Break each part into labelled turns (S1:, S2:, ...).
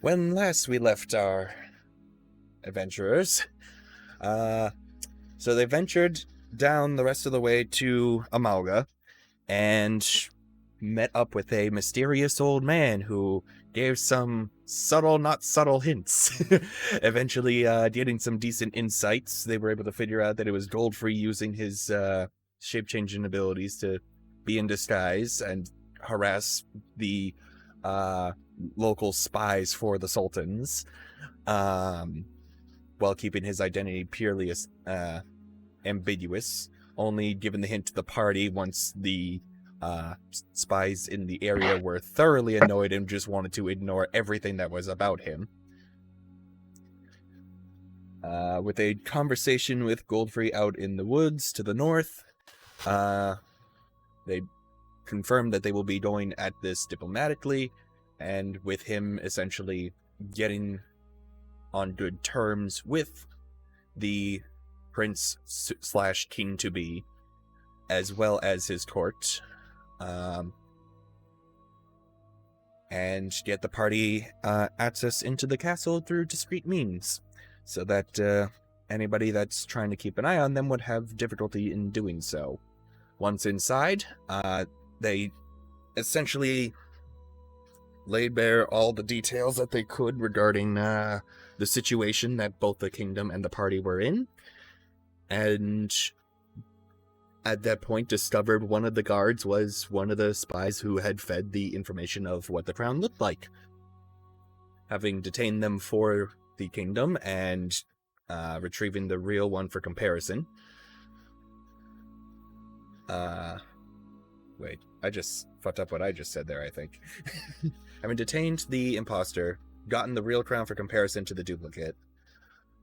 S1: When last we left our adventurers, so they ventured down the rest of the way to Amalga and met up with a mysterious old man who gave some subtle, not subtle hints. Eventually, getting some decent insights, they were able to figure out that it was Goldfree using his shape-changing abilities to be in disguise and harass the local spies for the sultans, while keeping his identity purely ambiguous, only giving the hint to the party once the spies in the area were thoroughly annoyed and just wanted to ignore everything that was about him. With a conversation with Goldfree out in the woods to the north, they confirmed that they will be going at this diplomatically, and with him essentially getting on good terms with the prince / king to be, as well as his court, and get the party access into the castle through discreet means, so that anybody that's trying to keep an eye on them would have difficulty in doing so. Once inside, they essentially laid bare all the details that they could regarding the situation that both the kingdom and the party were in, and at that point discovered one of the guards was one of the spies who had fed the information of what the crown looked like. Having detained them for the kingdom and retrieving the real one for comparison. Wait, I just fucked up what I just said there, I think. Having detained the imposter, gotten the real crown for comparison to the duplicate,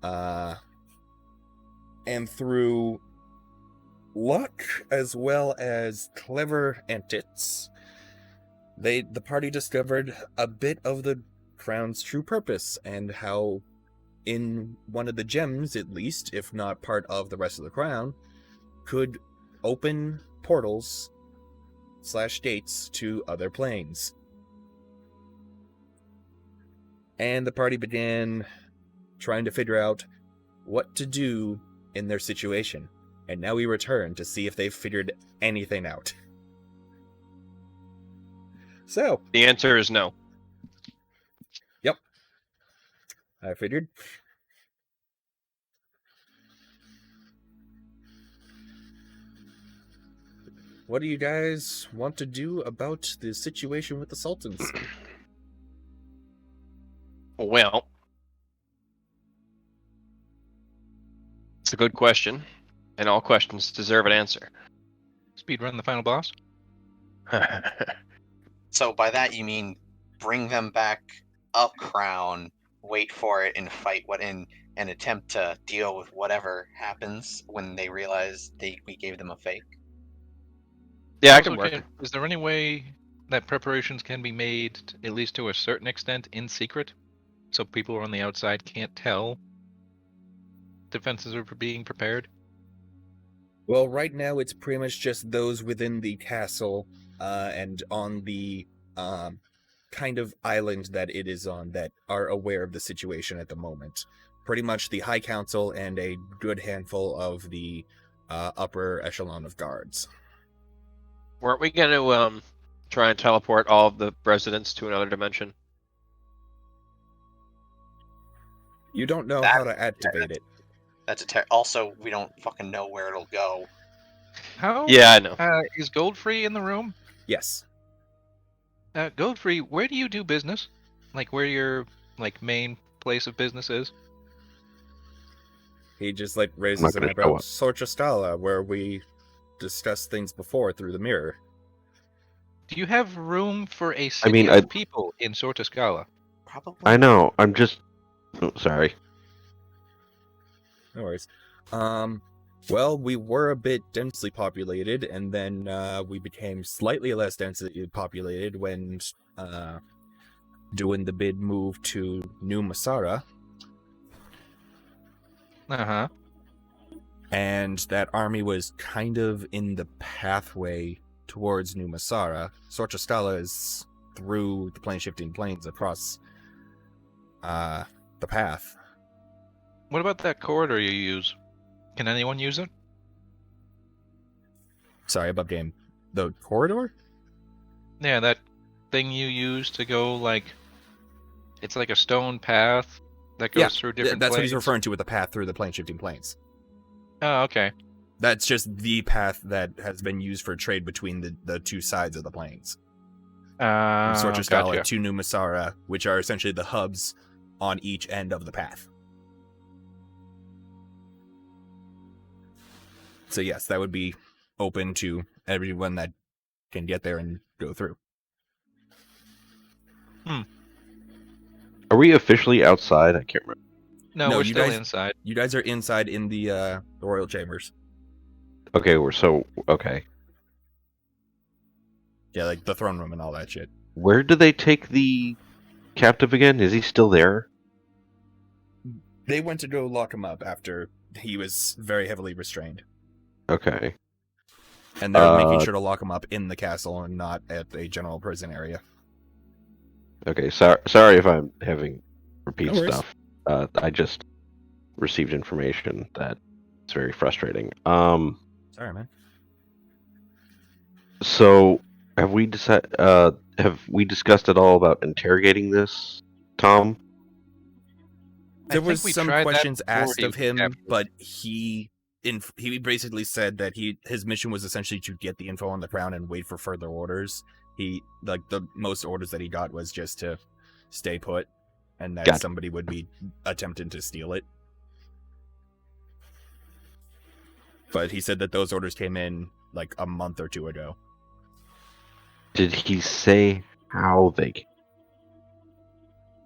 S1: and through luck as well as clever antics, the party discovered a bit of the crown's true purpose and how in one of the gems, at least, if not part of the rest of the crown, could open portals / gates to other planes. And the party began trying to figure out what to do in their situation. And now we return to see if they've figured anything out. So,
S2: The answer is no.
S1: Yep. I figured. What do you guys want to do about the situation with the Sultans?
S2: Well, it's a good question, and all questions deserve an answer.
S3: Speedrun the final boss?
S4: So by that you mean bring them back a crown, wait for it, and fight and attempt to deal with whatever happens when they realize we gave them a fake?
S2: Yeah, I
S3: Also,
S2: can work.
S3: is there any way that preparations can be made, at least to a certain extent, in secret? So people on the outside can't tell defenses are being prepared?
S1: Well, right now it's pretty much just those within the castle and on the kind of island that it is on that are aware of the situation at the moment. Pretty much the High Council and a good handful of the upper echelon of guards.
S2: Weren't we going to try and teleport all of the residents to another dimension?
S1: You don't know how to activate it.
S4: That's also, we don't fucking know where it'll go.
S3: How?
S2: Yeah, I know.
S3: Is Goldfree in the room?
S1: Yes.
S3: Goldfree, where do you do business? Like where your main place of business is?
S1: He just raises an eyebrow. Sorchastala, where we discussed things before through the mirror.
S3: Do you have room for a city of people in Sortascala?
S4: Probably.
S5: I know. I'm just. Oh, sorry.
S1: No worries. Well, we were a bit densely populated, and then we became slightly less densely populated when doing the bid move to New Masara.
S3: Uh-huh.
S1: And that army was kind of in the pathway towards New Masara. Sorchastala is through the plane-shifting plains across the path.
S3: What about that corridor you use? Can anyone use it?
S1: Sorry, above game. The corridor?
S3: Yeah, that thing you use to go like, it's like a stone path that goes
S1: Yeah,
S3: through different
S1: that's what he's
S3: planes.
S1: referring to with the path through the plane-shifting planes.
S3: Oh, okay.
S1: That's just the path that has been used for trade between the two sides of the planes. Sorcha Scala
S3: Gotcha.
S1: to New Masara, which are essentially the hubs on each end of the path. So yes, that would be open to everyone that can get there and go through.
S5: Are we officially outside? I can't remember.
S3: No,
S1: No,
S3: we're
S1: you
S3: still
S1: guys-
S3: inside.
S1: You guys are inside in the royal chambers.
S5: Okay, okay.
S1: Yeah, like the throne room and all that shit.
S5: Where do they take the captive again? Is he still there?
S1: They went to go lock him up after he was very heavily restrained.
S5: Okay.
S1: And they're making sure to lock him up in the castle and not at a general prison area.
S5: Okay. Sorry if I'm having repeat
S1: No worries.
S5: stuff. I just received information that it's very frustrating.
S1: Sorry, man.
S5: So have we discussed at all about interrogating this Tom?
S1: There
S3: think
S1: was
S3: we
S1: some
S3: tried that
S1: questions
S3: before
S1: asked
S3: he
S1: of
S3: was
S1: him,
S3: captured.
S1: but he basically said that his mission was essentially to get the info on the crown and wait for further orders. The most orders that he got was just to stay put, and that
S5: Gotcha.
S1: somebody would be attempting to steal it. But he said that those orders came in like a month or two ago.
S5: Did he say how they came?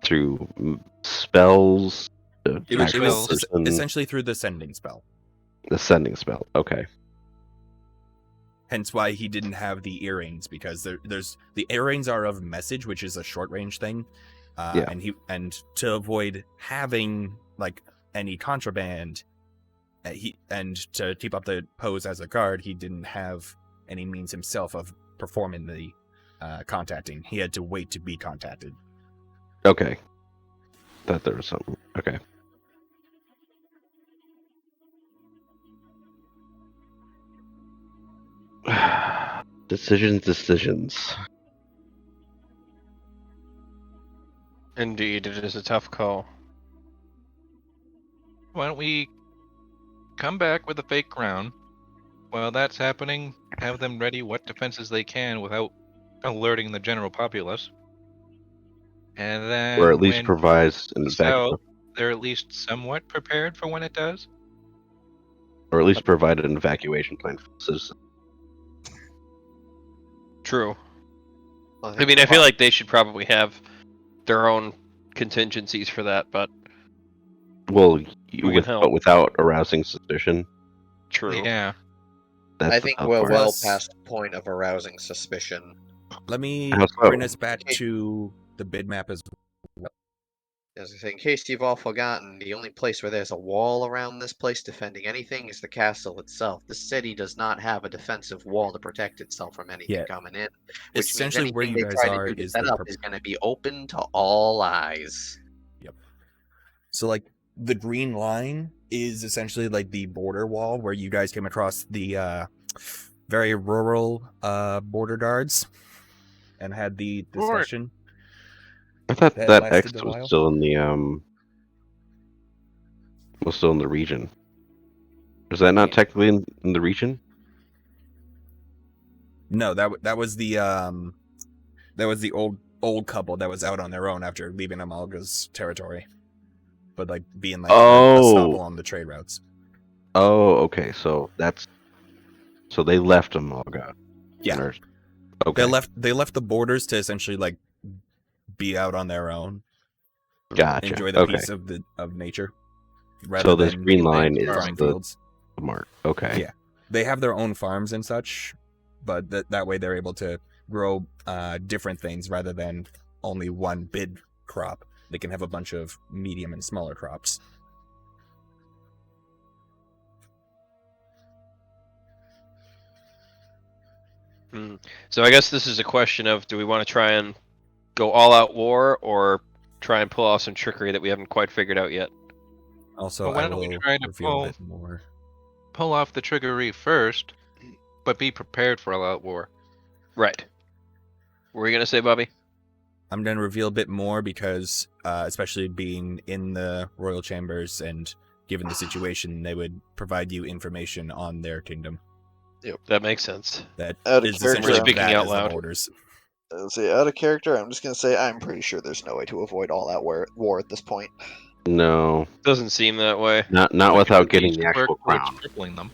S5: Through spells?
S1: It was
S3: Spells.
S1: essentially through the sending spell.
S5: The sending spell. Okay.
S1: Hence why he didn't have the earrings, because there's the earrings are of message, which is a short range thing.
S5: Yeah.
S1: And to avoid having like any contraband, and to keep up the pose as a guard, he didn't have any means himself of performing the contacting. He had to wait to be contacted.
S5: Okay. Thought there was something. Okay. Decisions.
S2: Indeed, it is a tough call.
S3: Why don't we come back with a fake crown? While that's happening, have them ready what defenses they can without alerting the general populace. And then
S5: Or at least
S3: when
S5: provides an
S3: it's out, they're at least somewhat prepared for when it does.
S5: or at least provide an evacuation plan for the citizens.
S2: True.
S4: Well,
S2: I mean, I feel like they should probably have their own contingencies for that, but
S5: Well,
S2: would help.
S5: without arousing suspicion.
S2: true.
S3: Yeah.
S5: That's
S4: I
S5: the
S4: think
S5: tough
S4: we're
S5: part.
S4: well
S1: Plus-
S4: past the point of arousing suspicion.
S1: Let me
S5: How so?
S1: bring us back
S4: Okay.
S1: to the bid map as
S4: As I say, in case you've all forgotten, the only place where there's a wall around this place defending anything is the castle itself. The city does not have a defensive wall to protect itself from anything
S1: Yeah.
S4: coming in. Which
S1: Essentially
S4: means
S1: where
S4: anything
S1: you
S4: they
S1: guys
S4: try
S1: are
S4: to do to
S1: is
S4: set
S1: the
S4: up is going to be open to all eyes.
S1: So, like, the green line is essentially like the border wall where you guys came across the very rural border guards and had the
S3: Lord.
S1: discussion.
S5: I thought
S1: That
S5: that
S1: lasted
S5: X
S1: a
S5: was
S1: while.
S5: still in the region. Is that not technically in the region?
S1: No, that was the old couple that was out on their own after leaving Amalga's territory, but like being like a stop
S5: Oh.
S1: along the trade routes.
S5: Oh, okay. So they left Amalga.
S1: Yeah.
S5: And are- Okay.
S1: They left the borders to essentially like be out on their own,
S5: Gotcha.
S1: enjoy the
S5: Okay.
S1: peace of nature, rather
S5: So this
S1: than
S5: green line is
S1: farm
S5: the
S1: fields.
S5: mark. Okay.
S1: Yeah. They have their own farms and such, but that way they're able to grow different things rather than only one big crop. They can have a bunch of medium and smaller crops.
S2: So I guess this is a question of, do we want to try and go all out war, or try and pull off some trickery that we haven't quite figured out yet.
S1: Also,
S3: But why
S1: I
S3: don't we
S1: will
S3: try to
S1: reveal a bit more.
S3: pull off the trickery first, but be prepared for all-out war?
S2: Right. What were you gonna say, Bobby?
S1: I'm going to reveal a bit more because, especially being in the royal chambers and given the situation, they would provide you information on their kingdom.
S2: That makes sense.
S1: That
S6: Out of
S1: is
S6: character,
S1: essentially
S6: I'm
S2: speaking
S1: that
S2: out
S1: as the
S2: loud.
S1: borders.
S6: See, out of character, I'm just gonna say I'm pretty sure there's no way to avoid all out war at this point.
S5: No,
S2: Doesn't seem that way.
S5: not
S3: We could
S5: without
S3: at
S5: getting
S3: least
S5: the
S3: work
S5: actual
S3: towards
S5: crown.
S3: crippling them.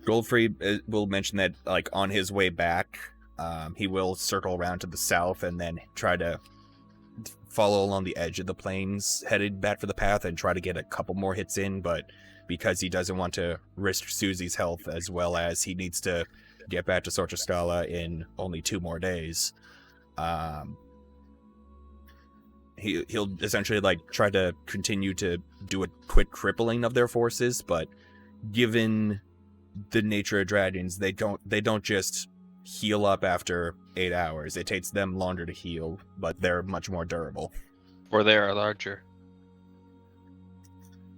S1: Goldfrey will mention that, like, on his way back, he will circle around to the south and then try to follow along the edge of the plains, headed back for the path, and try to get a couple more hits in, but because he doesn't want to risk Susie's health, as well as he needs to get back to Sorcha Scala in only 2 more days, he'll essentially, like, try to continue to do a quick crippling of their forces, but given the nature of dragons, they don't just heal up after 8 hours. It takes them longer to heal, but they're much more durable.
S2: Or they are larger.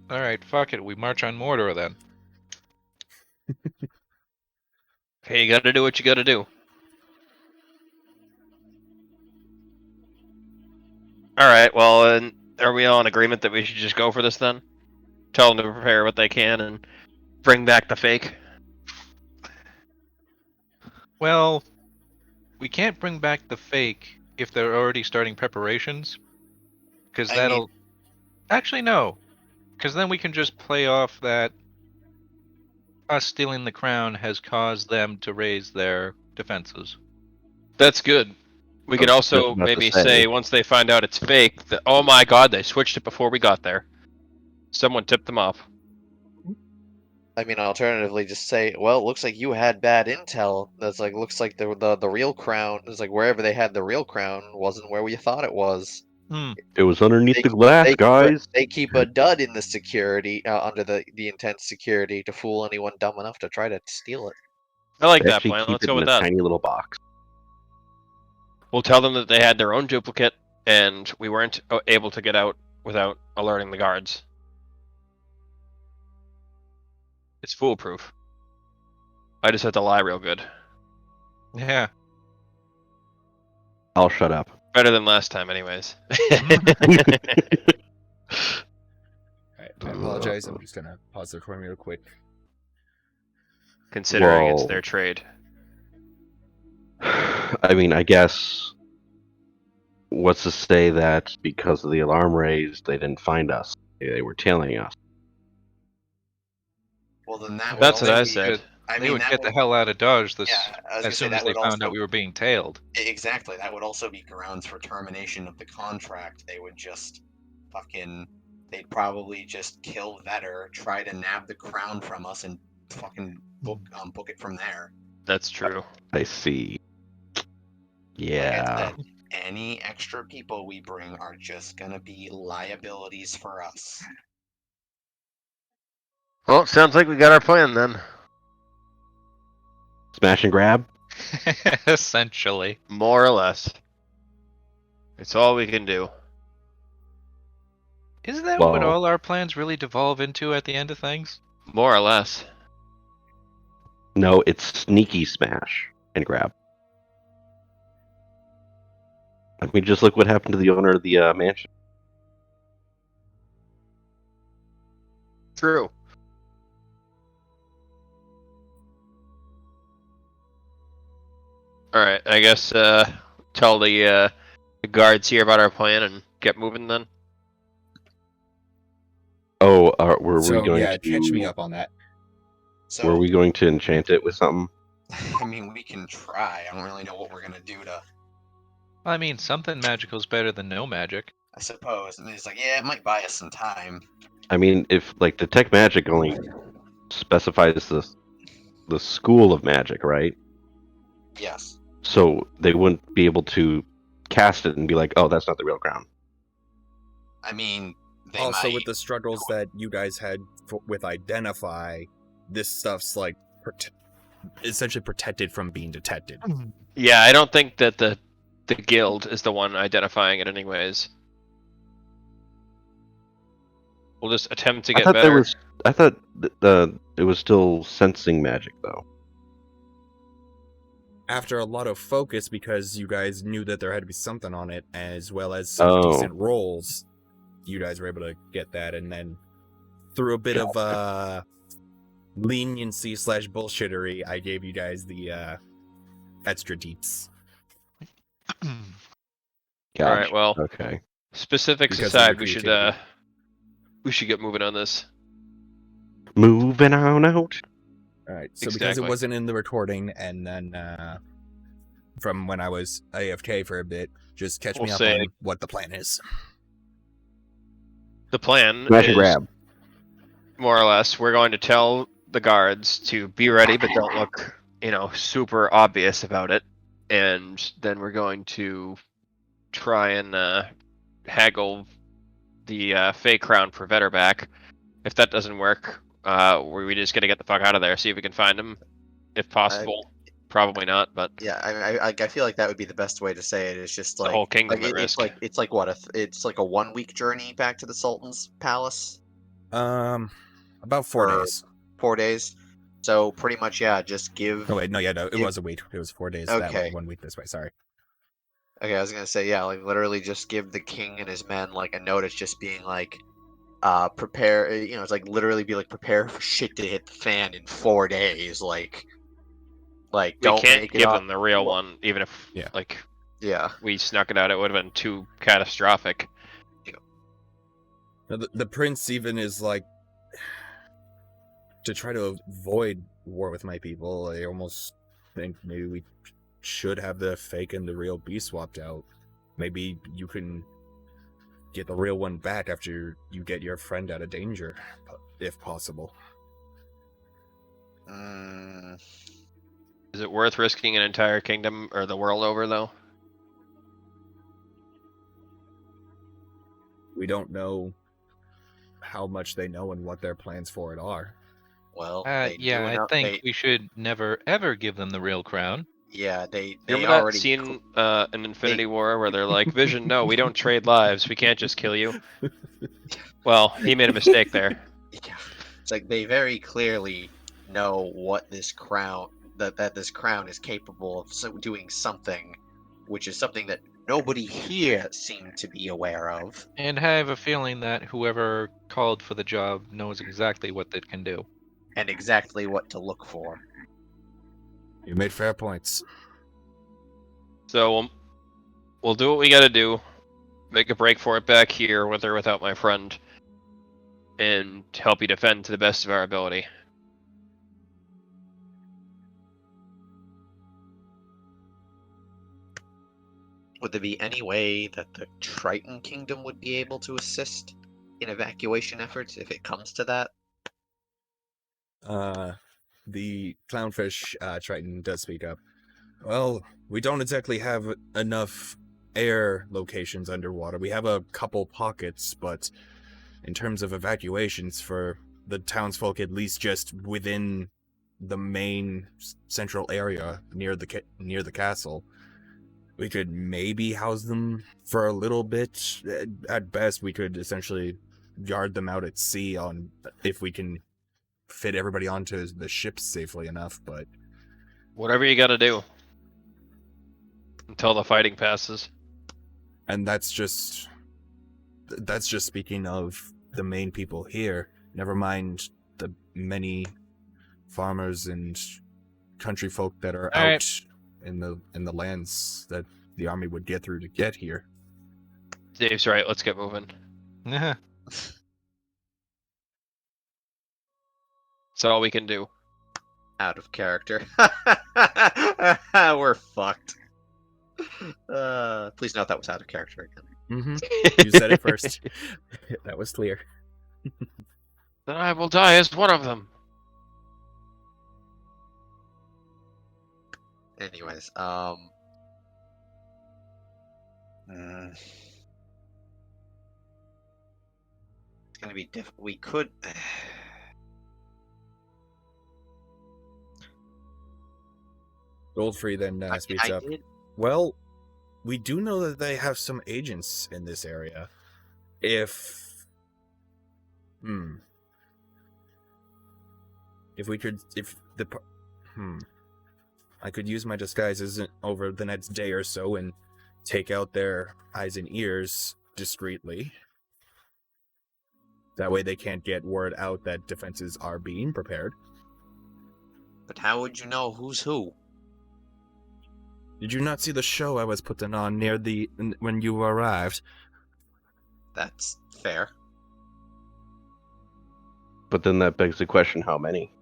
S3: All right, fuck it. We march on Mordor then.
S2: Okay, you gotta do what you gotta do. Alright, well, and are we all in agreement that we should just go for this then? Tell them to prepare what they can and bring back the fake?
S3: Well, we can't bring back the fake if they're already starting preparations, because
S4: I
S3: that'll. Actually, no, because then we can just play off that us stealing the crown has caused them to raise their defenses.
S2: That's good. We could
S5: I was just
S2: also
S5: about to
S2: maybe
S5: say.
S2: say, once they find out it's fake, that, oh my god, they switched it before we got there. Someone tipped them off.
S6: I mean, alternatively, just say, well, it looks like you had bad intel. That's like, looks like the real crown is like wherever they had the real crown wasn't where we thought it was.
S5: It was underneath
S6: They-
S5: the glass, guys.
S6: They keep a dud in the security under the intense security to fool anyone dumb enough to try to steal it.
S2: I like
S5: They
S2: that
S5: actually
S2: plan.
S5: keep
S2: Let's
S5: it
S2: go
S5: in
S2: with
S5: a
S2: that.
S5: tiny little box.
S2: We'll tell them that they had their own duplicate, and we weren't able to get out without alerting the guards. It's foolproof. I just had to lie real good.
S3: Yeah.
S5: I'll shut up.
S2: Better than last time, anyways.
S1: Alright, I apologize. I'm just gonna pause the recording real quick.
S2: Considering it's
S5: Whoa.
S2: their trade.
S5: I mean, I guess. What's to say that because of the alarm raised, they didn't find us? They were tailing us.
S4: Well, then that would
S2: That's what
S4: also
S2: I
S4: be-
S2: said.
S4: I
S3: They
S4: mean,
S3: would
S4: that
S3: get the hell out of Dodge this
S4: Yeah, I was gonna
S3: as
S4: say
S3: soon
S4: that
S3: as they
S4: would
S3: found out
S4: also-
S3: we were being tailed.
S4: Exactly. That would also be grounds for termination of the contract. They would just they'd probably just kill Vetter, try to nab the crown from us, and fucking book it from there.
S2: That's true.
S5: I see.
S4: Like
S5: Yeah.
S4: I said, any extra people we bring are just gonna be liabilities for us.
S2: Well, sounds like we got our plan then.
S5: Smash and grab?
S3: Essentially.
S2: More or less. It's all we can do.
S3: Isn't that what
S5: Well-
S3: all our plans really devolve into at the end of things?
S2: More or less.
S5: No, it's sneaky smash and grab. I mean, just look what happened to the owner of the mansion.
S2: True. Alright, I guess tell the guards here about our plan and get moving then.
S5: Oh, were
S1: So,
S5: we going
S1: yeah,
S5: to?
S1: catch me up on that.
S4: So
S5: Were we going to enchant it with something?
S4: I mean, we can try. I don't really know what we're gonna do to.
S3: I mean, something magical is better than no magic.
S4: I suppose. And it's like, yeah, it might buy us some time.
S5: I mean, if like detect magic only specifies the school of magic, right?
S4: Yes.
S5: So they wouldn't be able to cast it and be like, "Oh, that's not the real crown."
S4: I mean, they
S1: Also,
S4: might.
S1: with the struggles that you guys had with Identify, this stuff's like essentially protected from being detected.
S2: Yeah, I don't think that the the guild is the one identifying it anyways. We'll just attempt to
S5: I
S2: get
S5: thought
S2: better.
S5: I thought it was still sensing magic though.
S1: After a lot of focus, because you guys knew that there had to be something on it, as well as some
S5: Oh.
S1: decent rolls, you guys were able to get that, and then through a bit of leniency / bullshittery, I gave you guys the extra deeps.
S2: All
S5: Gotcha.
S2: right. Well,
S5: Okay.
S2: specifics
S1: Because of your
S2: aside,
S1: creativity.
S2: we should get moving on this.
S5: Moving on out.
S1: All right, so because it
S2: Exactly.
S1: wasn't in the recording, and then from when I was AFK for a bit, just catch me
S2: We'll
S1: up
S2: say-
S1: on what the plan is.
S2: The plan
S5: Smash and
S2: is
S5: grab.
S2: more or less we're going to tell the guards to be ready, but don't look, super obvious about it, and then we're going to try and haggle the fake crown for Vetter back. If that doesn't work, we just gotta get the fuck out of there. See if we can find him, if possible. Probably not, but
S6: Yeah, I feel like that would be the best way to say it. Is just
S2: the
S6: like
S2: whole kingdom
S6: like
S2: at risk.
S6: it's like what it's like a 1 week journey back to the Sultan's palace.
S1: About 4
S6: Or-
S1: days.
S6: 4 days. So pretty much, yeah. Just give.
S1: Oh wait, no, it
S6: Give-
S1: was a week. It was 4 days that way,
S6: Okay.
S1: 1 week this way. Sorry.
S6: Okay, I was gonna say, yeah, like literally just give the king and his men like a notice, just being like, prepare. It's like literally be like, prepare for shit to hit the fan in 4 days. Like
S2: We
S6: don't
S2: can't
S6: make it
S2: give
S6: up.
S2: them the real
S6: Well,
S2: one, even if
S1: Yeah.
S6: Yeah.
S2: we snuck it out. It would have been too catastrophic.
S1: Now, the prince even is like, to try to avoid war with my people. I almost think maybe we should have the fake and the real be swapped out. Maybe you can get the real one back after you get your friend out of danger, if possible.
S6: Mm,
S2: Is it worth risking an entire kingdom or the world over, though?
S1: We don't know how much they know and what their plans for it are.
S6: well,
S3: Yeah, I think we should never ever give them the real crown.
S6: Yeah, they
S2: You remember that
S6: already.
S2: scene in Infinity War where they're like, Vision, no, we don't trade lives. We can't just kill you. Well, he made a mistake there.
S6: Yeah. It's like they very clearly know what this crown that this crown is capable of doing something, which is something that nobody here seemed to be aware of.
S3: And I have a feeling that whoever called for the job knows exactly what it can do.
S6: And exactly what to look for.
S1: You made fair points.
S2: So we'll do what we gotta do. Make a break for it back here, with or without my friend. And help you defend to the best of our ability.
S6: Would there be any way that the Triton Kingdom would be able to assist in evacuation efforts if it comes to that?
S1: The clownfish Triton does speak up. Well, we don't exactly have enough air locations underwater. We have a couple pockets, but in terms of evacuations for the townsfolk, at least just within the main central area near the castle, we could maybe house them for a little bit. At best, we could essentially yard them out at sea on if we can fit everybody onto the ships safely enough, but
S2: Whatever you gotta do. Until the fighting passes.
S1: and that's just speaking of the main people here, never mind the many farmers and country folk that are
S3: All
S1: out
S3: right.
S1: in the lands that the army would get through to get here.
S2: Dave's right, let's get moving. That's all we can do.
S6: Out of character. We're fucked. Please note that was out of character again.
S1: Mm-hmm. You said it first. That was clear.
S2: Then I will die as one of them.
S6: Anyways, it's gonna be we could.
S1: Goldfree then speaks up.
S6: did.
S1: Well, we do know that they have some agents in this area. If I could use my disguises over the next day or so and take out their eyes and ears discreetly. That way they can't get word out that defenses are being prepared.
S6: But how would you know who's who?
S1: Did you not see the show I was putting on when you arrived?
S6: That's fair.
S5: But then that begs the question: how many?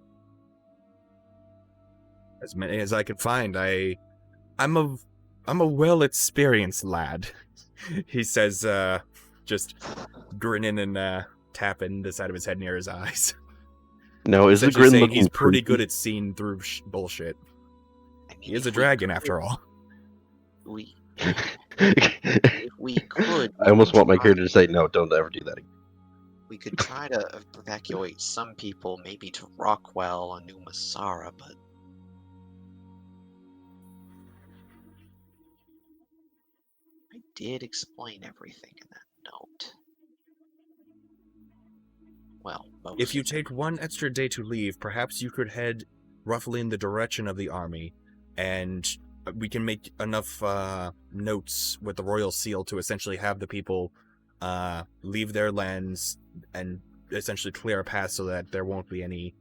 S1: As many as I could find. I'm a well-experienced lad. He says, just grinning and tapping the side of his head near his eyes.
S5: No, is the
S1: Essentially
S5: grin
S1: saying
S5: looking
S1: he's pretty
S5: creepy?
S1: good at seeing through bullshit.
S6: I mean,
S1: He is
S6: if
S1: a dragon, after all.
S6: We, if we could,
S5: I almost want my
S6: try-
S5: character to say, "No, don't ever do that again."
S6: we could try to evacuate some people, maybe to Rockwell or New Masara, but I did explain everything in that note. Well, most
S1: If you
S6: of it.
S1: take one extra day to leave, perhaps you could head roughly in the direction of the army, and we can make enough notes with the royal seal to essentially have the people leave their lands and essentially clear a path so that there won't be any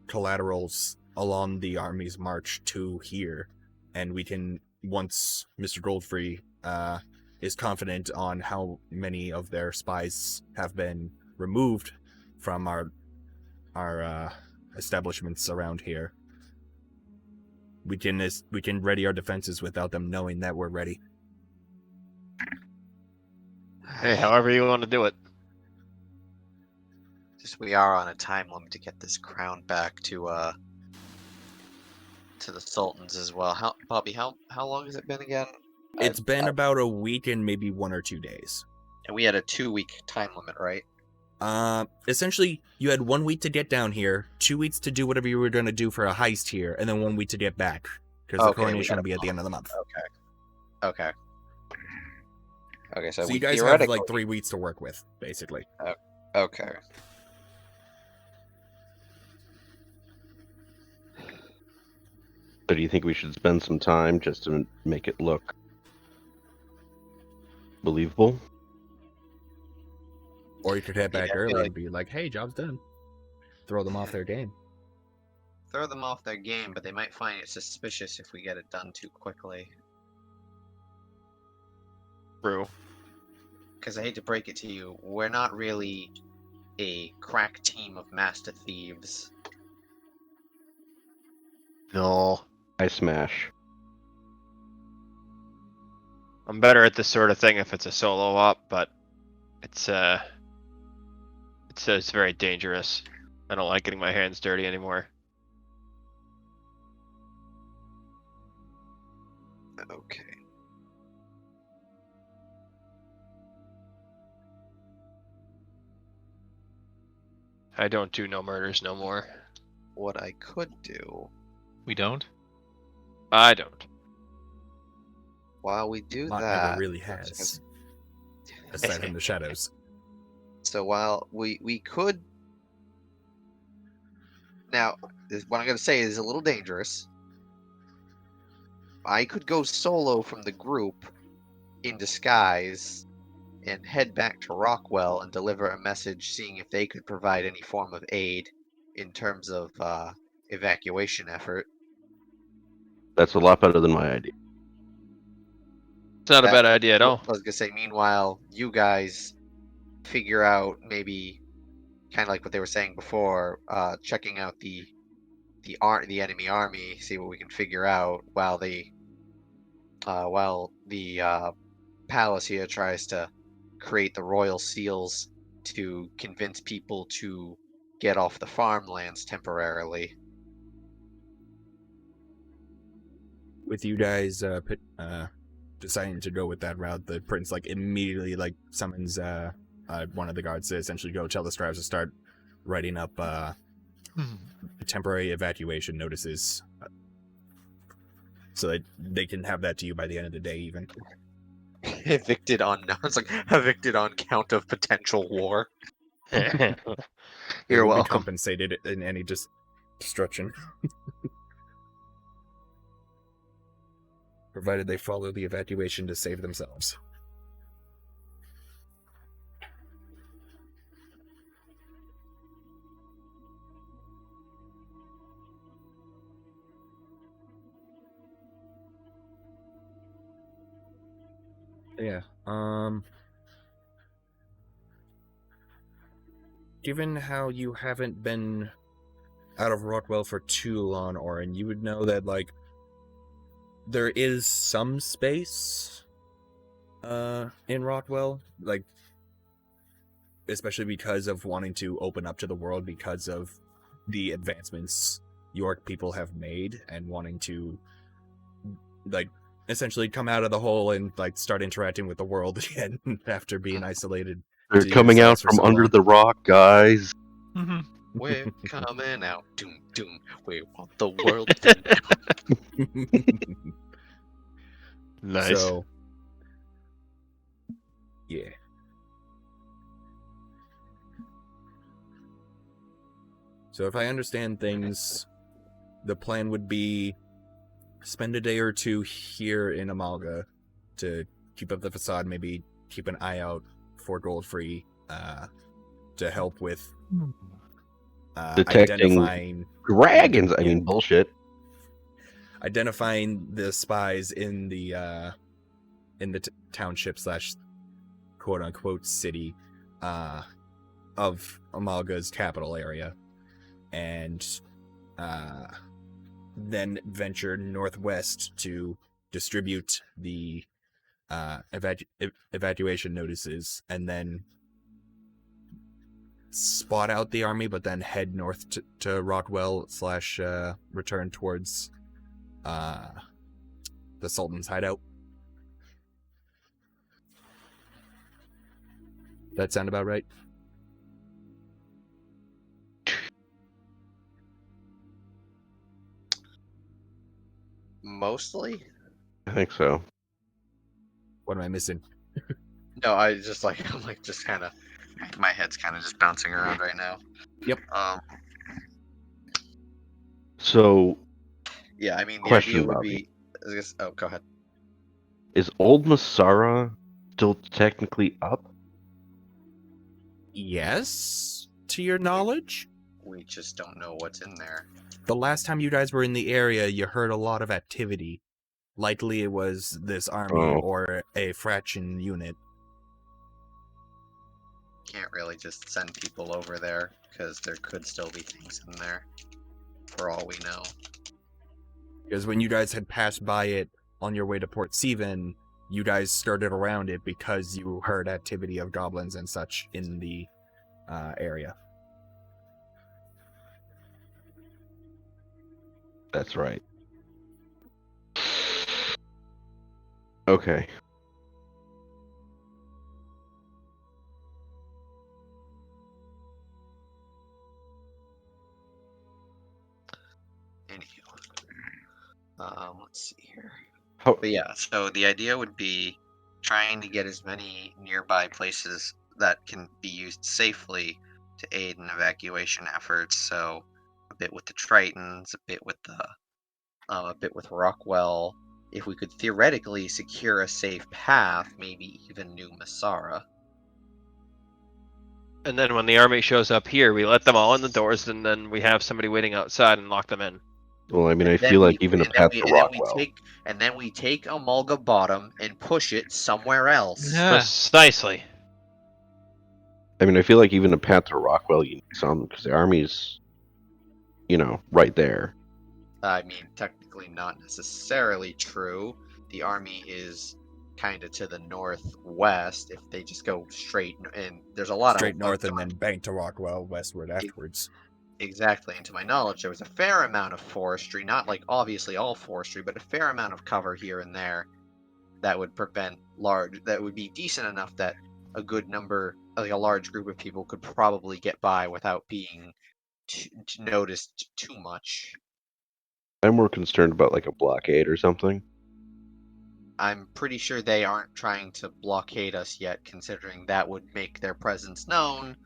S1: collaterals along the army's march to here. And we can, once Mr. Goldfree is confident on how many of their spies have been removed from our establishments around here, we can ready our defenses without them knowing that we're ready.
S2: Hey, however you want to do it.
S6: Just we are on a time limit to get this crown back to the Sultans as well. Bobby, how long has it been again?
S1: It's been about a week and maybe 1 or 2 days.
S6: And we had a 2-week time limit, right?
S1: Essentially, you had 1 week to get down here, 2 weeks to do whatever you were going to do for a heist here, and then 1 week to get back. Because the
S6: Okay, we
S1: coronation
S6: got
S1: will be at the end of the month.
S6: Okay. So
S1: So
S6: we
S1: you guys have
S6: theoretically-
S1: like 3 weeks to work with, basically.
S6: Okay.
S5: So do you think we should spend some time just to make it look believable?
S1: Or you could head back
S6: Yeah, I feel
S1: early
S6: like-
S1: and be like, hey, job's done. Throw them off their game.
S6: Throw them off their game, but they might find it suspicious if we get it done too quickly.
S2: True.
S6: Because I hate to break it to you, we're not really a crack team of master thieves.
S2: No.
S5: I smash.
S2: I'm better at this sort of thing if it's a solo op, but it's very dangerous. I don't like getting my hands dirty anymore.
S6: Okay.
S2: I don't do no murders no more.
S6: What I could do,
S3: We don't?
S2: I don't.
S6: while we do
S1: Lot
S6: that,
S1: never really has. Aside from the shadows.
S6: so while we could, now what I'm gonna say is a little dangerous. I could go solo from the group in disguise and head back to Rockwell and deliver a message seeing if they could provide any form of aid in terms of evacuation effort.
S5: That's a lot better than my idea.
S2: It's not a bad idea at all.
S6: I was gonna say, meanwhile, you guys figure out maybe kind of like what they were saying before, checking out the enemy army, see what we can figure out while the palace here tries to create the royal seals to convince people to get off the farmlands temporarily.
S1: With you guys deciding to go with that route, the prince immediately summons one of the guards to essentially go tell the scribes to start writing up temporary evacuation notices. so that they can have that to you by the end of the day, even.
S6: Evicted on it's like evicted on count of potential war.
S1: They
S2: You're
S1: will be
S2: welcome.
S1: compensated in any destruction. Provided they follow the evacuation to save themselves. Yeah. Given how you haven't been out of Rockwell for too long, Orin, you would know that, like, there is some space in Rockwell, like, especially because of wanting to open up to the world because of the advancements York people have made and wanting to, like, essentially come out of the hole and, like, start interacting with the world again after being isolated.
S5: They're
S1: to
S5: coming out
S1: yourselves for
S5: from
S1: so
S5: under
S1: long.
S5: the rock, guys.
S6: We're coming out. Doom, doom. We want the world to
S2: Nice.
S1: So, yeah. So if I understand things, the plan would be spend a day or two here in Amalga to keep up the facade, maybe keep an eye out for Goldfree to help with
S5: Detecting
S1: identifying
S5: dragons. I
S1: yeah.
S5: mean, bullshit.
S1: Identifying the spies in the township / quote unquote city of Amalga's capital area, and then venture northwest to distribute the evacuation notices, and then spot out the army, but then head north to Rockwell / return towards the Sultan's hideout. That sound about right?
S6: Mostly?
S5: I think so.
S1: What am I missing?
S6: No, I just like I'm like just kind of my head's kind of just bouncing around right now.
S1: Yep.
S5: So,
S6: Yeah, I mean the
S5: Question,
S6: idea would
S5: Bobby.
S6: be. I guess, oh, go ahead.
S5: is Old Masara still technically up?
S1: Yes, to your knowledge.
S6: We just don't know what's in there.
S1: The last time you guys were in the area, you heard a lot of activity. Likely it was this army
S5: Oh.
S1: or a fraction unit.
S6: Can't really just send people over there because there could still be things in there, for all we know.
S1: Because when you guys had passed by it on your way to Port Seaven, you guys started around it because you heard activity of goblins and such in the area.
S5: That's right. Okay.
S6: Anywho, let's see here.
S5: How,
S6: But yeah, so the idea would be trying to get as many nearby places that can be used safely to aid in evacuation efforts. So a bit with the Tritons, a bit with Rockwell. If we could theoretically secure a safe path, maybe even New Masara.
S2: And then when the army shows up here, we let them all in the doors, and then we have somebody waiting outside and lock them in.
S5: well, I mean, I
S6: And then
S5: feel
S6: we-
S5: like even a
S6: and then
S5: path
S6: we-
S5: to
S6: and then we
S5: Rockwell.
S6: then we take Amalga Bottom and push it somewhere else.
S3: Yeah.
S2: Precisely.
S5: I mean, I feel like even a path to Rockwell, you need some because the army's, right there.
S6: I mean, technically not necessarily true. The army is kind of to the northwest. If they just go straight, and there's a lot
S1: Straight
S6: of
S1: north and then bank to Rockwell westward afterwards.
S6: Exactly, and to my knowledge, there was a fair amount of forestry, not like obviously all forestry, but a fair amount of cover here and there that would that would be decent enough that a good number, like a large group of people could probably get by without being noticed too much.
S5: I'm more concerned about like a blockade or something.
S6: I'm pretty sure they aren't trying to blockade us yet, considering that would make their presence known.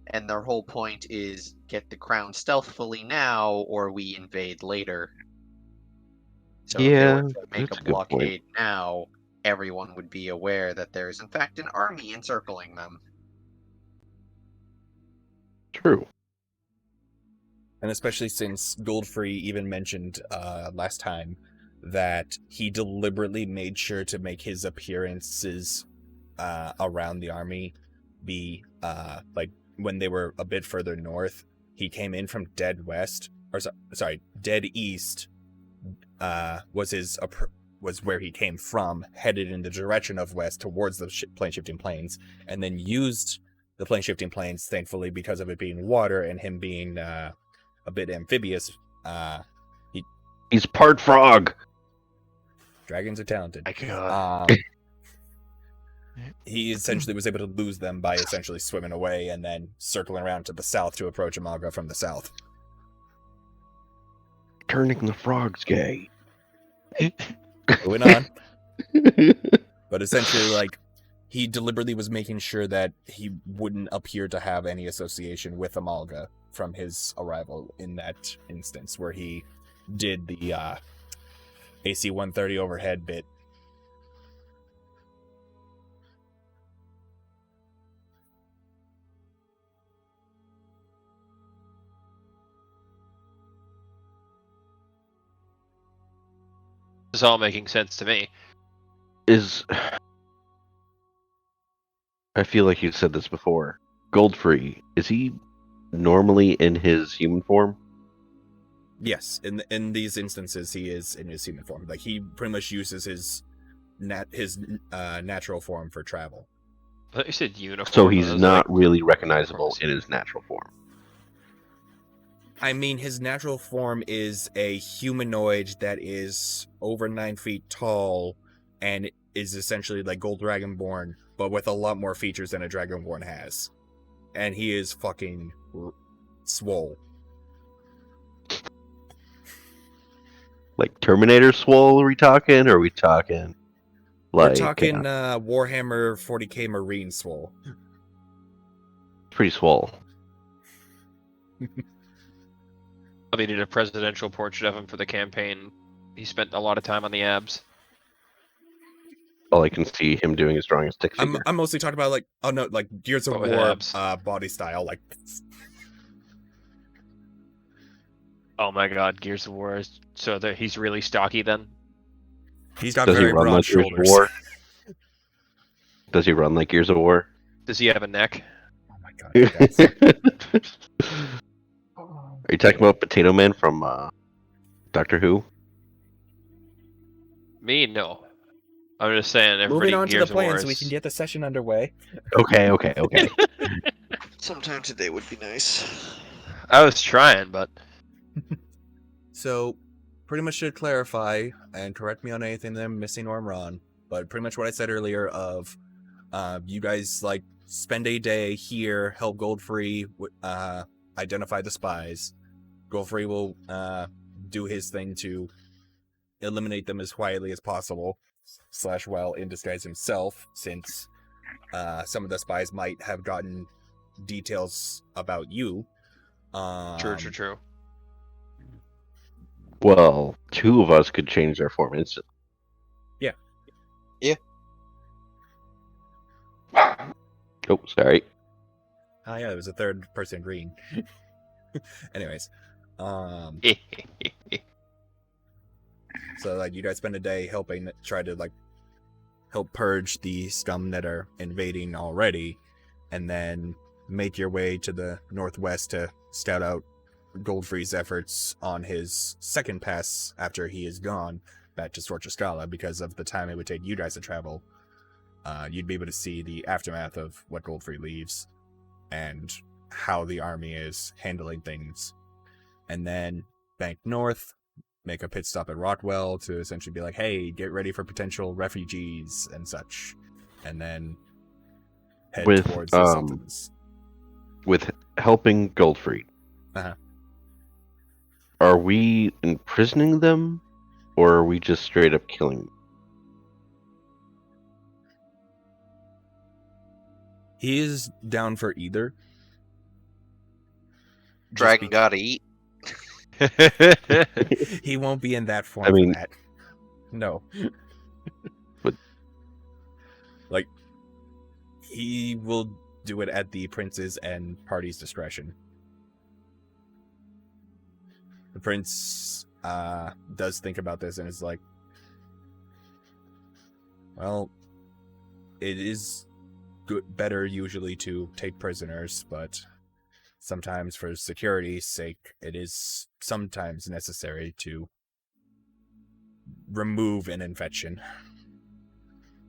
S6: And their whole point is get the crown stealthily now, or we invade later. So if they
S5: Yeah,
S6: were to make a
S5: that's a good point.
S6: blockade now, everyone would be aware that there is in fact an army encircling them.
S5: True.
S1: And especially since Goldfree even mentioned last time that he deliberately made sure to make his appearances around the army be like when they were a bit further north. He came in from dead west, or sorry, dead east. Was where he came from, headed in the direction of west towards the plane shifting planes, and then used the plane shifting planes. Thankfully, because of it being water and him being a bit amphibious,
S5: He's part frog.
S1: dragons are talented.
S2: My God.
S1: He essentially was able to lose them by essentially swimming away and then circling around to the south to approach Amaga from the south.
S5: Turning the frogs gay.
S1: Going on. But essentially, like, he deliberately was making sure that he wouldn't appear to have any association with Amalga from his arrival in that instance where he did the AC-130 overhead bit.
S2: This is all making sense to me.
S5: I feel like you said this before. Goldfree, is he normally in his human form?
S1: Yes, in these instances, he is in his human form. Like, he pretty much uses his natural form for travel.
S2: I thought you said uniform.
S5: So
S2: I
S5: he's
S2: was
S5: not
S2: like,
S5: really recognizable in his natural form.
S1: I mean, his natural form is a humanoid that is over 9 feet tall and is essentially like Gold Dragonborn, but with a lot more features than a Dragonborn has. And he is fucking swole.
S5: Like Terminator swole, are we talking? Or are we talking like
S1: We're talking Warhammer 40k Marine swole.
S5: pretty swole?
S2: they did a presidential portrait of him for the campaign. He spent a lot of time on the abs.
S5: All I can see him doing is drawing a stick figure.
S1: I'm mostly talking about like Gears of
S2: But with
S1: War
S2: abs.
S1: body style. Like,
S2: Oh my God, Gears of War. So he's really stocky then?
S1: he's got
S5: Does he
S1: very
S5: run
S1: broad
S5: like Gears of
S1: shoulders.
S5: War? Does he run like Gears of War?
S2: Does he have a neck?
S1: Oh my god, yes.
S5: Are you talking about Potato Man from Doctor Who?
S2: Me? No. I'm just saying everybody
S1: Moving on
S2: in
S1: to
S2: Gears
S1: the
S2: of War
S1: plan so we
S2: is-
S1: can get the session underway.
S5: Okay.
S6: Sometime today would be nice.
S2: I was trying, but
S1: So, pretty much to clarify, and correct me on anything that I'm missing or I'm wrong, but pretty much what I said earlier of you guys, like, spend a day here, help Goldfree identify the spies. Goldfree will do his thing to eliminate them as quietly as possible, / while in disguise himself, since some of the spies might have gotten details about you.
S2: True.
S5: Well, two of us could change their form instantly.
S6: Yeah.
S5: Oh, sorry.
S1: Oh yeah, there was a third person green. Anyways, so like you guys spend a day helping try to like help purge the scum that are invading already, and then make your way to the northwest to scout out Goldfree's efforts on his second pass after he is gone back to Sorchaskala. Because of the time it would take you guys to travel, you'd be able to see the aftermath of what Goldfree leaves and how the army is handling things. And then bank north, make a pit stop at Rockwell to essentially be like, hey, get ready for potential refugees and such. And then head
S5: With,
S1: towards the Sultans.
S5: With helping Goldfree.
S1: Uh-huh.
S5: Are we imprisoning them, or are we just straight up killing them?
S1: He is down for either. Just
S6: Dragon
S1: be-
S6: gotta eat.
S1: he won't be in that form
S5: I mean-
S1: for that. No.
S5: But-
S1: like, he will do it at the prince's and party's discretion. The prince does think about this and is like, well, it is better usually to take prisoners, but sometimes for security's sake, it is sometimes necessary to remove an infection.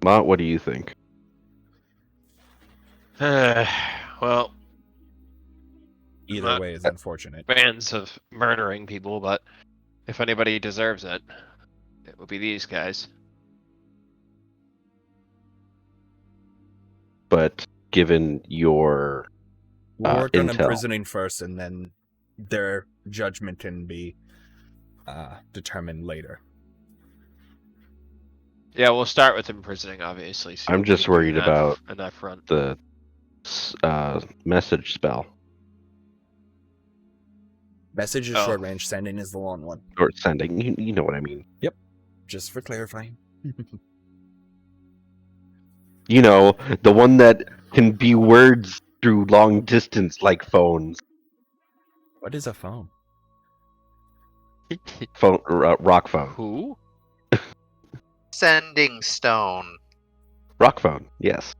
S5: Mott, what do you think?
S2: Well,
S1: Either
S2: Not-
S1: way is unfortunate.
S2: fans of murdering people, but if anybody deserves it, it would be these guys.
S5: But given your
S1: We'll work on
S5: intel.
S1: imprisoning first, and then their judgment can be determined later.
S2: Yeah, we'll start with imprisoning, obviously. see
S5: I'm
S2: what we
S5: just
S2: can do
S5: worried
S2: in that front.
S5: the message spell
S1: Message is
S2: Oh.
S1: short range, sending is the long one.
S5: or sending, you know what I mean.
S1: Just for clarifying.
S5: You know, the one that can be words through long distance like phones.
S1: What is a phone?
S5: Phone, rock phone.
S2: Who?
S6: Sending stone.
S5: Rock phone, yes.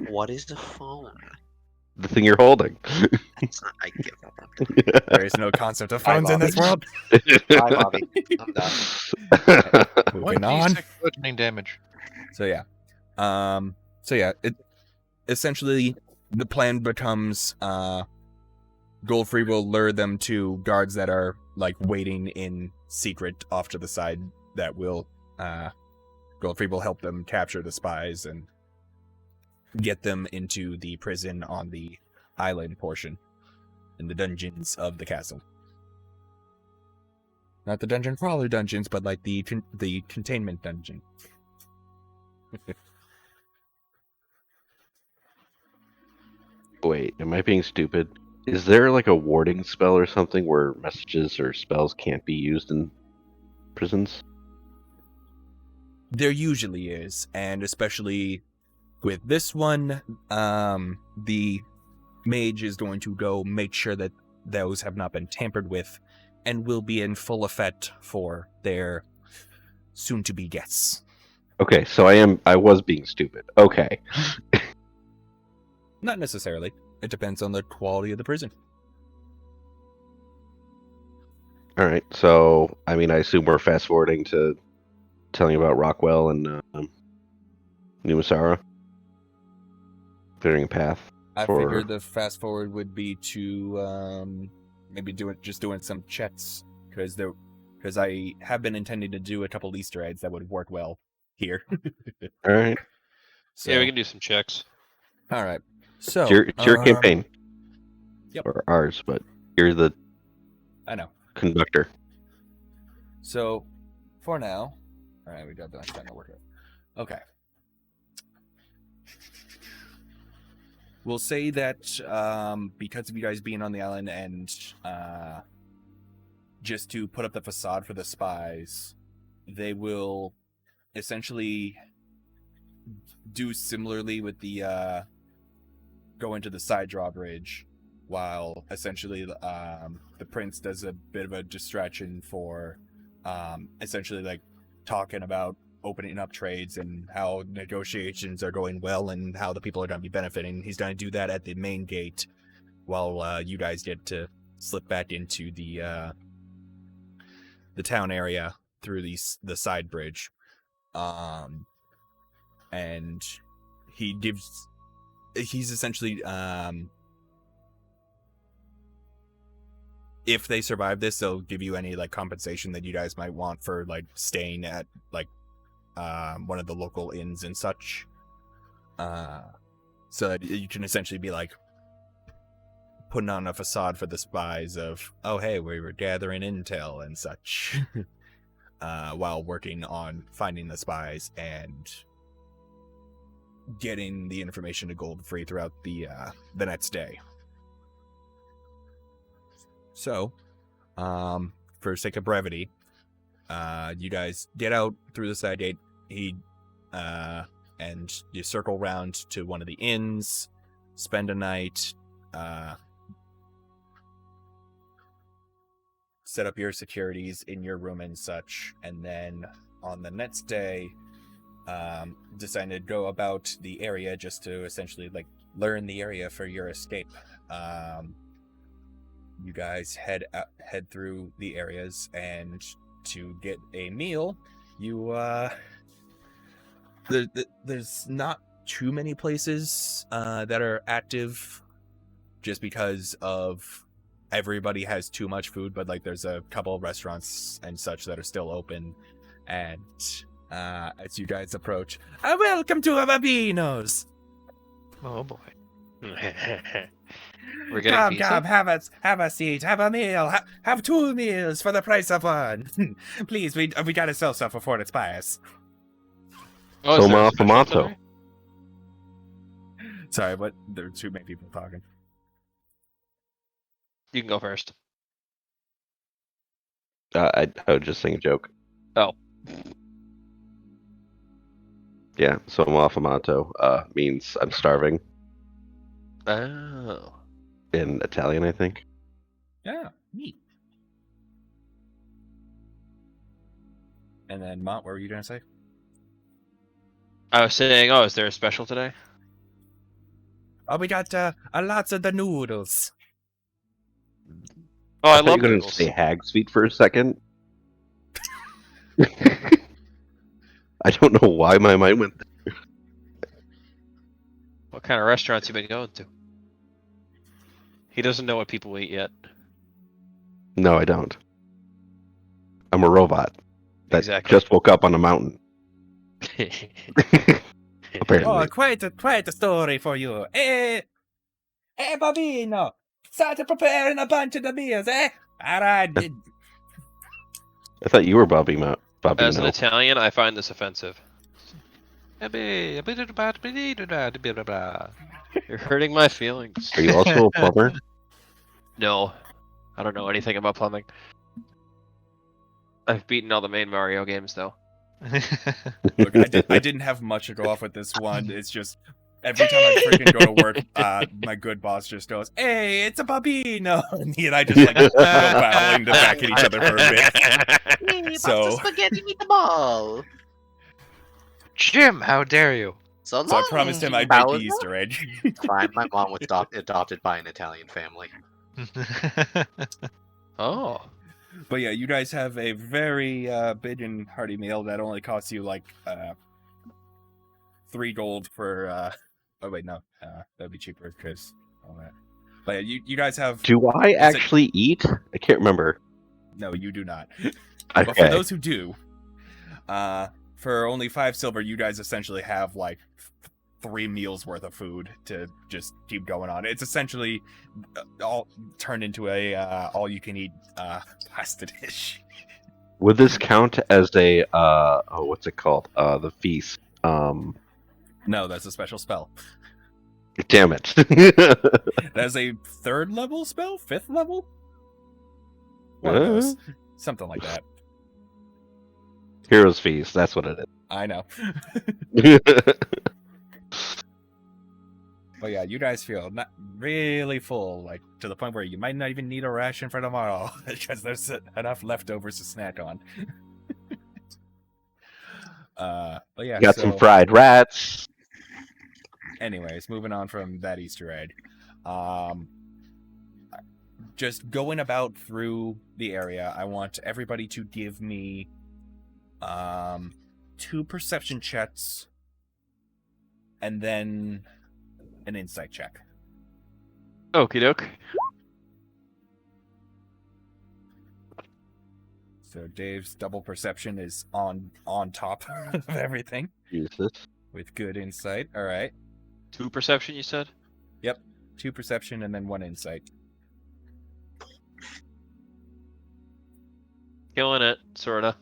S6: What is a phone?
S5: The thing you're holding.
S6: That's not. I give up. I'm done.
S1: There is no concept of
S6: Bye,
S1: phones in this
S6: Bobby.
S1: world.
S6: Bye, Bobby. I'm done.
S1: Moving on.
S3: 1d6 bludgeoning damage.
S1: So yeah, it essentially the plan becomes Goldfree will lure them to guards that are like waiting in secret off to the side. That will Goldfree will help them capture the spies and get them into the prison on the island portion in the dungeons of the castle. Not the dungeon crawler dungeons, but like the containment dungeon.
S5: Wait, am I being stupid? Is there like a warding spell or something where messages or spells can't be used in prisons?
S1: There usually is, and especially with this one, the mage is going to go make sure that those have not been tampered with and will be in full effect for their soon-to-be guests.
S5: Okay, so I was being stupid. Okay.
S1: Not necessarily. It depends on the quality of the prison.
S5: All right. So, I mean, I assume we're fast forwarding to telling you about Rockwell and New Masara. Clearing a path.
S1: I
S5: For-
S1: figured the fast forward would be to maybe doing some checks because I have been intending to do a couple Easter eggs that would work well here.
S5: All right.
S1: So,
S2: Yeah, we can do some checks.
S1: all right. So
S5: It's your campaign.
S1: Yep.
S5: Or ours, but you're the
S1: I know.
S5: conductor.
S1: So for now, all right, we got the next time to work it. Okay. We'll say that because of you guys being on the island and just to put up the facade for the spies, they will essentially do similarly with the go into the side drawbridge, while essentially the prince does a bit of a distraction for essentially like talking about opening up trades and how negotiations are going well and how the people are going to be benefiting. He's going to do that at the main gate while you guys get to slip back into the town area through the side bridge. And he's essentially if they survive this, they'll give you any like compensation that you guys might want for like staying at like one of the local inns and such, so that you can essentially be like putting on a facade for the spies of, oh hey, we were gathering intel and such, while working on finding the spies and getting the information to Gold-Free throughout the next day. So, for sake of brevity, you guys get out through the side gate. And you circle round to one of the inns, spend a night, set up your securities in your room and such, and then on the next day, decided to go about the area just to essentially learn the area for your escape. You guys head through the areas, and to get a meal, you there's not too many places that are active, just because of everybody has too much food, but there's a couple of restaurants and such that are still open. And as you guys approach, welcome to Avabinos.
S3: Oh boy.
S2: We're getting
S1: Come,
S2: pizza?
S1: come, have a seat, have a meal, have 2 meals for the price of 1. Please, we gotta sell stuff before it expires.
S2: Oh, is there a
S5: Toma
S2: special
S5: Tomato.
S2: today?
S1: Sorry, but there are too many people talking.
S2: You can go first.
S5: I was just saying a joke.
S2: Oh.
S5: Yeah, Soma Affamato means I'm starving
S2: Oh.
S5: in Italian, I think.
S1: Yeah, neat. And then, Mont, what were you gonna say?
S2: I was saying, is there a special today?
S1: Oh, we got lots of the noodles.
S2: Oh, I
S5: thought you
S2: love
S5: were going to
S2: noodles.
S5: say hag's feet for a second. I don't know why my mind went there.
S2: What kind of restaurants you been going to? He doesn't know what people eat yet.
S5: No, I don't. I'm a robot that
S2: Exactly.
S5: just woke up on a mountain. Apparently.
S1: Oh, quite a story for you. Bambino, start preparing a bunch of the meals, eh? All right.
S5: I thought you were Bobby
S2: As an
S5: Bobino.
S2: Italian, I find this offensive.
S3: You're
S2: You're hurting my feelings.
S5: Are you also a plumber?
S2: No, I don't know anything about plumbing. I've beaten all the main Mario games, though.
S1: Look, I didn't have much to go off with this one. It's just every time I freaking go to work, my good boss just goes, "Hey, it's a Bambino," and he and I just go battling to back at each other for a bit. So-
S6: spaghetti meatball.
S3: Jim, how dare you?
S6: So
S1: I promised him I'd make the Easter egg.
S6: Fine, my mom was adopted by an Italian family.
S2: Oh.
S1: But yeah, you guys have a very big and hearty meal that only costs you 3 gold for. Oh wait, no, that'd be cheaper because all that. But yeah, you guys have.
S5: Do I actually eat? I can't remember.
S1: No, you do not. But for
S5: Okay.
S1: those who do, for only 5 silver, you guys essentially have 3 meals worth of food to just keep going on. It's essentially all turned into a all-you-can-eat pasta dish.
S5: Would this count as a what's it called? The feast.
S1: No, that's a special spell.
S5: Damn it.
S1: That's a 3rd level spell? 5th level? One of those. Something like that.
S5: Heroes feast. That's what it
S1: I know.
S5: is.
S1: But yeah, you guys feel not really full, to the point where you might not even need a ration for tomorrow, because there's enough leftovers to snack on. But yeah,
S5: Got some fried rats.
S1: anyways, moving on from that Easter egg. Just going about through the area, I want everybody to give me 2 perception checks and then an insight check.
S2: Okie doke.
S1: So Dave's double perception is on top of everything
S5: Jesus.
S1: with good insight. All right.
S2: 2 perception, you said?
S1: 2 perception and then 1 insight.
S2: Killing it, sorta.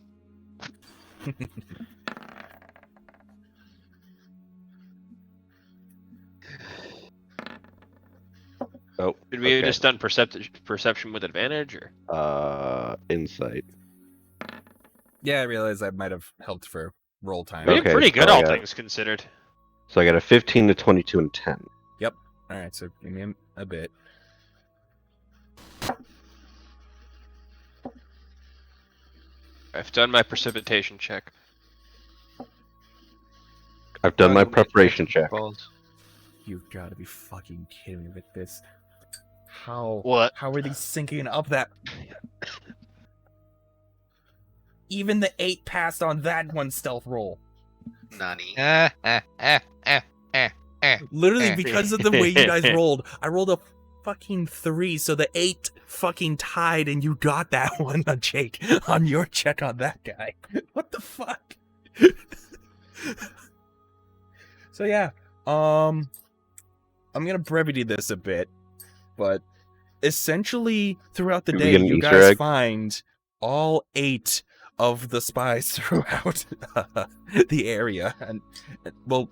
S5: Oh,
S2: Did we have
S5: okay.
S2: just done perception with advantage, or?
S5: Insight.
S1: Yeah, I realized that might have helped for roll time.
S2: We did
S5: Okay,
S2: pretty
S5: so
S2: good,
S5: I
S2: all
S5: got-
S2: things considered.
S5: So I got a 15 to 22 and 10.
S1: Yep. All right, so give me a bit.
S2: I've done my precipitation check.
S5: I've done my
S3: Don't get
S5: preparation
S3: extra
S5: check.
S3: balls.
S1: You gotta be fucking kidding me with this. How
S2: What?
S1: How are these syncing up that? Even the 8 passed on that one stealth roll.
S6: Nani.
S1: Literally, because of the way you guys rolled, I rolled a fucking 3, so the 8 fucking tied, and you got that one on Jake on your check on that guy. What the fuck? So yeah, I'm gonna brevity this a bit, but essentially throughout the
S5: Did we
S1: day,
S5: get an
S1: you
S5: Easter
S1: guys
S5: egg?
S1: find all 8 of the spies throughout the area, and well,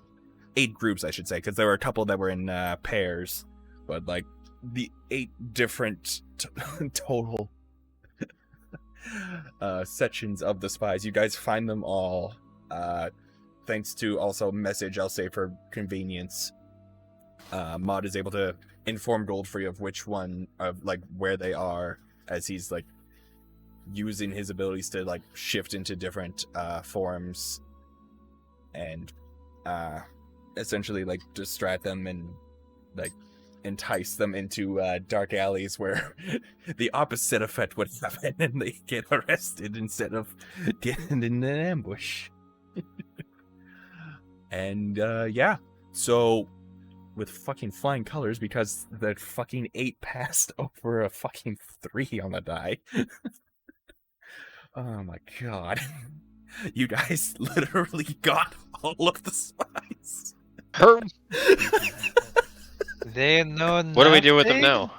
S1: 8 groups, I should say, because there were a couple that were in pairs, but like the 8 different total sections of the spies. You guys find them all, thanks to also message, I'll say for convenience. Mod is able to inform Goldfree of which one of like where they are, as he's like using his abilities to like shift into different forms and essentially like distract them and like entice them into dark alleys where the opposite effect would happen and they get arrested instead of getting in an ambush. And yeah, so with fucking flying colors, because that fucking 8 passed over a fucking 3 on the die. Oh my god. You guys literally got all of the spies.
S2: Herb,
S3: They know
S2: what do we do with them
S3: nothing?
S2: now?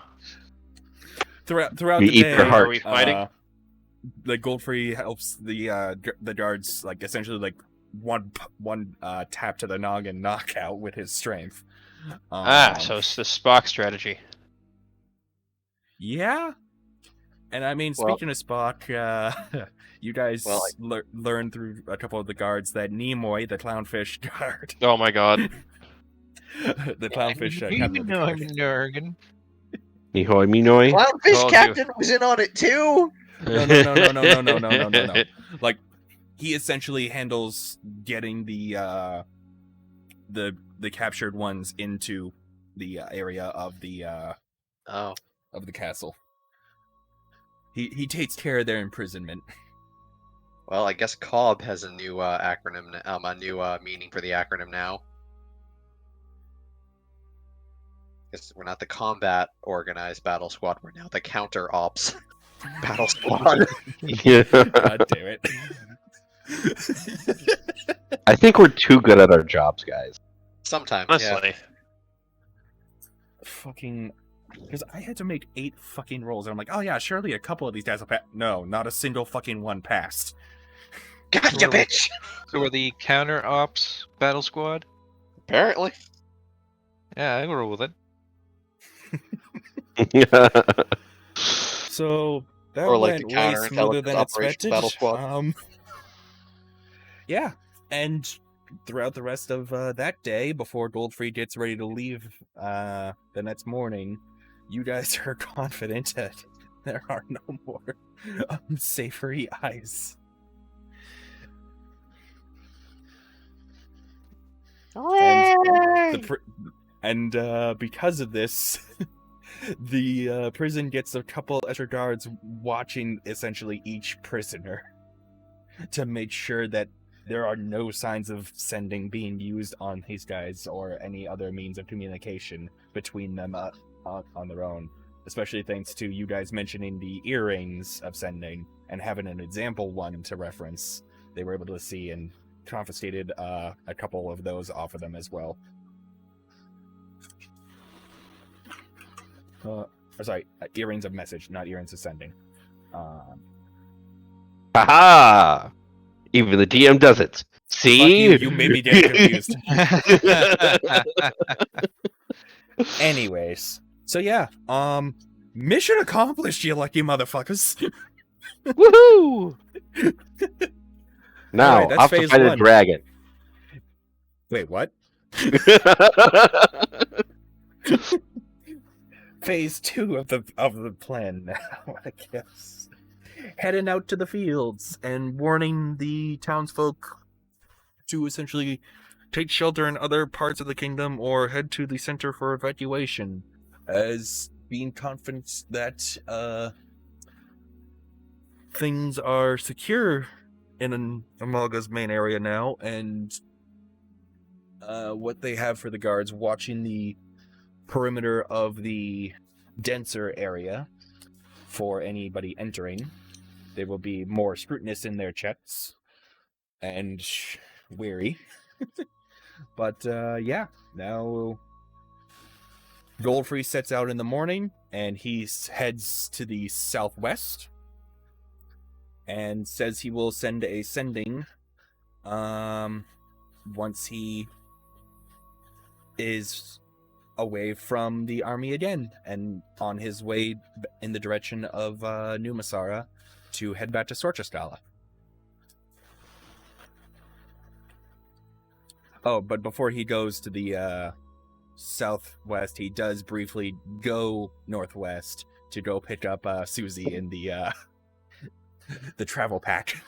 S1: Throughout
S5: We
S1: the
S5: eat
S1: day,
S5: their heart.
S2: Are we fighting?
S1: The Goldfree helps the guards like essentially like one tap to the noggin knockout with his strength.
S2: So it's the Spock strategy.
S1: Yeah. And I mean,
S6: Well-
S1: speaking of Spock, you guys
S6: Well,
S1: learned through a couple of the guards that Nimoy, the clownfish guard,
S2: Oh my god.
S1: the clownfish captain of the guard.
S3: Nurgan.
S5: Nihoi Minoi.
S6: Clownfish
S2: Told you.
S6: Captain was in on it too.
S1: No. Like, he essentially handles getting the captured ones into the area of the
S6: Oh,
S1: castle. He takes care of their imprisonment.
S6: well, I guess COB has a new acronym, a new meaning for the acronym now. Guess we're not the combat organized battle squad. We're now the counter ops battle squad.
S5: Yeah.
S1: God damn it.
S5: I think we're too good at our jobs, guys.
S6: Sometimes, yeah.
S2: Honestly.
S1: Fucking, because I had to make 8 fucking rolls, and I'm like, oh yeah, surely a couple of these guys will pass. No, not a single fucking one passed.
S6: Gotcha, bitch.
S3: So we're the counter ops battle squad?
S6: Apparently.
S3: Yeah, I can roll with it.
S1: So that
S6: Or like the
S1: went way smoother than
S6: counterintelligence operations
S1: expected.
S6: battle squad.
S1: Yeah, and throughout the rest of that day, before Goldfree gets ready to leave the next morning, you guys are confident that there are no more unsavory eyes. And because of this, the prison gets a couple extra guards watching essentially each prisoner to make sure that there are no signs of sending being used on these guys or any other means of communication between them on their own. Especially thanks to you guys mentioning the earrings of sending and having an example one to reference. They were able to see and confiscated a couple of those off of them as well. Sorry, earrings of message, not earrings of sending.
S5: Haha! Even the DM does it. See?
S1: Fuck you, you made me get confused. Anyways, so yeah, mission accomplished, you lucky motherfuckers.
S5: Woohoo! Now,
S1: Alright, that's
S5: off to
S1: phase
S5: fight a
S1: one.
S5: dragon.
S1: Wait, what? Phase 2 of the plan now, I guess. Heading out to the fields and warning the townsfolk to essentially take shelter in other parts of the kingdom or head to the center for evacuation, as being confident that things are secure in Amalga's main area now, and what they have for the guards watching the perimeter of the denser area for anybody entering. There will be more scrutinous in their checks and wary. But yeah, now Goldfree sets out in the morning and he heads to the southwest and says he will send a sending once he is away from the army again and on his way in the direction of New Masara to head back to Sorchestala. Oh, but before he goes to the southwest, he does briefly go northwest to go pick up Susie in the the travel pack.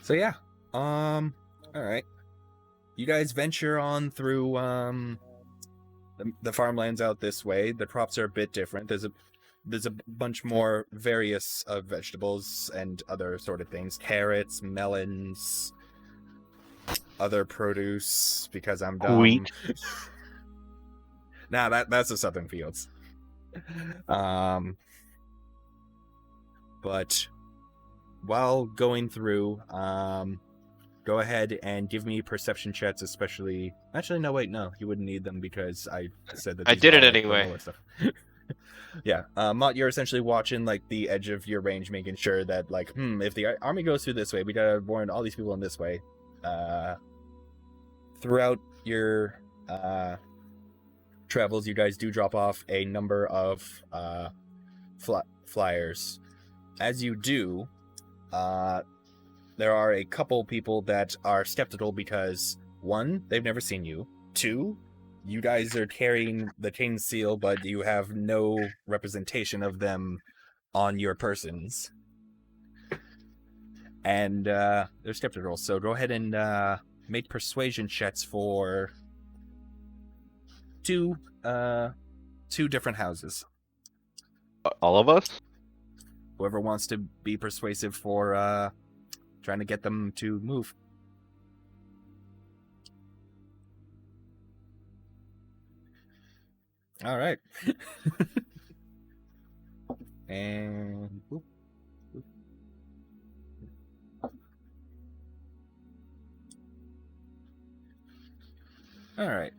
S1: So yeah, all right. You guys venture on through the farmlands out this way. The crops are a bit different. There's a bunch more various vegetables and other sort of things. Carrots, melons, other produce, because I'm dumb.
S5: Wheat.
S1: Nah, that's the southern fields. But while going through, go ahead and give me perception checks, especially... Actually, no, wait, no. You wouldn't need them because I said that
S2: I
S1: these
S2: did
S1: were
S2: it
S1: all, like,
S2: anyway.
S1: vanilla stuff. Yeah, Mott, you're essentially watching, like, the edge of your range, making sure that, like, if the army goes through this way, we gotta warn all these people in this way. Throughout your travels, you guys do drop off a number of flyers. As you do, there are a couple people that are skeptical because, one, they've never seen you. Two, you guys are carrying the king seal, but you have no representation of them on your persons. And they're skeptical, so go ahead and make persuasion checks for two different houses.
S5: All of us?
S1: Whoever wants to be persuasive for trying to get them to move. All right. And whoop, whoop. All right.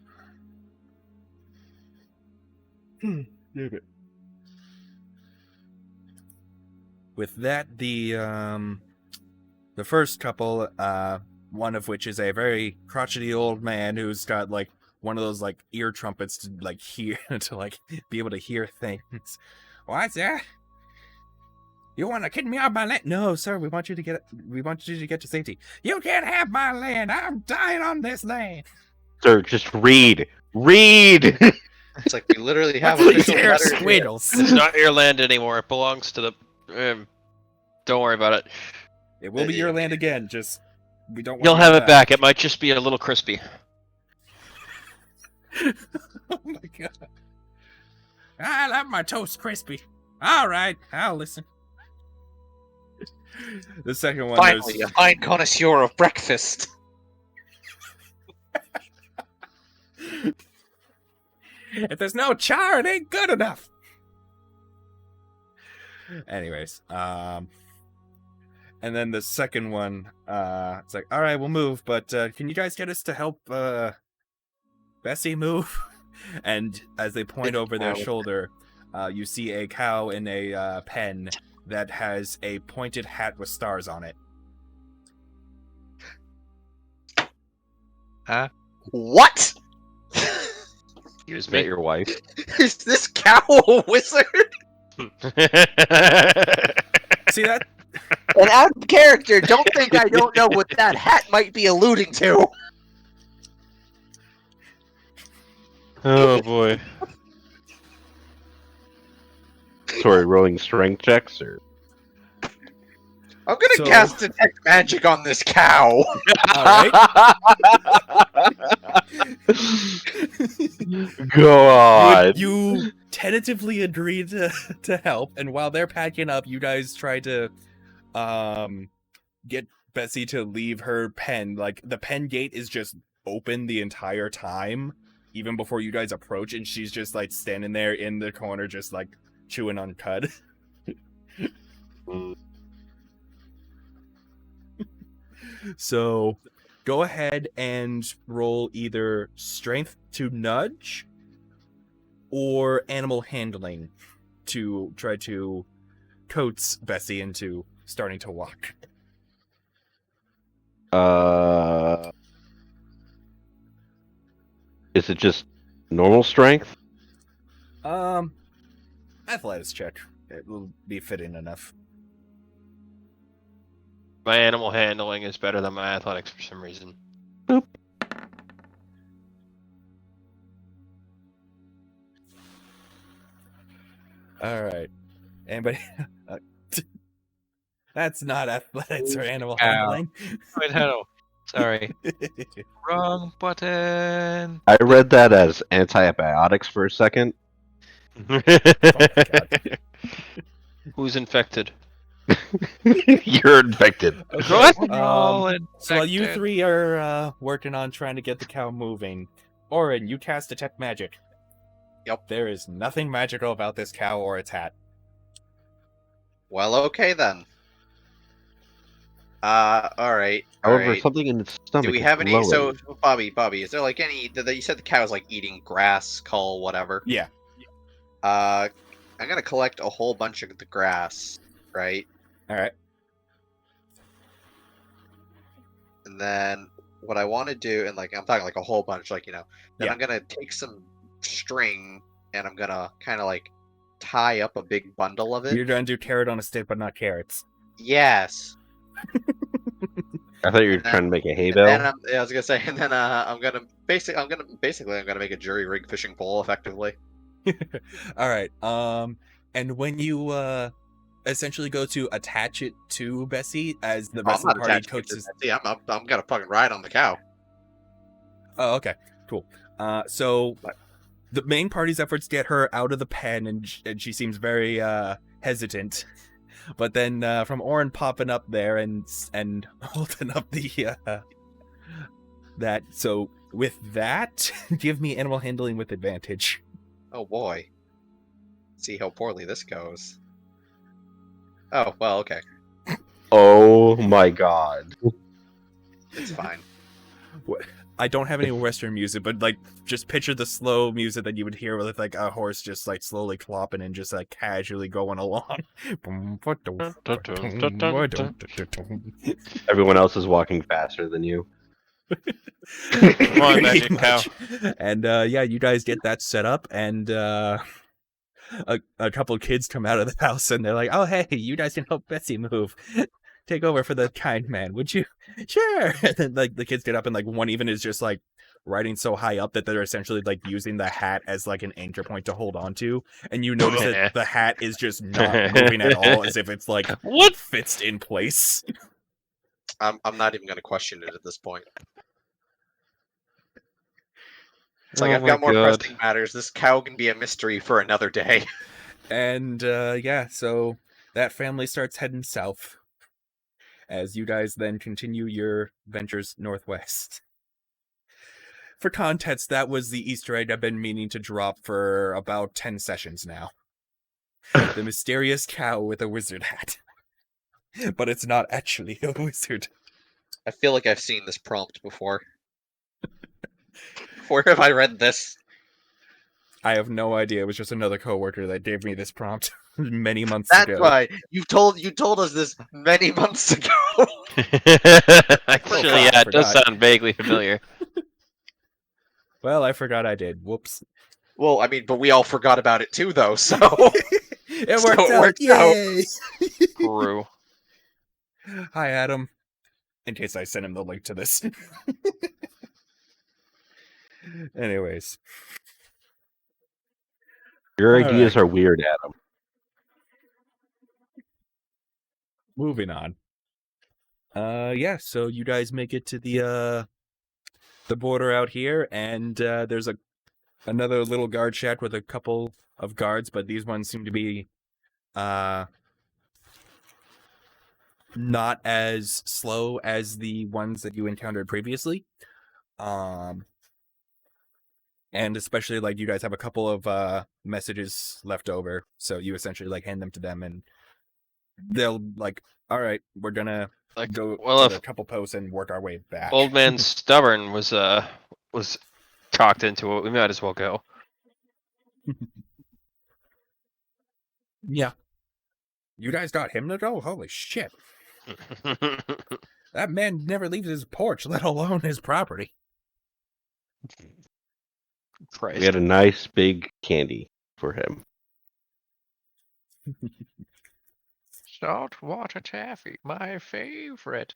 S1: David. With that, the first couple, one of which is a very crotchety old man who's got like one of those like ear trumpets to like hear to like be able to hear things. What's that? You want to kick me out my land? No, sir. We want you to get to safety. You can't have my land. I'm dying on this land.
S5: Sir, just read. Read!
S6: It's like we literally have
S1: What's
S6: official
S1: with your
S6: letters.
S1: squiggles?
S2: It's not your land anymore. It belongs to the. Don't worry about it.
S1: It will be your land again. Just we don't. Want
S2: You'll
S1: you
S2: have
S1: to
S2: it back. It might just be a little crispy.
S1: Oh my god! I love my toast crispy. All right, I'll listen. The second one
S6: Finally,
S1: is
S6: a fine connoisseur of breakfast.
S1: if there's no char, it ain't good enough. Anyways, and then the second one, it's like, all right, we'll move, but can you guys get us to help Bessie move? And as they point over their shoulder, you see a cow in a pen that has a pointed hat with stars on it.
S3: Huh?
S6: What?
S2: Excuse
S5: Is that
S2: me.
S5: your wife?
S6: Is this cow a wizard?
S1: See that?
S6: And out of character, don't think I don't know what that hat might be alluding to.
S5: Oh boy. Sorry, rolling strength checks or
S6: I'm gonna
S1: So-
S6: cast detect magic on this cow.
S1: All right.
S5: Go on.
S1: You tentatively agree to help, and while they're packing up, you guys try to get Bessie to leave her pen. Like, the pen gate is just open the entire time, even before you guys approach, and she's just like standing there in the corner, just like chewing on cud. So go ahead and roll either strength to nudge or animal handling to try to coax Bessie into starting to walk.
S5: Is it just normal strength?
S1: Athletics check. It will be fitting enough.
S2: My animal handling is better than my athletics for some reason.
S1: All right. Anybody? That's not athletics or animal
S3: Ow.
S1: handling.
S3: Wait, no. Sorry. Wrong button.
S5: I read that as antibiotics for a second.
S2: Who's infected?
S5: You're infected.
S1: Okay.
S3: Roll
S1: So while you
S3: infected.
S1: three are working on trying to get the cow moving, Orin, you cast detect magic.
S6: Yep.
S1: There is nothing magical about this cow or its hat.
S6: Well, okay then. Alright.
S5: However, something in its stomach.
S6: Do we
S5: is
S6: have any?
S5: glowing.
S6: So, Bobby, is there like any? You said the cow's like eating grass, cull, whatever.
S1: Yeah.
S6: I'm gonna collect a whole bunch of the grass, right?
S1: All right.
S6: And then what I want to do, and like I'm talking like a whole bunch, like then
S1: Yeah.
S6: I'm gonna take some string and I'm gonna kind of like tie up a big bundle of it.
S1: You're going to do carrot on a stick, but not carrots.
S6: Yes.
S5: I thought you were
S6: And then-
S5: trying to make a hay
S6: And
S5: bale.
S6: then I was gonna say, and then I'm gonna make a jury rig fishing pole effectively.
S1: All right. And when you essentially go to attach it to Bessie as the
S6: I'm
S1: rest of
S6: not
S1: the party
S6: attaching it to
S1: coaxes.
S6: that. See, I'm gonna fucking ride on the cow.
S1: Oh, okay, cool. So the main party's efforts get her out of the pen, and she seems very hesitant. But then from Orin popping up there and holding up the that. So with that, give me animal handling with advantage.
S6: Oh boy. See how poorly this goes. Oh well, okay,
S5: Oh my god.
S6: it's fine.
S1: I don't have any Western music, but like just picture the slow music that you would hear with like a horse just like slowly clopping and just like casually going along.
S5: Everyone else is walking faster than you.
S2: Come on,
S1: Pretty
S2: magic cow.
S1: much. And yeah, you guys get that set up, and a couple of kids come out of the house, and they're like, "Oh, hey, you guys can help Bessie move. Take over for the kind man, would you?" Sure. And then like the kids get up, and like one even is just like riding so high up that they're essentially like using the hat as like an anchor point to hold on to, and you notice that the hat is just not moving at all, as if it's like
S2: What?
S1: fixed in place.
S6: I'm not even gonna question it at this point. It's like
S5: Oh
S6: I've
S5: my
S6: got more
S5: God.
S6: pressing matters. This cow can be a mystery for another day.
S1: And yeah, so that family starts heading south as you guys then continue your ventures northwest. For context, that was the Easter egg I've been meaning to drop for about 10 sessions now. The mysterious cow with a wizard hat. But it's not actually a wizard.
S6: I feel like I've seen this prompt before. Where have I read this?
S1: I have no idea. It was just another coworker that gave me this prompt many months
S6: That's
S1: ago.
S6: why you told us this many months ago.
S2: Actually,
S1: I
S2: yeah, it does
S1: forgot.
S2: sound vaguely familiar.
S1: Well, I forgot I did. Whoops.
S6: Well, I mean, but we all forgot about it too, though. So
S1: It
S6: So
S1: worked
S6: it
S1: out.
S6: worked out.
S1: Yay!
S2: Peru.
S1: Hi, Adam. In case I send him the link to this. Anyways.
S5: Your
S1: All
S5: ideas
S1: right.
S5: are weird, Adam.
S1: Moving on. Yeah, so you guys make it to the border out here, and there's another little guard shack with a couple of guards, but these ones seem to be not as slow as the ones that you encountered previously. And especially like you guys have a couple of messages left over, so you essentially like hand them to them, and they'll like, all right, we're gonna
S2: Like,
S1: go
S2: well,
S1: to
S2: if
S1: a couple posts and work our way back.
S2: Old Man Stubborn was talked into it, we might as well go.
S1: Yeah. You guys got him to go? Holy shit. That man never leaves his porch, let alone his property.
S2: Christ.
S5: We had a nice big candy for him.
S3: Saltwater taffy, my favorite.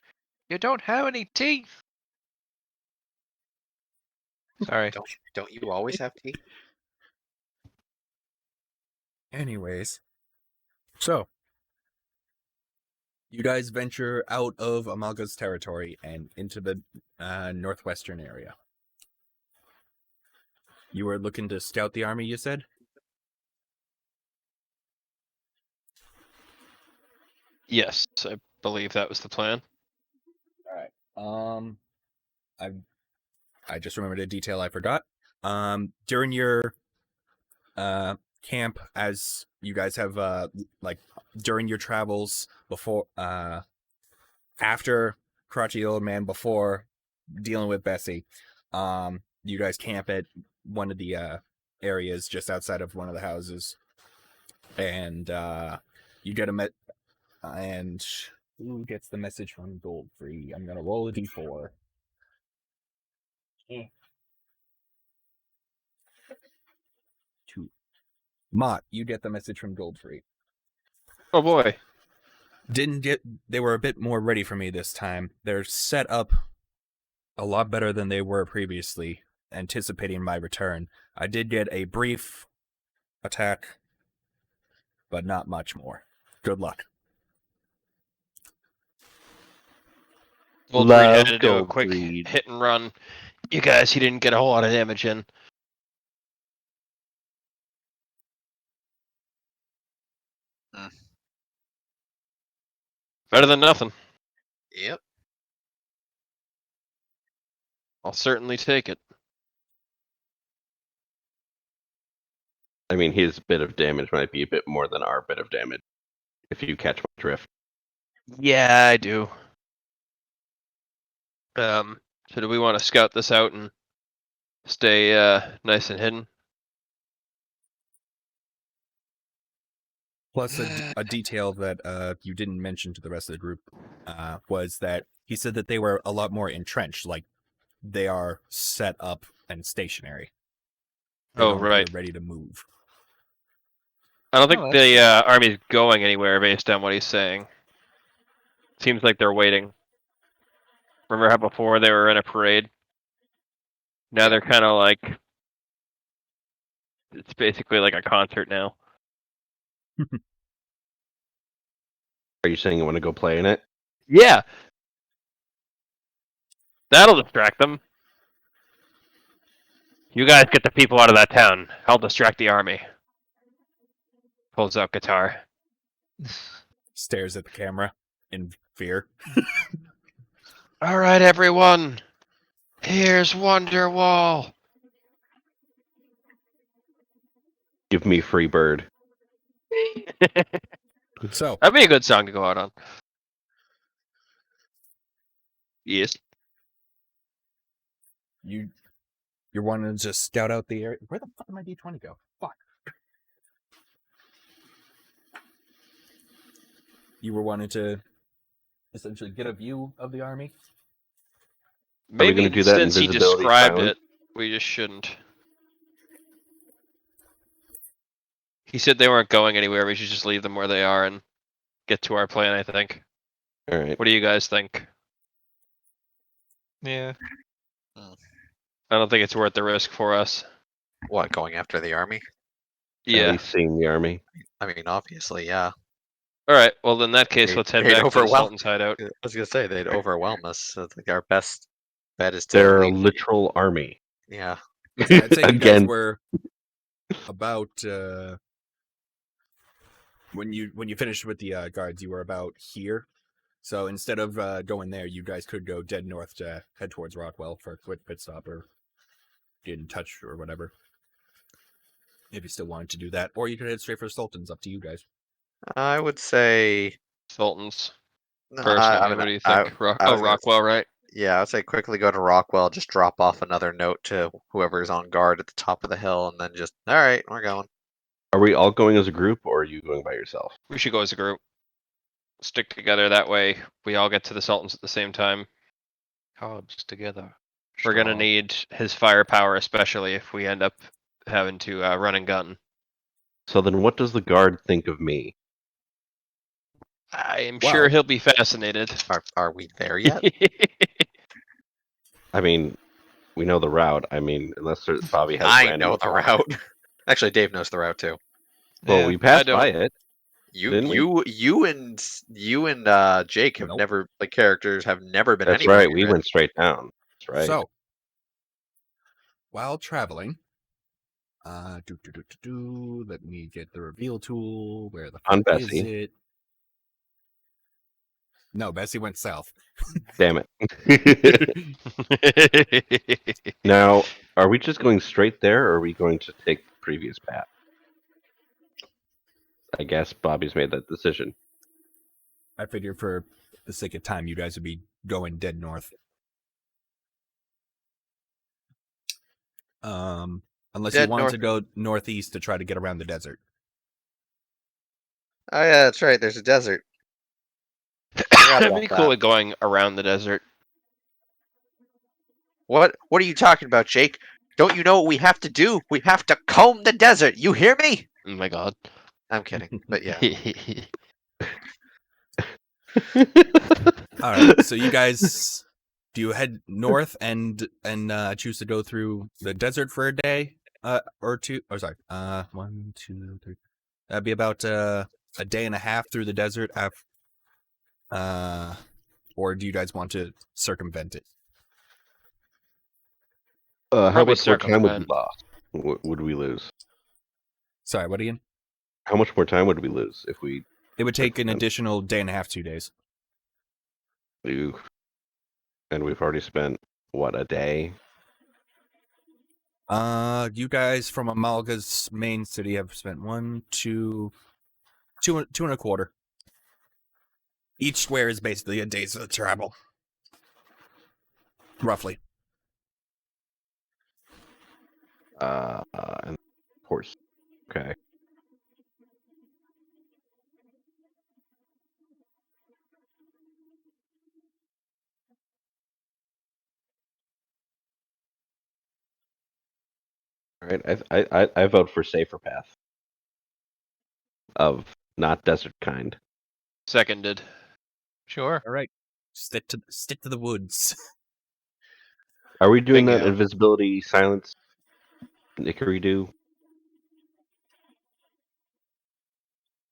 S3: You don't have any teeth. Sorry.
S6: don't you always have tea?
S1: Anyways. So, you guys venture out of Amalga's territory and into the northwestern area. You were looking to scout the army, you said?
S2: Yes, I believe that was the plan.
S1: All right. I just remembered a detail I forgot. During your camp, as you guys have like during your travels before after Crotchy Old Man, before dealing with Bessie, you guys camp at one of the areas just outside of one of the houses, and you get and who gets the message from Goldfree? I'm gonna roll a d4. Two. Mott, you get the message from Goldfree.
S2: Oh boy.
S1: They were a bit more ready for me this time. They're set up a lot better than they were previously, anticipating my return. I did get a brief attack, but not much more. Good luck.
S2: Goldfried had
S5: Love
S2: to do a quick
S5: Goldfried.
S2: hit and run. You guys, he didn't get a whole lot of damage in.
S6: Hmm.
S2: Better than nothing.
S6: Yep.
S2: I'll certainly take it.
S5: I mean, his bit of damage might be a bit more than our bit of damage, if you catch my drift.
S2: Yeah, I do. So do we want to scout this out and stay nice and hidden?
S1: Plus, a detail that you didn't mention to the rest of the group was that he said that they were a lot more entrenched, like they are set up and stationary. They
S2: Oh,
S1: don't
S2: right.
S1: appear ready to move.
S2: I don't
S3: Oh,
S2: think the army's going anywhere based on what he's saying. Seems like they're waiting. Remember how before they were in a parade? Now they're kind of like... It's basically like a concert now.
S5: Are you saying you want to go play in it?
S2: Yeah! That'll distract them. You guys get the people out of that town. I'll distract the army. Pulls out guitar.
S1: Stares at the camera in fear.
S2: Alright, everyone! Here's Wonderwall!
S5: Give me Free Bird.
S1: So,
S2: That'd be a good song to go out on. Yes.
S1: you You're wanting to just scout out the area. Where the fuck did my D20 go? Fuck. You were wanting to essentially get a view of the army.
S5: we
S2: Maybe
S5: gonna do that
S2: since he
S5: invisibility
S2: described
S5: silence?
S2: it, we just shouldn't. He said they weren't going anywhere. We should just leave them where they are and get to our plan, I think.
S5: All right.
S2: What do you guys think?
S3: Yeah.
S2: I don't think it's worth the risk for us.
S6: What, going after the army?
S5: At
S2: Yeah.
S5: least seeing the army.
S6: I mean, obviously, yeah.
S2: All right. Well, in that case,
S6: They'd-
S2: let's head
S6: they'd
S2: back to the
S6: overwhelm-
S2: Sultan's hideout.
S6: I was gonna say they'd overwhelm us. I think our best bet is to
S5: They're a
S6: leave.
S5: literal army.
S6: Yeah.
S1: So I'd say you guys
S5: Again,
S1: were about when you finished with the guards, you were about here. So instead of going there, you guys could go dead north to head towards Rockwell for a quick pit stop or get in touch or whatever. If you still wanted to do that, or you could head straight for Sultan's. Up to you guys.
S6: I would say.
S2: Sultan's.
S6: No,
S2: Personally, what do you think? Rockwell, right?
S6: Yeah, I would say quickly go to Rockwell, just drop off another note to whoever's on guard at the top of the hill, and then just, all right, we're going.
S5: are we all going as a group, or are you going by yourself?
S2: We should go as a group. Stick together. That way, we all get to the Sultan's at the same time.
S3: Cobs together.
S2: We're gonna
S3: Strong.
S2: need his firepower, especially if we end up having to run and gun.
S5: So then, what does the guard think of me?
S2: I am
S1: Well-
S2: sure he'll be fascinated.
S6: Are we there yet?
S5: I mean, we know the route. I mean, unless Bobby has.
S6: I
S5: random
S6: know the
S5: thoughts.
S6: route. Actually, Dave knows the route too.
S5: Well,
S3: Yeah,
S5: we passed
S2: don't.
S5: by it.
S6: You and Jake have
S1: Nope.
S6: never characters have never been.
S5: That's
S6: anywhere
S5: right. We
S6: near it.
S5: went straight down. That's right.
S1: So, while traveling, let me get the reveal tool. Where the
S5: On
S1: fuck is
S5: Bessie.
S1: it? No, Bessie went south.
S5: Damn it. Now, are we just going straight there, or are we going to take the previous path? I guess Bobby's made that decision.
S1: I figured for the sake of time, you guys would be going dead north. Unless you
S6: Dead
S1: wanted
S6: north.
S1: to go northeast to try to get around the desert.
S6: Oh yeah, that's right. There's a desert.
S2: It'd be cool with going around the desert.
S6: What are you talking about, Jake? Don't you know what we have to do? We have to comb the desert. You hear me?
S2: Oh my god.
S6: I'm kidding, but yeah.
S1: All right, so you guys, do you head north and choose to go through the desert for a day, or two? Oh, sorry. 1, 2, 3. That'd be about a day and a half through the desert. Or do you guys want to circumvent it?
S5: How
S2: Probably
S5: much more time would we
S2: circumvent.
S5: lost? Would we lose?
S1: Sorry, what again?
S5: How much more time would we lose if we
S1: It would take an
S5: Circumvent.
S1: additional day and a half, 2 days.
S5: do? And we've already spent what, a day?
S1: You guys from Amalga's main city have spent 1, 2, 2.25. Each square is basically a day's of travel. Roughly.
S5: And of course, okay. All right, I vote for safer path of not desert kind.
S2: Seconded.
S3: Sure.
S1: All right. Stick to the woods.
S5: Are we doing that
S2: Bingo.
S5: invisibility silence Nickery-do?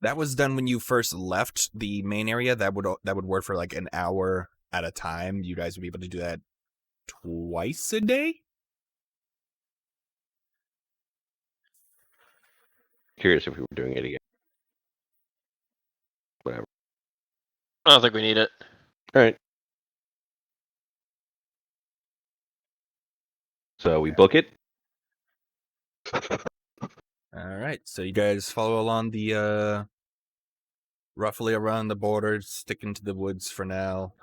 S1: That was done when you first left the main area. That would work for like an hour at a time. You guys would be able to do that twice a day.
S5: Curious if we were doing it again. Whatever.
S2: I don't think we need it.
S5: All right. So we book it.
S1: All right. So you guys follow along the roughly around the border, sticking to the woods for now.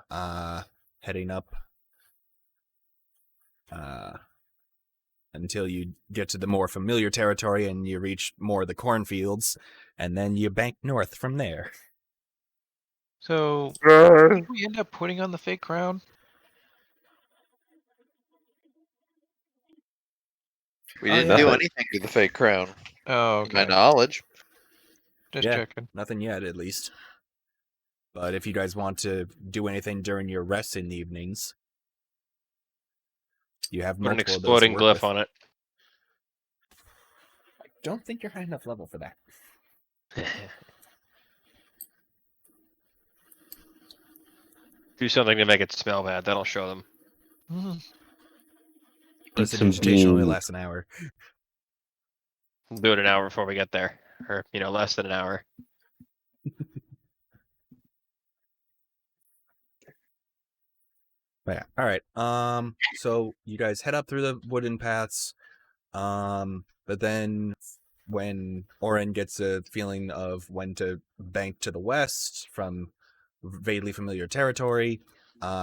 S1: Heading up. And until you get to the more familiar territory and you reach more of the cornfields, and then you bank north from there.
S3: So, what did we end up putting on the fake crown?
S6: We
S1: Oh,
S6: didn't
S1: yeah.
S6: do
S5: Nothing.
S6: anything to the fake crown,
S3: Oh,
S6: to my
S3: okay.
S6: knowledge.
S3: Just
S1: Yeah.
S3: checking.
S1: Nothing yet, at least. But if you guys want to do anything during your rest in the evenings, you have
S2: Put an
S1: multiple of those to
S2: exploding
S1: work
S2: glyph
S1: with.
S2: on it.
S1: Don't think you're high enough level for that.
S2: Do something to make it smell bad. That'll show them.
S3: Mhm.
S1: Prestidigitation only
S5: beans.
S1: lasts an hour.
S2: We'll do it an hour before we get there, or less than an hour.
S1: But yeah. All right. So you guys head up through the wooden paths. But then when Orin gets a feeling of when to bank to the west from vaguely familiar territory,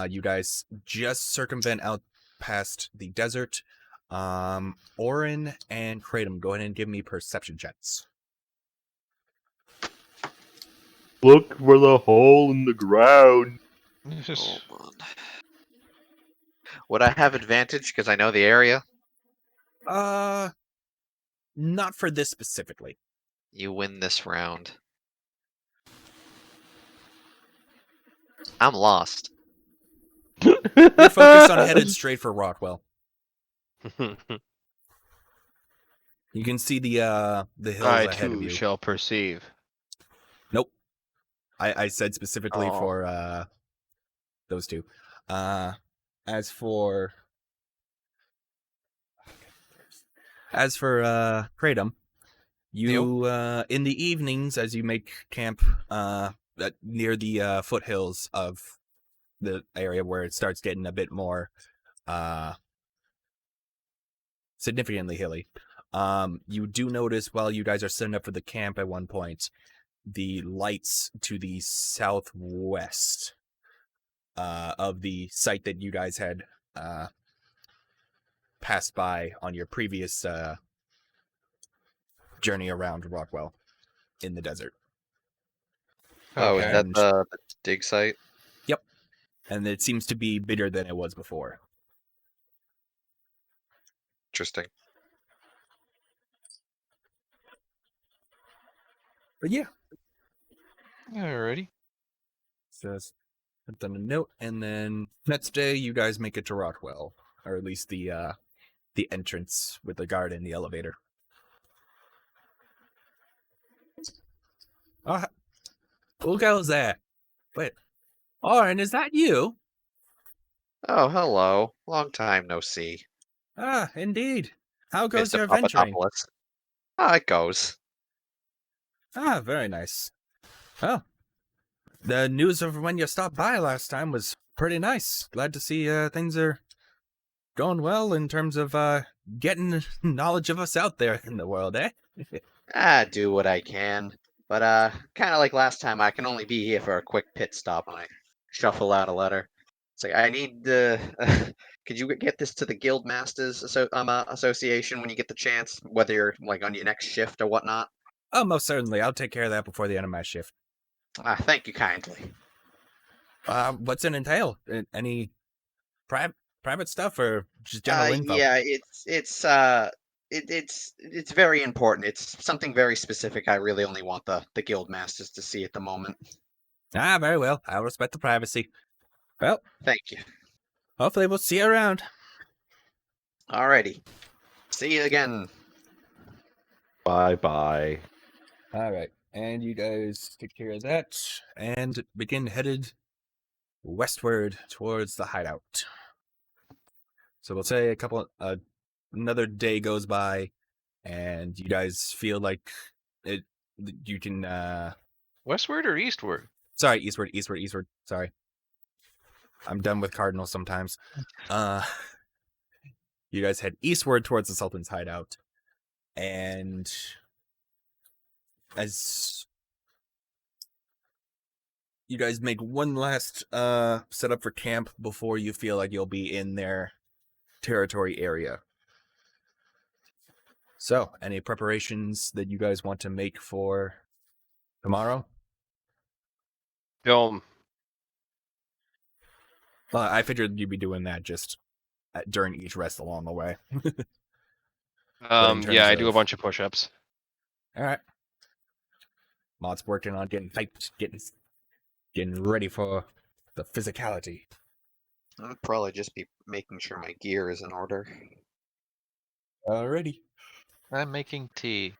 S1: you guys just circumvent out past the desert. Orin and Kratom, go ahead and give me perception checks.
S5: Look for the hole in the ground.
S3: Just-
S6: Hold on. Would I have advantage because I know the area?
S1: Not for this specifically.
S6: You win this round. I'm lost.
S1: You're focused on headed straight for Rockwell. You can see the hills
S2: I
S1: ahead of
S2: too
S1: you.
S2: shall perceive.
S1: Nope. I said specifically
S2: Oh.
S1: for those two. As for Kratom, you in the evenings as you make camp near the foothills of the area where it starts getting a bit more significantly hilly. You do notice while you guys are setting up for the camp at one point, the lights to the southwest of the site that you guys had passed by on your previous journey around Rockwell in the desert.
S6: Oh, is
S3: Okay.
S6: that the dig site?
S1: And it seems to be bigger than it was before.
S6: Interesting.
S1: But yeah,
S3: Alrighty.
S1: just put down a note, and then next day you guys make it to Rockwell, or at least the entrance with the guard in the elevator. Oh, who goes there? Wait, Orin, is that you?
S6: Oh, hello. Long time no see.
S1: Ah, indeed. How goes
S6: Mr.
S1: your adventuring?
S6: Papadopoulos. Ah, it goes.
S1: Ah, very nice. Well, the news of when you stopped by last time was pretty nice. Glad to see things are going well in terms of getting knowledge of us out there in the world, eh?
S6: I do what I can. But kind of like last time, I can only be here for a quick pit stop when I shuffle out a letter. It's like I need the. Could you get this to the Guild Masters Association when you get the chance, whether you're like on your next shift or whatnot?
S1: Oh, most certainly. I'll take care of that before the end of my shift.
S6: Thank you kindly.
S1: What's it entail? Any private stuff or just general info?
S6: Yeah, it's very important. It's something very specific. I really only want the Guild Masters to see at the moment.
S1: Ah, very well. I'll respect the privacy. Well,
S6: Thank you.
S1: hopefully we'll see you around.
S6: Alrighty. See you again.
S5: Bye-bye.
S1: All right. And you guys take care of that and begin headed westward towards the hideout. So we'll say another day goes by and you guys feel like you can
S3: Westward or eastward?
S1: sorry, eastward. Sorry. I'm done with Cardinals sometimes. You guys head eastward towards the Sultan's hideout. And as you guys make one last setup for camp before you feel like you'll be in their territory area. So, any preparations that you guys want to make for tomorrow?
S2: Film.
S1: Well, I figured you'd be doing that just during each rest along the way. in terms
S2: Yeah, I do a
S1: of-
S2: bunch of push-ups.
S1: All right. Mod's working on getting hyped, getting ready for the physicality.
S6: I'd probably just be making sure my gear is in order.
S1: Alrighty.
S3: I'm making tea.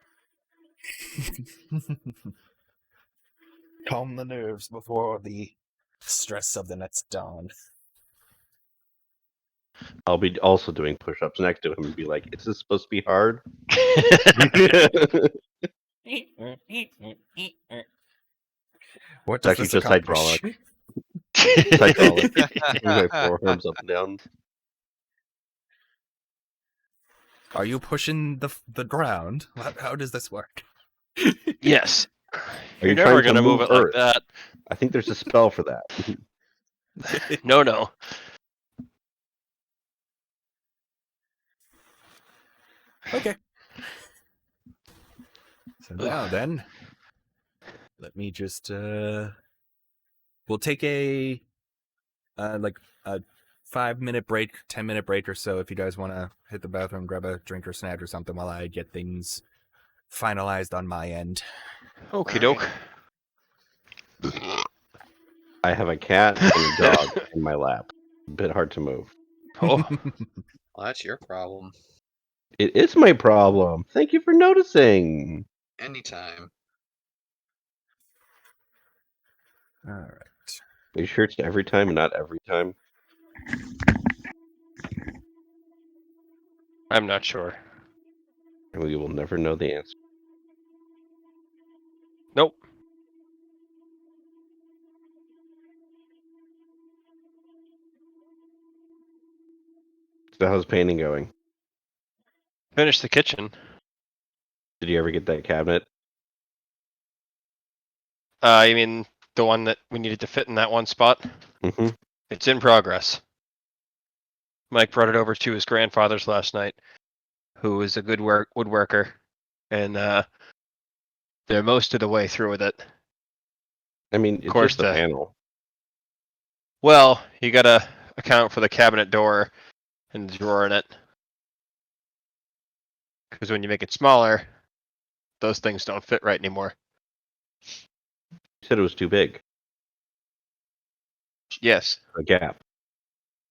S1: Calm the nerves before the stress of the next dawn.
S5: I'll be also doing push-ups next to him and be like, "Is this supposed to be hard?"
S1: What
S5: It's
S1: does
S5: actually
S1: this
S5: just
S1: accomplish?
S5: hydraulic. It's hydraulic. Moving my forearms up and down.
S1: Are you pushing the ground? How does this work?
S2: Yes.
S5: Are
S2: You're
S5: you
S2: never
S5: trying to
S2: gonna move
S5: move
S2: it like
S5: Earth?
S2: that.
S5: I think there's a spell for that.
S2: No.
S1: Okay. So now then, let me just we'll take a 5-minute break, 10-minute break or so if you guys want to hit the bathroom, grab a drink or snack or something while I get things finalized on my end.
S2: Okie doke.
S5: I have a cat and a dog in my lap. A bit hard to move.
S2: Oh,
S6: Well, that's your problem.
S5: It is my problem. Thank you for noticing.
S6: Anytime.
S1: All right.
S5: Are you sure it's every time and not every time?
S2: I'm not sure.
S5: And we will never know the answer.
S2: Nope.
S5: So how's painting going?
S2: Finish the kitchen.
S5: Did you ever get that cabinet?
S2: You mean the one that we needed to fit in that one spot?
S5: Mm-hmm.
S2: It's in progress. Mike brought it over to his grandfather's last night, who is a good woodworker, and they're most of the way through with it.
S5: I mean, it's
S2: course,
S5: just a panel.
S2: Well, you gotta account for the cabinet door and the drawer in it. Because when you make it smaller, those things don't fit right anymore.
S5: You said it was too big.
S2: Yes,
S5: A gap.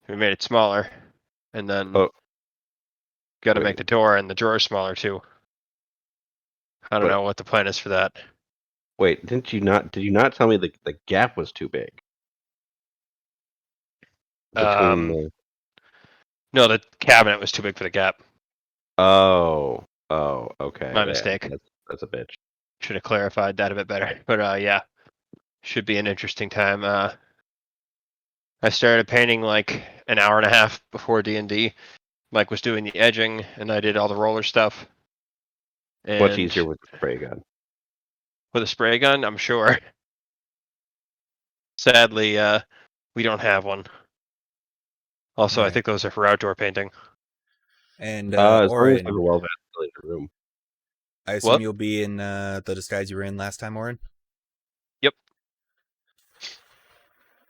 S2: we made it smaller, and then
S5: Oh,
S2: gotta
S5: wait.
S2: make the door and the drawer smaller too. I don't
S5: But-
S2: know what the plan is for that.
S5: Wait, did you not tell me the gap was too big? Between the...
S2: No, the cabinet was too big for the gap.
S5: Oh, okay.
S2: My
S5: yeah,
S2: mistake.
S5: That's a bitch.
S2: Should have clarified that a bit better. But yeah, should be an interesting time. I started painting like an hour and a half before D&D. Mike was doing the edging, and I did all the roller stuff. And
S5: Much easier with the spray gun.
S2: with a spray gun, I'm sure. Sadly, we don't have one. Also, I
S1: Right.
S2: think those are for outdoor painting.
S1: And
S5: As long as
S1: Orin,
S5: there's a well ventilated room.
S1: I assume
S2: What?
S1: you'll be in the disguise you were in last time, Orin?
S2: Yep.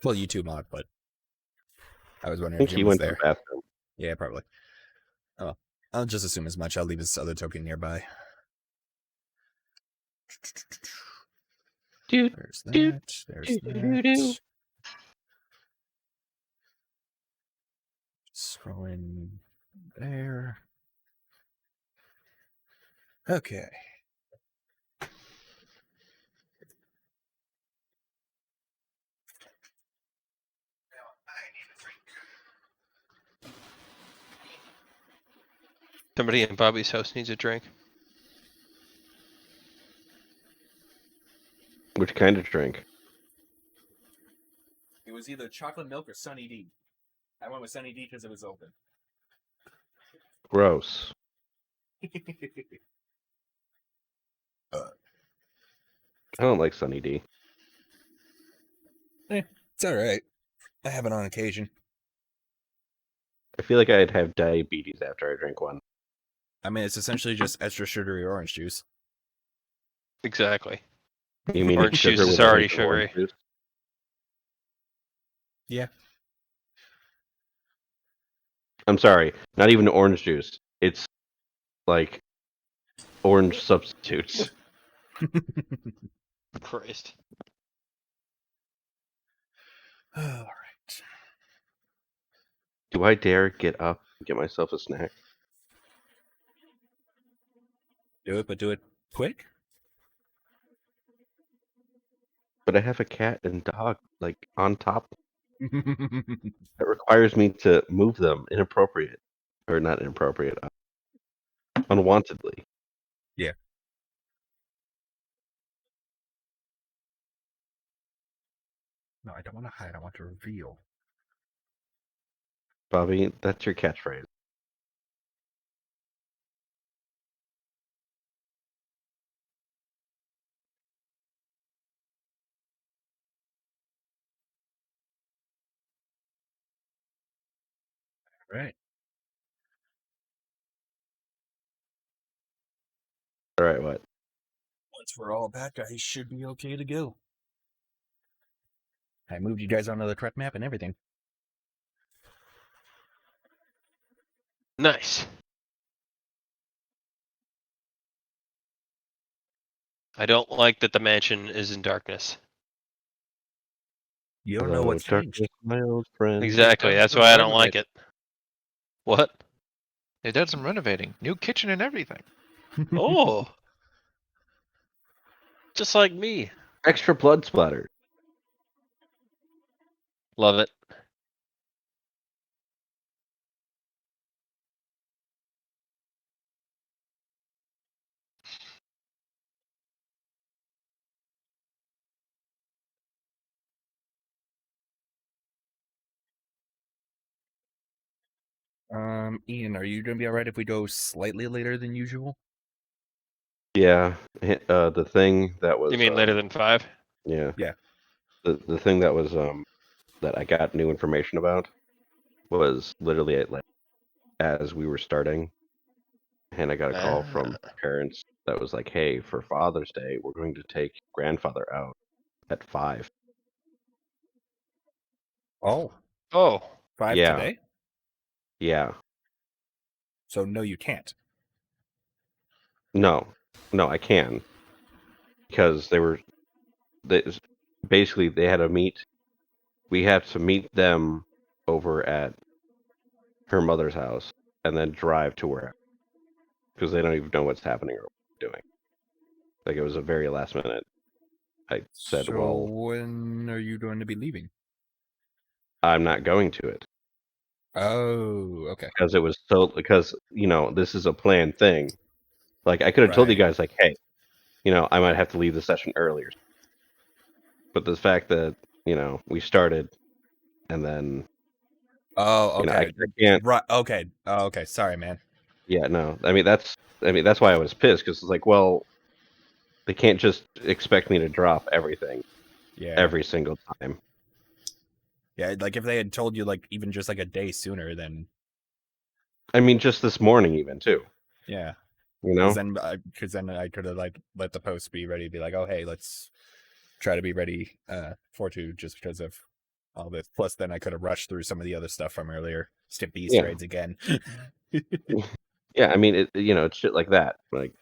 S1: Well, you too, Mod, but I was
S5: I
S1: wondering
S5: think
S1: if
S5: he
S1: Jim was
S5: went to
S1: there.
S5: the bathroom.
S1: Yeah, probably. Oh, I'll just assume as much. I'll leave this other token nearby.
S5: Dude,
S1: There's
S5: Dude,
S1: that. There's
S5: doo-doo-doo-doo.
S1: that. Scrolling there. Okay.
S2: Somebody in Bobby's house needs a drink.
S5: Which kind of drink?
S1: It was either chocolate milk or Sunny D. I went with Sunny D because it was open.
S5: Gross. I don't like Sunny D.
S1: It's alright. I have it on occasion.
S5: I feel like I'd have diabetes after I drink one.
S1: I mean, it's essentially just extra sugary orange juice.
S2: Exactly.
S5: You mean
S2: Orange
S5: it's sugar
S2: juice is
S5: with a
S2: already
S5: hint of orange
S2: sugary.
S5: juice?
S1: Yeah.
S5: I'm sorry, not even orange juice. It's like orange substitutes.
S2: Christ.
S1: All right.
S5: Do I dare get up and get myself a snack?
S1: Do it, but do it quick.
S5: But I have a cat and dog like on top. That requires me to move them inappropriate, or not inappropriate, unwantedly.
S1: Yeah. No, I don't want to hide. I want to reveal.
S5: Bobby, that's your catchphrase.
S1: Right.
S5: All right, what?
S1: Once we're all back, I should be okay to go. I moved you guys onto the correct map and everything.
S2: Nice. I don't like that the mansion is in darkness.
S1: You don't know
S5: Hello,
S1: what's changed.
S5: darkness, my old friend.
S2: Exactly.
S3: done
S2: That's
S3: some
S2: why I don't like
S3: renovating.
S2: it. What?
S3: They did some renovating, new kitchen and everything.
S2: Oh. Just like me.
S5: Extra blood splatter.
S2: Love it.
S1: Ian, are you gonna be alright if we go slightly later than usual?
S5: Yeah, the thing that was.
S2: You mean later than 5?
S5: Yeah.
S1: Yeah.
S5: The thing that was that I got new information about was literally like as we were starting, and I got a call from parents that was like, "Hey, for Father's Day, we're going to take grandfather out at 5."
S1: Oh,
S2: Oh.
S1: 5
S5: Yeah.
S1: today?
S5: Yeah.
S1: So no, you can't.
S5: No, I can because they basically they had a meet. We have to meet them over at her mother's house and then drive to where because they don't even know what's happening or what we're doing. Like it was a very last minute. I said,
S1: So
S5: "Well,
S1: when are you going to be leaving?
S5: I'm not going to it
S1: Oh, okay.
S5: because it was so because this is a planned thing. Like I could have told you
S1: Right.
S5: guys like, hey, I might have to leave the session earlier, but the fact that we started and then
S1: Oh,
S5: I
S1: okay.
S5: can't.
S1: Right. Okay. Oh, okay. Sorry, man.
S5: Yeah, no. I mean that's why I was pissed because it's like, well, they can't just expect me to drop everything
S1: Yeah.
S5: every single time.
S1: Yeah. Like if they had told you like even just like a day sooner, then
S5: I mean, just this morning even too.
S1: yeah.
S5: You know?
S1: Because then I could have like let the post be ready to be like, oh hey, let's try to be ready for two just because of all this. Plus, then I could have rushed through some of the other stuff from earlier. Skip the Easter
S5: Yeah.
S1: eggs again.
S5: Yeah, I mean, it's shit like that. Like,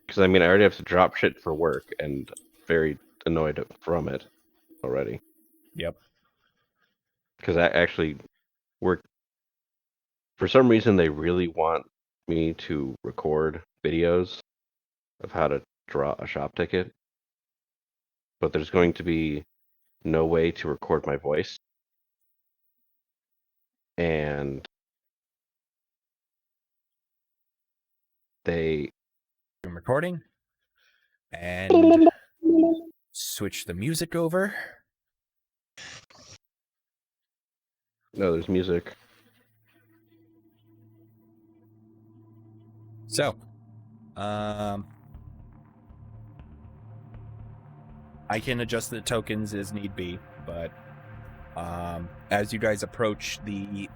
S5: because I mean, I already have to drop shit for work, and very annoyed from it already.
S1: Yep.
S5: Because I actually work. For some reason, they really want me to record videos of how to draw a shop ticket, but there's going to be no way to record my voice, and they
S1: I'm recording and switch the music over.
S5: no, there's music.
S1: So, I can adjust the tokens as need be, but as you guys approach the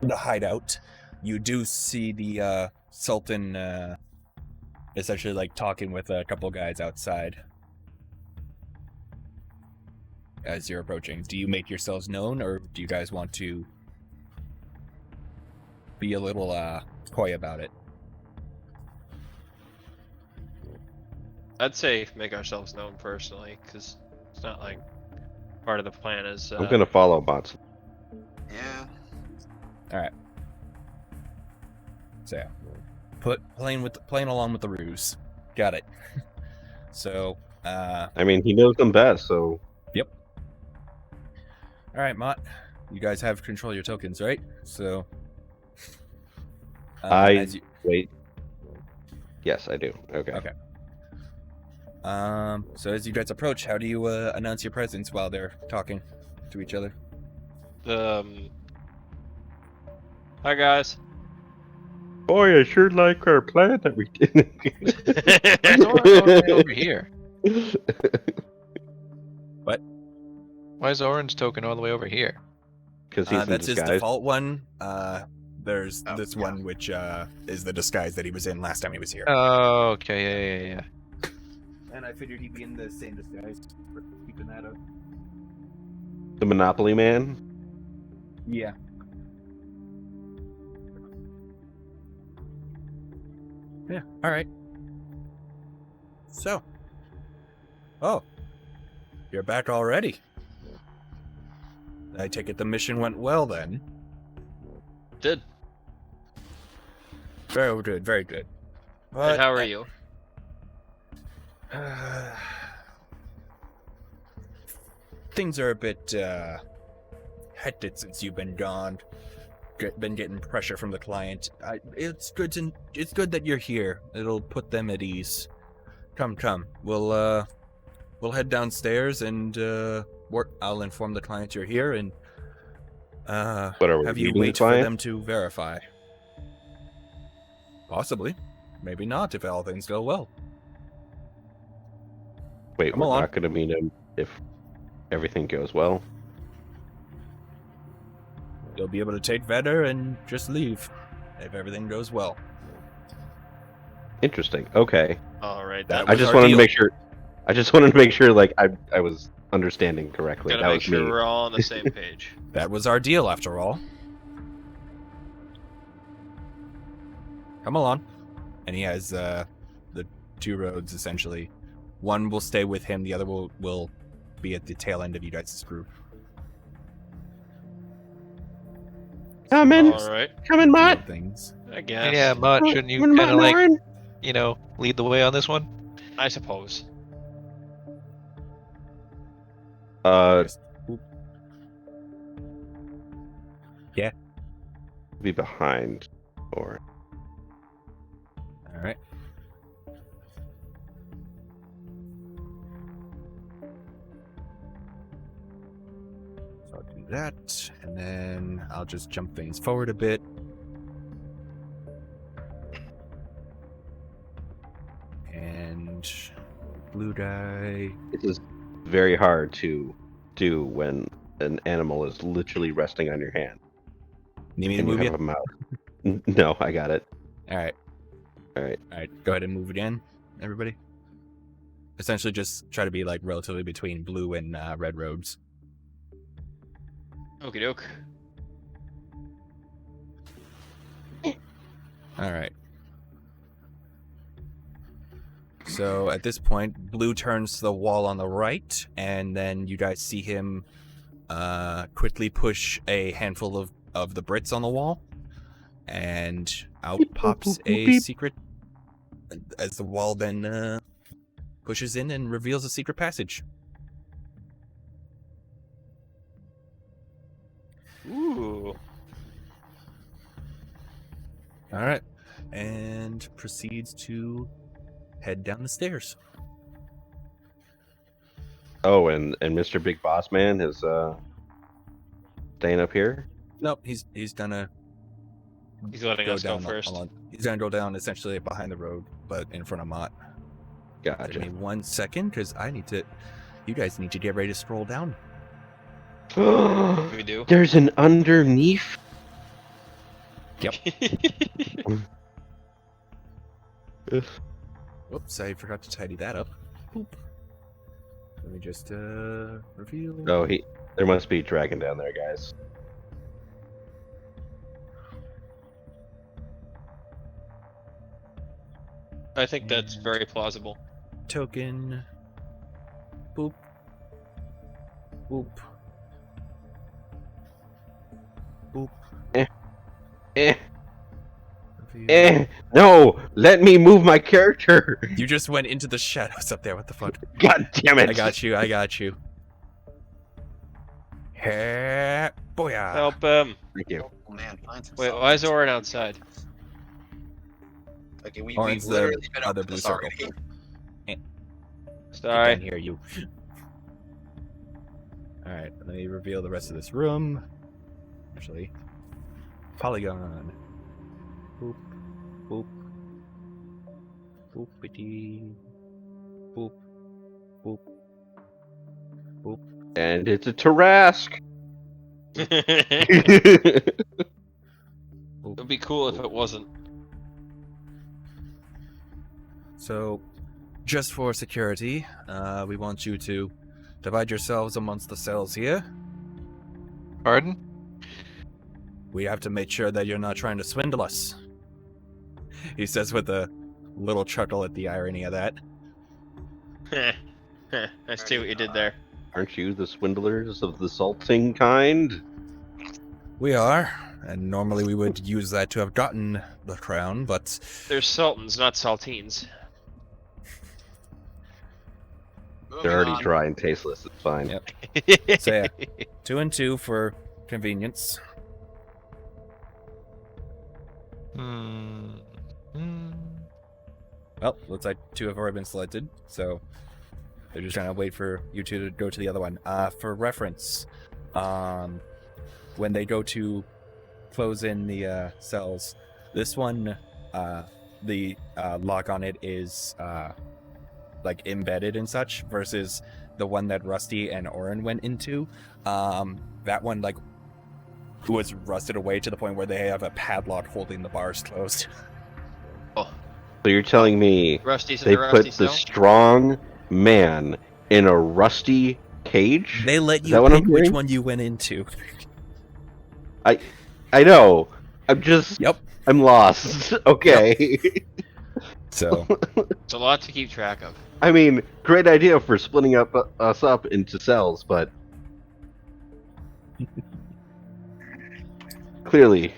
S1: the hideout, you do see the Sultan essentially like talking with a couple guys outside. As you're approaching, do you make yourselves known, or do you guys want to be a little coy about it?
S2: I'd say make ourselves known personally, because it's not like part of the plan is.
S5: I'm gonna follow bots.
S4: Yeah.
S1: So yeah, playing along with the ruse. Got it. So
S5: I mean, he knows them best, so
S1: all right, Mott, you guys have control of your tokens, right? So
S5: wait. Yes, I do. Okay.
S1: Okay. So as you guys approach, how do you announce your presence while they're talking to each other?
S2: Hi guys.
S5: Boy, I sure like our plan that we did.
S3: Why is Oren all the way over here?
S1: What?
S3: Why is Oren's token all the way over here?
S5: Because he's in
S1: That's his
S5: disguise.
S1: default one. There's
S4: Oh,
S1: this
S4: yeah.
S1: one which is the disguise that he was in last time he was here.
S3: Oh, okay, yeah.
S1: And I figured he'd be in the same disguise for keeping that up.
S5: The Monopoly Man.
S1: Yeah. Yeah, alright. So. Oh. You're back already. I take it the mission went well then.
S2: Did.
S1: Very good, very good. But
S2: And how are you?
S1: Things are a bit hectic since you've been gone. Been getting pressure from the client. It's good that you're here. It'll put them at ease. Come. We'll head downstairs and I'll inform the client you're here and
S5: What are we?
S1: have you
S5: meeting the
S1: wait for
S5: client?
S1: them to verify. Possibly. Maybe not if all things go well.
S5: Wait,
S1: Come
S5: we're
S1: along.
S5: not going to meet him if everything goes well.
S1: You'll be able to take Vedder and just leave if everything goes well.
S5: Interesting. Okay.
S2: All right.
S1: That
S2: That
S5: I
S1: was
S2: was
S5: just
S1: our
S5: wanted
S1: deal.
S5: to make sure. I just wanted to make sure, like I was understanding correctly.
S2: Gotta
S5: That
S2: make
S5: was
S2: sure
S5: me.
S2: we're all on the same page.
S1: That was our deal after all. Come along. And he has the two roads essentially. One will stay with him, the other will be at the tail end of you guys' group.
S5: Come in,
S2: All right.
S5: come in, Matt.
S1: Things.
S2: I guess.
S3: Yeah, Mott, shouldn't you
S5: Come in,
S3: kind of like,
S5: Oren.
S3: lead the way on this one?
S2: I suppose.
S5: Be behind, or
S1: All right. So I'll do that, and then I'll just jump things forward a bit. And blue guy.
S5: it is very hard to do when an animal is literally resting on your hand
S1: Need me to
S5: and you
S1: move
S5: have
S1: you?
S5: a mouth. No, I got it.
S1: All right.
S5: All right.
S1: All right. Go ahead and move again, everybody. Essentially, just try to be like relatively between blue and red roads.
S2: Okie doke.
S1: All right. So at this point, blue turns to the wall on the right, and then you guys see him quickly push a handful of the Brits on the wall, and out pops a secret as the wall then pushes in and reveals a secret passage.
S2: Ooh.
S1: All right, and proceeds to head down the stairs.
S5: Oh, and Mr. Big Boss Man is staying up here.
S1: Nope, he's gonna
S2: He's letting
S1: go
S2: us go
S1: down
S2: first.
S1: He's gonna go down essentially behind the road, but in front of Mott. Give me
S5: Gotcha.
S1: 1 second, because you guys need to get ready to scroll down.
S2: We do.
S5: There's an underneath.
S1: Yep. Whoops, I forgot to tidy that up. Boop. Let me just reveal.
S5: Oh, there must be a dragon down there, guys.
S2: I think that's very plausible.
S1: Token. Boop. Boop. Boop.
S5: Eh,
S1: Reveal.
S5: no! Let me move my character!
S1: You just went into the shadows up there. What the fuck?
S5: God damn it!
S1: I got you. I got you. Hey, booyah.
S2: Help him.
S5: Thank you.
S4: Oh, man, find some
S2: Wait, why is Orin outside?
S4: Okay, we've
S1: Orin's the
S4: literally been
S1: other
S4: over
S1: blue
S4: this
S1: circle.
S4: already.
S1: Get
S2: Sorry.
S1: down here, you. Alright, let me reveal the rest of this room. Actually, polygon. Boop, boop, boopity, boop, boop, boop.
S5: And it's a Tarask!
S2: It would be cool if it wasn't.
S1: So, just for security, we want you to divide yourselves amongst the cells here.
S3: Pardon?
S1: We have to make sure that you're not trying to swindle us. He says with a little chuckle at the irony of that.
S2: I see what you did there.
S5: Aren't you the swindlers of the salting kind?
S1: We are, and normally we would use that to have gotten the crown, but
S2: There's sultans, not saltines.
S4: Moving
S5: They're already
S4: on.
S5: dry and tasteless, it's fine.
S1: Yep. So yeah, 2 and 2 for convenience.
S3: Hmm.
S1: Well, looks like 2 have already been selected, so they're just trying to wait for you two to go to the other one. For reference, when they go to close in the cells, this one, the lock on it is like embedded and such, versus the one that Rusty and Orin went into. That one like was rusted away to the point where they have a padlock holding the bars closed.
S5: So you're telling me
S2: Rusty's in
S5: they
S2: the rusty
S5: put the
S2: cell?
S5: strong man in a rusty cage?
S1: They let
S5: Is
S1: you
S5: that what I'm
S1: pick which
S5: hearing?
S1: one you went into.
S5: I know. I'm just.
S1: Yep.
S5: I'm lost. Okay.
S1: So
S2: It's a lot to keep track of.
S5: I mean, great idea for splitting us up into cells, but clearly,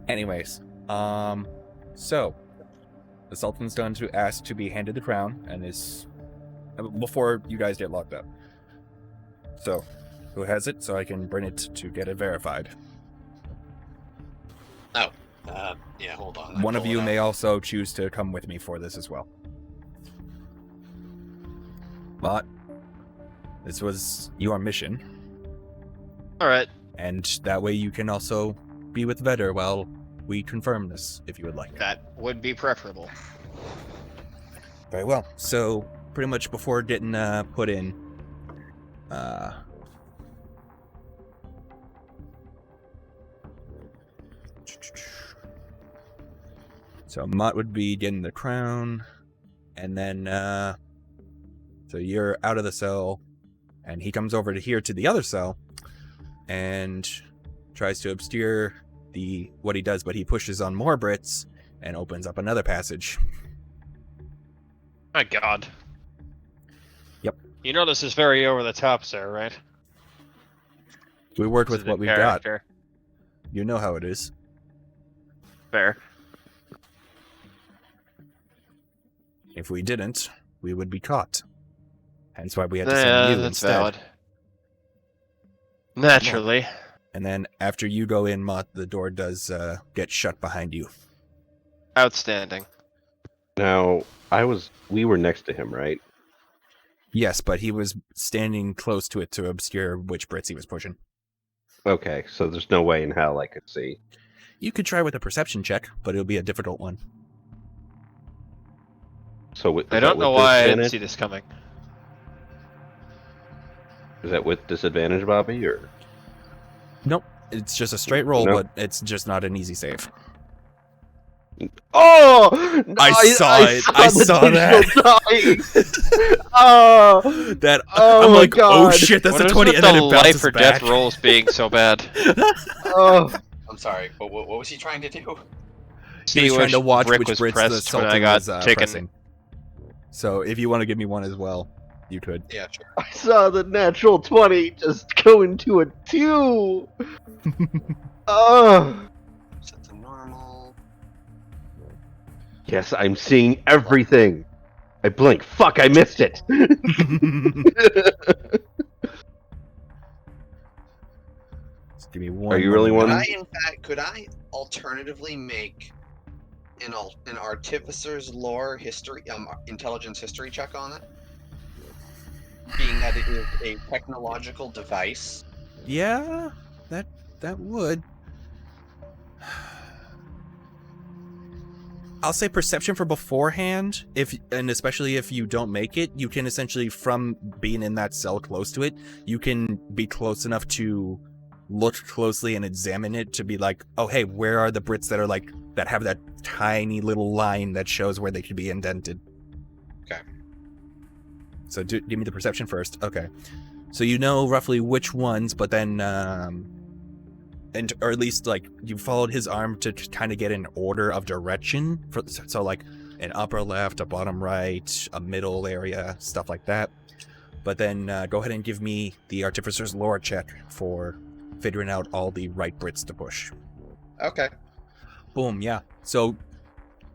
S1: anyways, so the Sultan's done to ask to be handed the crown and is before you guys get locked up. So, who has it so I can bring it to get it verified?
S4: Yeah, hold on.
S1: One of you may also choose to come with me for this as well. But this was your mission,
S2: Alright.
S1: and that way you can also be with Vedder while we confirm this, if you would like.
S2: That would be preferable.
S1: Very well. So, pretty much before getting put in, so Mott would be getting the crown, and then, so you're out of the cell, and he comes over to here to the other cell, and tries to obscure what he does, but he pushes on more Brits and opens up another passage.
S2: My god.
S1: Yep.
S2: You know this is very over the top, sir, right?
S1: We work
S2: This
S1: with
S2: is a
S1: what we've got.
S2: character.
S1: You know how it is.
S2: Fair.
S1: If we didn't, we would be caught. Hence why we had to send you
S2: that's
S1: instead.
S2: valid. Naturally.
S1: And then after you go in, Mott, the door does get shut behind you.
S2: Outstanding.
S5: now we were next to him, right?
S1: Yes, but he was standing close to it to obscure which Brits he was pushing.
S5: Okay, so there's no way in hell I could see.
S1: You could try with a perception check, but it'll be a difficult one.
S5: So is
S2: I
S5: that
S2: don't
S5: with
S2: know why I didn't
S5: disadvantage?
S2: see this coming.
S5: Is that with disadvantage, Bobby, or?
S1: Nope. It's just a straight roll,
S5: Nope.
S1: but it's just not an easy save.
S5: Oh! No,
S1: I saw it. I
S5: the
S1: saw
S5: digital dice. Oh!
S1: That
S5: Oh
S1: I'm
S5: my
S1: like, oh
S5: God.
S1: shit, that's
S2: What
S1: a
S2: is
S1: 20,
S2: with
S1: and then
S2: the
S1: it bounces
S2: life or
S1: back.
S2: death rolls being so bad?
S5: Oh!
S4: I'm sorry, but what was he trying to do?
S1: He was trying to watch which
S2: was
S1: Brits the
S2: pressed when I
S1: Sultan
S2: got
S1: was
S2: taken.
S1: pressing. So if you want to give me one as well, you could.
S4: Yeah, sure.
S5: I saw the natural 20 just go into a 2. Oh!
S4: Set to normal.
S5: Yes, I'm seeing everything. I blink. Fuck, I missed it.
S1: Just give me one.
S5: Are you really
S1: moment.
S5: one?
S4: Could I alternatively make an artificer's lore history, intelligence history check on it? Being that it is a technological device.
S1: Yeah, that would. I'll say perception for beforehand, and especially if you don't make it, you can essentially, from being in that cell close to it, you can be close enough to look closely and examine it to be like, oh hey, where are the Brits that are like that have that tiny little line that shows where they could be indented.
S4: Okay.
S1: So give me the perception first. Okay. So you know roughly which ones, but then or at least like you followed his arm to kind of get an order of direction so like an upper left, a bottom right, a middle area, stuff like that. But then go ahead and give me the artificer's lore check for figuring out all the right Brits to push.
S4: Okay.
S1: Boom. Yeah. So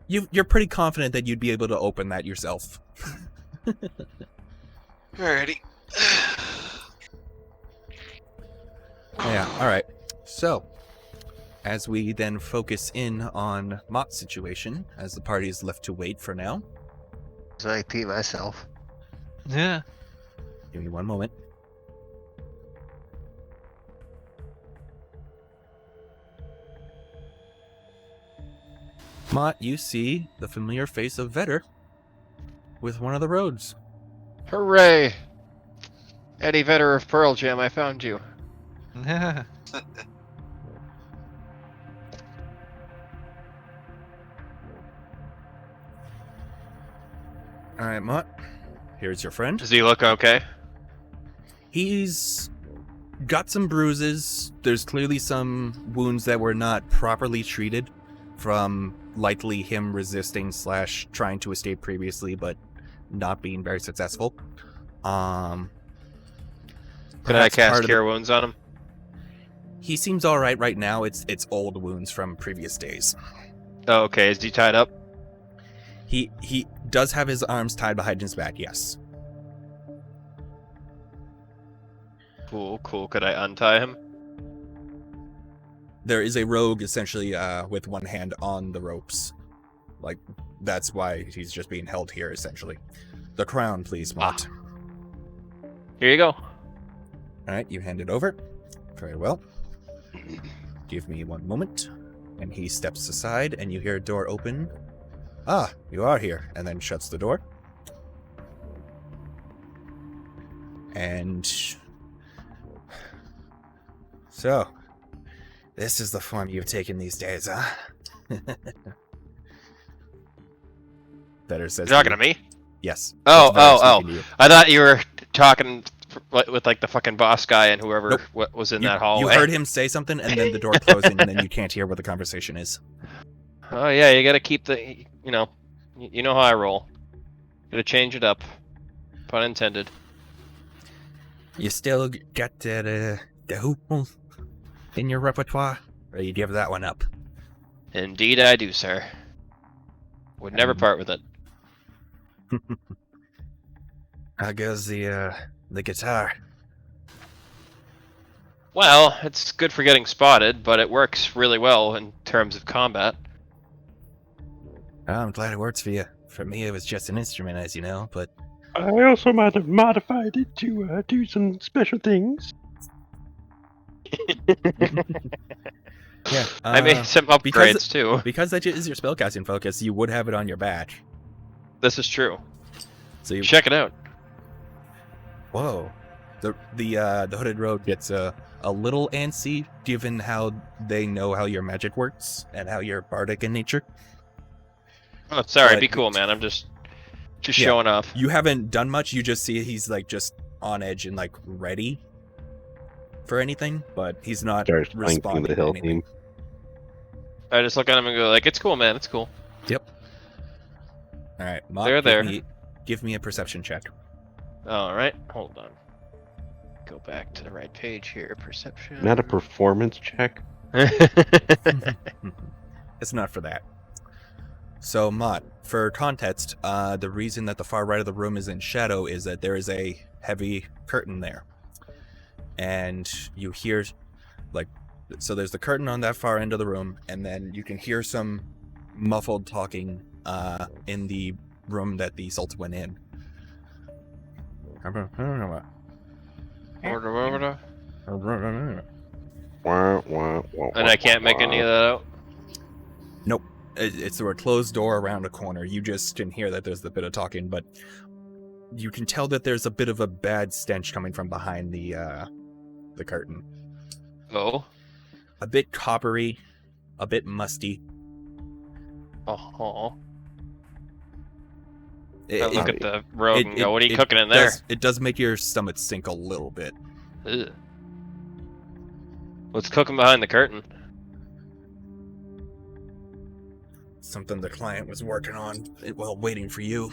S1: you're pretty confident that you'd be able to open that yourself.
S4: Alrighty.
S1: Yeah. All right. So, as we then focus in on Mott's situation, as the party is left to wait for now,
S2: So I pee myself.
S3: Yeah.
S1: give me one moment. Mott, you see the familiar face of Vetter with one of the roads.
S2: Hooray! Eddie Vedder of Pearl Jam, I found you.
S3: Yeah.
S1: All right, Mott. Here's your friend.
S2: Does he look okay?
S1: He's got some bruises. There's clearly some wounds that were not properly treated from likely him resisting / trying to escape previously, but not being very successful.
S2: Could I
S1: Perhaps
S2: cast
S1: part of
S2: Cure Wounds on him?
S1: He seems all right now. It's old wounds from previous days.
S2: Oh, okay. Is he tied up?
S1: He does have his arms tied behind his back, yes.
S2: Cool, cool. Could I untie him?
S1: There is a rogue essentially with one hand on the ropes. Like, that's why he's just being held here, essentially. The crown, please, Mott.
S2: Here you go.
S1: Alright, you hand it over. Very well. Give me one moment. And he steps aside, and you hear a door open. Ah, you are here. And then shuts the door. And... So, this is the form you've taken these days, huh? Better says
S2: You're talking to me?
S1: Yes.
S2: Oh,
S1: That's Vetter
S2: oh,
S1: speaking to you.
S2: I thought you were talking with like the fucking boss guy and whoever
S1: Nope.
S2: was in
S1: You-
S2: that hallway.
S1: You heard him say something, and then the door closing, and then you can't hear what the conversation is.
S2: Oh yeah, you gotta keep the, you know how I roll. Gotta change it up. Pun intended.
S1: You still got that, the hoop in your repertoire? Or you give that one up?
S2: Indeed I do, sir. Would never part with it.
S1: How goes the guitar?
S2: Well, it's good for getting spotted, but it works really well in terms of combat.
S1: Oh, I'm glad it works for you. For me, it was just an instrument, as you know, but...
S5: I also might have modified it to do some special things.
S1: Yeah,
S2: I made some upgrades too.
S1: Because that is your spellcasting focus, you would have it on your back.
S2: This is true.
S1: So you...
S2: Check it out.
S1: Whoa. The hooded rogue gets a little antsy, given how they know how your magic works and how you're bardic in nature.
S2: Oh, sorry.
S1: But-
S2: Be cool, man. I'm just
S1: Yeah.
S2: showing off.
S1: You haven't done much. You just see he's like just on edge and like ready for anything, but he's not
S5: Starts playing King of
S1: responding
S5: the
S1: to
S5: Hill
S1: anything.
S5: theme.
S2: I just look at him and go like, "It's cool, man. It's cool."
S1: Yep. All right, Mott,
S2: They're there.
S1: Give me a perception check.
S2: All right, hold on. Go back to the right page here. Perception.
S5: Not a performance check.
S1: It's not for that. So, Mott, for context, the reason that the far right of the room is in shadow is that there is a heavy curtain there. And you hear, like, so there's the curtain on that far end of the room, and then you can hear some muffled talking in the room that the Sultan went in.
S5: Wah, wah, wah,
S2: And I can't make
S5: wah.
S2: any of that out.
S1: Nope. It's through a closed door around a corner. You just can hear that there's a bit of talking, but you can tell that there's a bit of a bad stench coming from behind the curtain.
S2: Oh.
S1: A bit coppery, a bit musty.
S2: Oh.
S1: It,
S2: I look
S1: it-
S2: at the rogue and
S1: it-
S2: go, "What are you
S1: it
S2: cooking in there?"
S1: it does make your stomach sink a little bit.
S2: Ugh. What's cooking behind the curtain?
S1: Something the client was working on while waiting for you.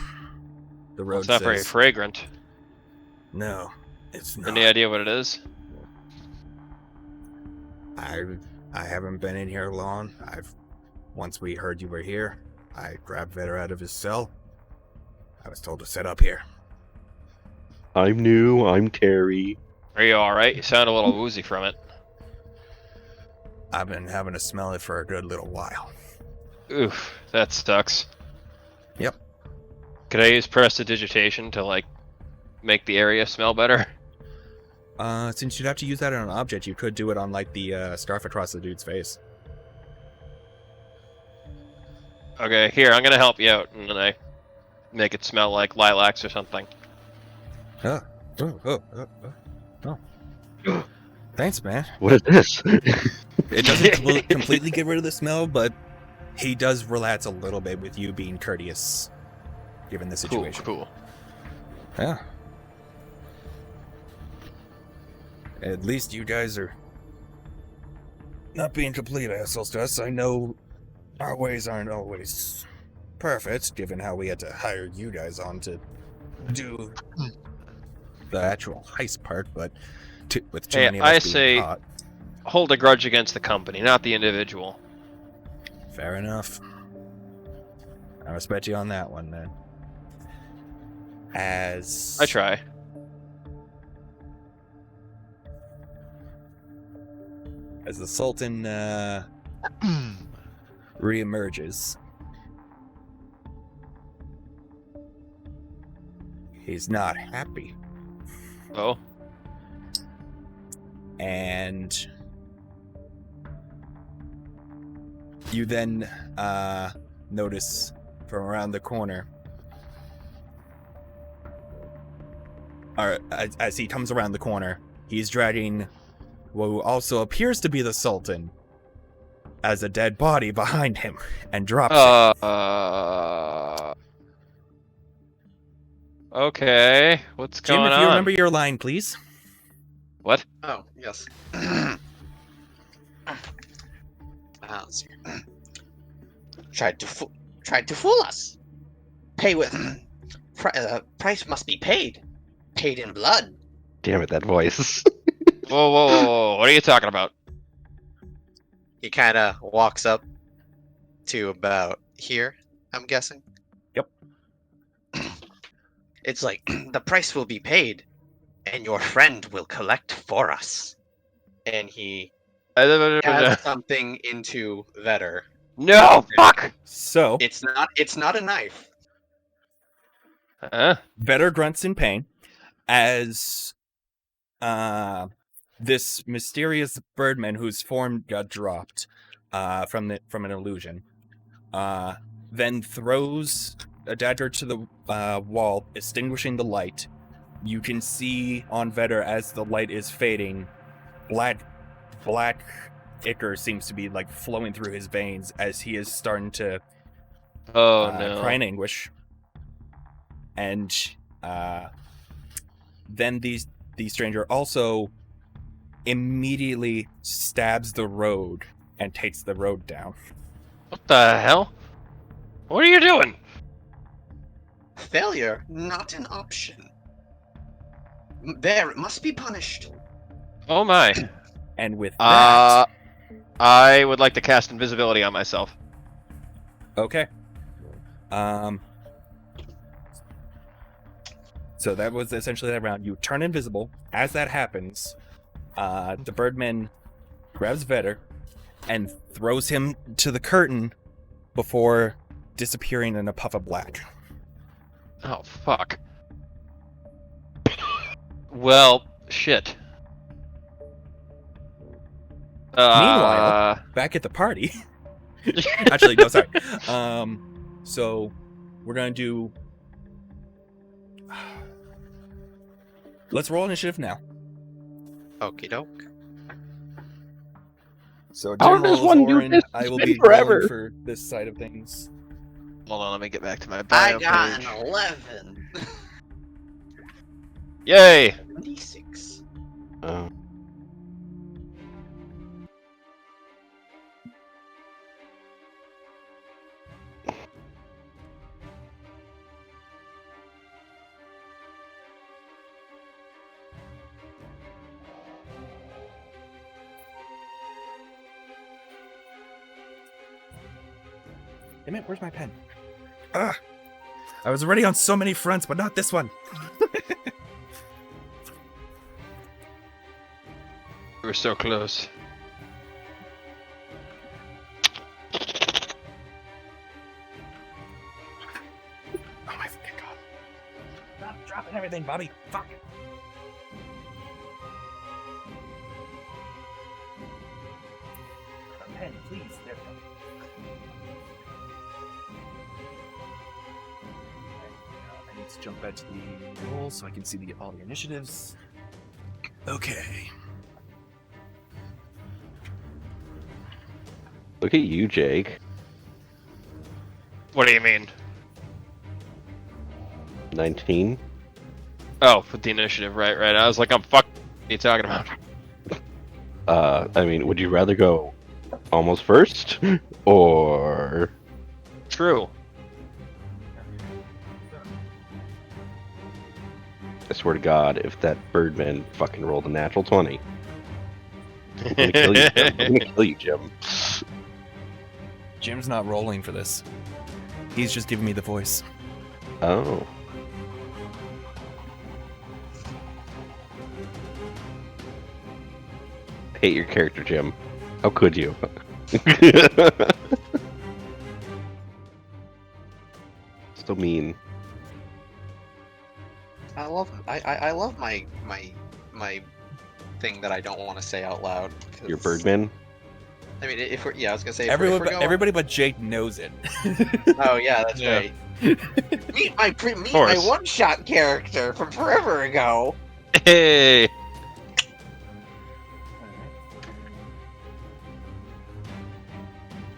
S1: The road
S2: It's not very
S1: says,
S2: fragrant.
S1: no, it's not.
S2: Any idea what it is?
S1: I haven't been in here long. Once we heard you were here, I grabbed Vetter out of his cell. I was told to set up here.
S5: I'm new. I'm Terry.
S2: Are you alright? You sound a little woozy from it.
S1: I've been having to smell it for a good little while.
S2: Oof, that sucks.
S1: Yep.
S2: Could I use prestidigitation to, like, make the area smell better?
S1: Since you'd have to use that on an object, you could do it on, like, the scarf across the dude's face.
S2: Okay, here, I'm gonna help you out, and then I make it smell like lilacs or something.
S1: Oh. Thanks, man.
S5: What is this?
S1: It doesn't completely get rid of the smell, but he does relax a little bit with you being courteous, given the situation.
S2: Cool.
S1: Yeah. At least you guys are not being complete assholes to us. I know our ways aren't always perfect, given how we had to hire you guys on to do the actual heist part, but with too
S2: Hey,
S1: many of us
S2: I
S1: being
S2: say-
S1: caught.
S2: Hold a grudge against the company, not the individual.
S1: Fair enough. I respect you on that one, then. As
S2: I try.
S1: As the Sultan reemerges, he's not happy,
S2: Oh,
S1: and you then notice from around the corner, or as he comes around the corner, he's dragging what also appears to be the Sultan as a dead body behind him and drops it.
S2: Okay. What's
S1: Jim,
S2: going
S1: if you
S2: on?
S1: remember your line, please.
S2: What?
S6: Oh, yes. Let's see. Tried to fool us. Pay with price must be paid. Paid in blood.
S5: Damn it, that voice.
S2: Whoa. What are you talking about?
S6: He kind of walks up to about here, I'm guessing.
S1: Yep.
S6: It's like, the price will be paid, and your friend will collect for us. And he adds something into Vetter.
S2: No, fuck!
S1: So,
S6: It's not a knife.
S2: Huh?
S1: Vetter grunts in pain as this mysterious birdman whose form got dropped from an illusion then throws a dagger to the wall, extinguishing the light, You can see on Vetter as the light is fading, black ichor seems to be like flowing through his veins as he is starting to
S2: Oh no.
S1: cry in anguish. And then the stranger also immediately stabs the road and takes the road down.
S2: What the hell? What are you doing?
S6: Failure, not an option. There, it must be punished.
S2: Oh my.
S1: And with that,
S2: I would like to cast invisibility on myself.
S1: okay. So that was essentially that round. You turn invisible. As that happens, the Birdman grabs Vetter and throws him to the curtain before disappearing in a puff of black.
S2: Oh fuck. Well, shit.
S1: Meanwhile, back at the party. Actually, no, sorry. So we're gonna do. Let's roll initiative now.
S6: Okie doke.
S1: So
S5: How
S1: Jim
S5: does
S1: rolls
S5: one do
S1: Orin.
S5: this?
S1: I
S5: It's
S1: will
S5: been
S1: be
S5: forever.
S1: rolling for this side of things.
S2: hold on, let me get back to my
S6: I
S2: bio
S6: got
S2: page.
S6: an 11.
S2: Yay!
S6: D6.
S5: Oh.
S1: Damn it, where's my pen? Ugh. I was already on so many fronts, but not this one.
S2: We were so close.
S1: Oh my fucking god. Stop dropping everything, Bobby. Fuck. A pen, please. There we go. I need to jump back to the roll so I can see all the initiatives. Okay.
S5: Look at you, Jake.
S2: What do you mean?
S5: 19.
S2: Oh, with the initiative, right. I was like, what are you talking about?
S5: I mean, would you rather go almost first? Or...
S2: True.
S5: I swear to God, if that Birdman fucking rolled a natural 20. I'm gonna kill you, Jim. I'm gonna kill you, Jim.
S1: Jim's not rolling for this. He's just giving me the voice.
S5: Oh. I hate your character, Jim. How could you? So mean.
S6: I love my thing that I don't want to say out loud. 'cause-
S5: Your Birdman?
S6: I mean, I was gonna say if we're going-
S1: Everybody but Jake knows it.
S6: Oh yeah, that's
S3: Yeah.
S6: right. meet my
S2: course.
S6: one-shot character from forever ago.
S2: Hey!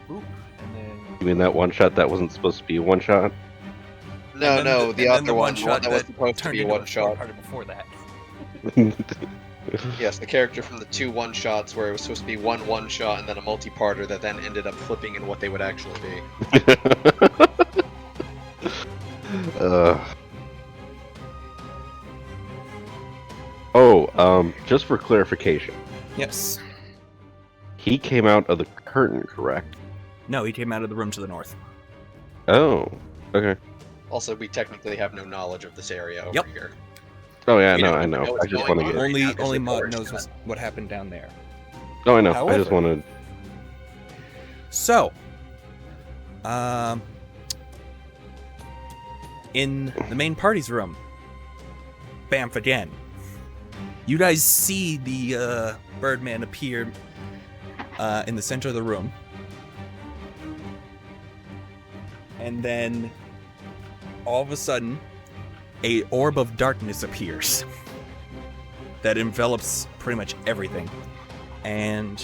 S1: Oop, and then
S5: You mean that one shot that wasn't supposed to be a one shot?
S6: No,
S1: and then
S6: no, the other one,
S1: one-shot
S6: that was
S1: that
S6: supposed to
S1: turned
S6: be
S1: into a
S6: one shot.
S1: four-parter before that.
S6: Yes, the character from the two one-shots where it was supposed to be one shot and then a multi-parter that then ended up flipping in what they would actually be.
S5: Just for clarification,
S1: Yes.
S5: he came out of the curtain, correct?
S1: No, he came out of the room to the north.
S5: Oh, okay.
S6: Also, we technically have no knowledge of this area over
S1: Yep.
S6: here.
S5: Oh yeah,
S6: We
S5: no,
S6: don't
S5: I
S6: even know
S5: know.
S6: what's
S5: I just
S6: going
S5: want to
S6: on.
S5: get.
S6: Yeah,
S1: Only
S6: there's
S1: Mud
S6: reports
S1: knows
S6: that-
S1: what happened down there.
S5: Oh, I know. I
S1: However-
S5: just want to.
S1: So, in the main party's room, Bamf again. You guys see the Birdman appear in the center of the room. And then, all of a sudden, a orb of darkness appears that envelops pretty much everything. And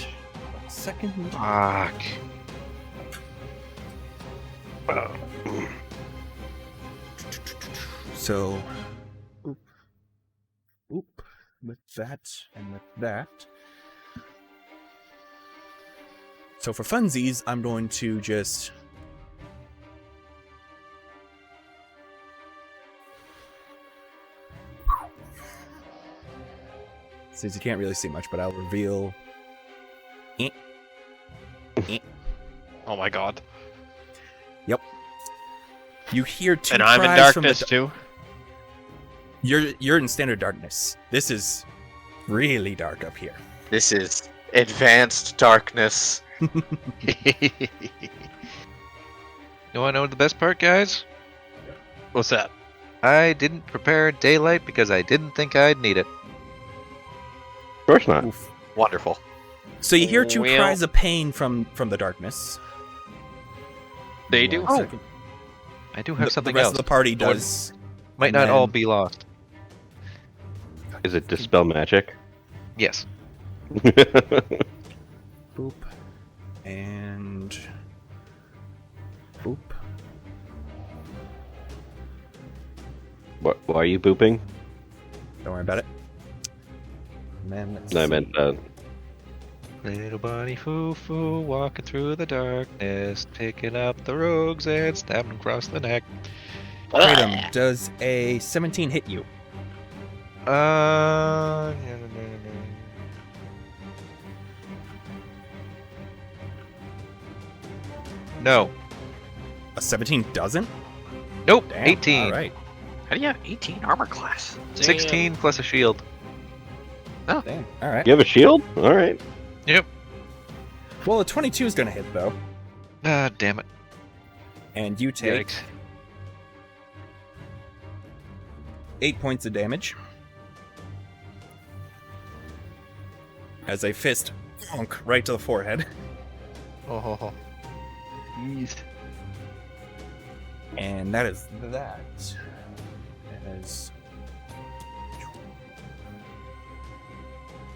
S1: second,
S3: Fuck.
S1: so oop, with that and with that. So for funsies, I'm going to just since you can't really see much, but I'll reveal.
S2: Oh my god.
S1: Yep. You hear two
S2: And I'm in
S1: cries from the
S2: darkness too.
S1: You're in standard darkness. This is really dark up here.
S6: This is advanced darkness.
S3: You want to know the best part, guys?
S2: What's that?
S3: I didn't prepare daylight because I didn't think I'd need it.
S5: Of course not.
S1: Oof.
S6: Wonderful.
S1: So you hear two
S2: Well-
S1: cries of pain from the darkness.
S2: They do?
S1: One second.
S3: I do have
S1: The
S3: something
S1: rest
S3: else.
S1: of the party
S3: Go on.
S1: does.
S3: Might
S1: and
S3: not all
S1: then-
S3: be lost.
S5: Is it dispel magic?
S3: Yes.
S1: Boop. And boop.
S5: What? Why are you booping?
S1: Don't worry about it. And then let's
S5: No, I
S1: see.
S5: meant
S3: Little bunny foo-foo walking through the darkness, picking up the rogues and stabbing them across the neck.
S1: Kratom, does a 17 hit you?
S3: No.
S1: A 17 doesn't?
S3: Nope.
S1: Damn.
S3: 18.
S1: All right.
S6: How do you have 18 armor class?
S3: 16 plus a shield.
S1: Damn. All right.
S5: you have a shield. All right.
S3: Yep.
S1: Well, a 22 is going to hit, though.
S3: Ah, damn it.
S1: And you take
S3: Yikes.
S1: 8 points of damage. As a fist thunk right to the forehead.
S3: Oh. Jeez.
S1: And that is that.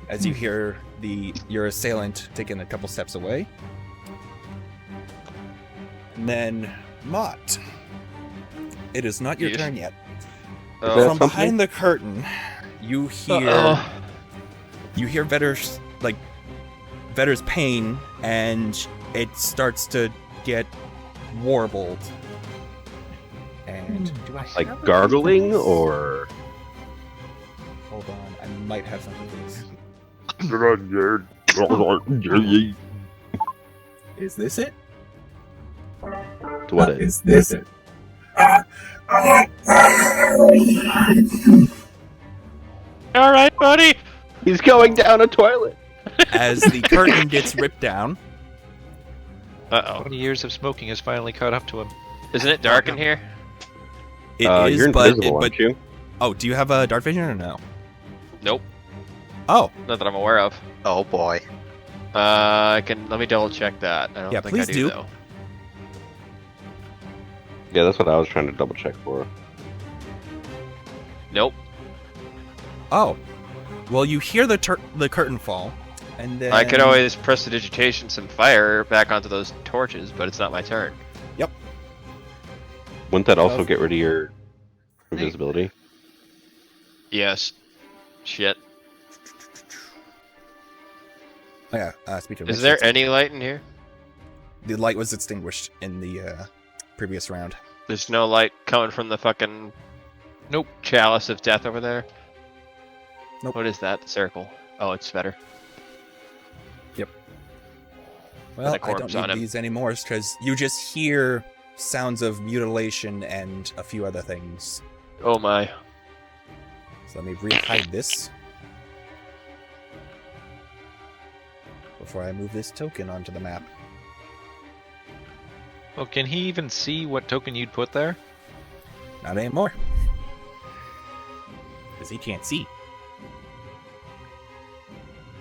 S1: As you hear your assailant taking a couple steps away. And then Mott. It is not your
S2: Yes.
S1: turn yet.
S5: That's
S1: From
S5: something?
S1: behind the curtain, you hear Vetter's pain, and it starts to get warbled. And do I
S5: Like
S1: have a
S5: gargling
S1: for this?
S5: or
S1: Hold on, I might have something for this. Is this it?
S5: what?
S1: Is this it?
S2: All right, buddy.
S5: He's going down a toilet.
S1: As the curtain gets ripped down,
S2: Uh
S3: 20 years of smoking has finally caught up to him.
S2: oh. Isn't it dark in here?
S1: it is,
S5: You're
S1: but
S5: invisible, aren't you?
S1: oh, do you have a dark vision or no?
S2: Nope.
S1: Oh,
S2: Not that I'm aware of.
S6: Oh boy.
S2: Let me double check that. I don't
S1: Yeah,
S2: think
S1: please
S2: I
S1: do.
S2: though.
S5: Yeah, that's what I was trying to double check for.
S2: Nope.
S1: oh. Well, you hear the curtain fall, and then
S2: I could always prestidigitation some fire back onto those torches, but it's not my turn.
S5: Wouldn't that also
S1: Of-
S5: get rid of your invisibility?
S2: Yes. Shit.
S1: Oh, yeah. Speaking of
S2: Is
S1: which,
S2: there
S1: it's-
S2: any light in here?
S1: the light was extinguished in the previous round.
S2: There's no light coming from the fucking chalice of death over there.
S1: Nope.
S2: What is that? The circle. Oh, it's better.
S1: Well,
S2: a
S1: I don't
S2: corpse on
S1: need
S2: him.
S1: these anymore because you just hear sounds of mutilation and a few other things.
S2: Oh my.
S1: So let me re-hide this before I move this token onto the map.
S3: Well, can he even see what token you'd put there?
S1: Not anymore. Because he can't see.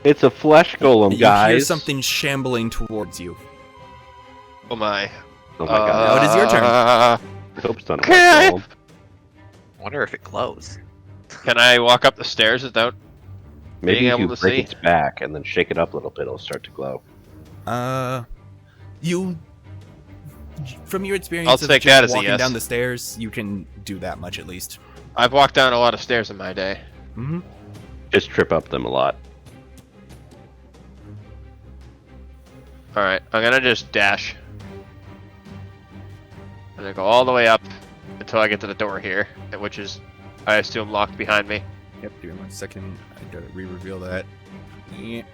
S5: It's a flesh golem,
S1: You
S5: guys.
S1: hear something shambling towards you.
S2: Oh my.
S5: Oh my god.
S1: Now it is your turn.
S5: I hope it's not a
S2: okay.
S5: flesh golem.
S6: Wonder if it glows.
S2: Can I walk up the stairs without?
S5: Maybe
S2: Being
S5: if you
S2: able to
S5: break
S2: see?
S5: its back and then shake it up a little bit, it'll start to glow.
S1: You, from your experience
S2: I'll
S1: of
S2: take
S1: just
S2: that as a
S1: walking
S2: yes.
S1: down the stairs, you can do that much at least.
S2: I've walked down a lot of stairs in my day.
S1: Mm-hmm.
S5: Just trip up them a lot.
S2: All right, I'm gonna just dash. I'm gonna go all the way up until I get to the door here, which is, I assume, locked behind me.
S1: Yep, give me 1 second. I gotta re-reveal that. Yep,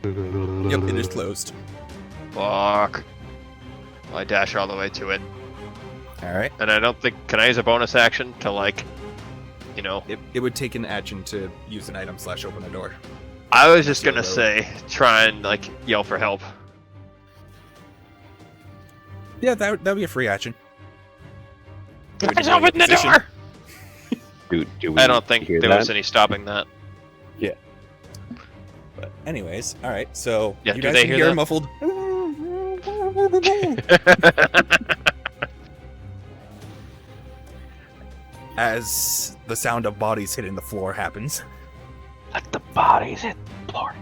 S1: it is closed.
S2: Fuck. Well, I dash all the way to it,
S1: Alright.
S2: and I don't think. Can I use a bonus action to like, you know?
S1: It would take an action to use an item / open a door.
S2: I was just gonna
S1: That's
S2: say, try and like yell for help.
S1: Yeah, that would be a free action.
S2: Guys, open the door!
S5: Do we
S2: I don't think
S5: hear
S2: there
S5: that?
S2: was any stopping that.
S1: But anyways, alright, so
S2: Yeah,
S1: you
S2: do
S1: guys
S2: they
S1: can
S2: hear
S1: hear
S2: that?
S1: muffled as the sound of bodies hitting the floor happens.
S5: Let the bodies hit the floor.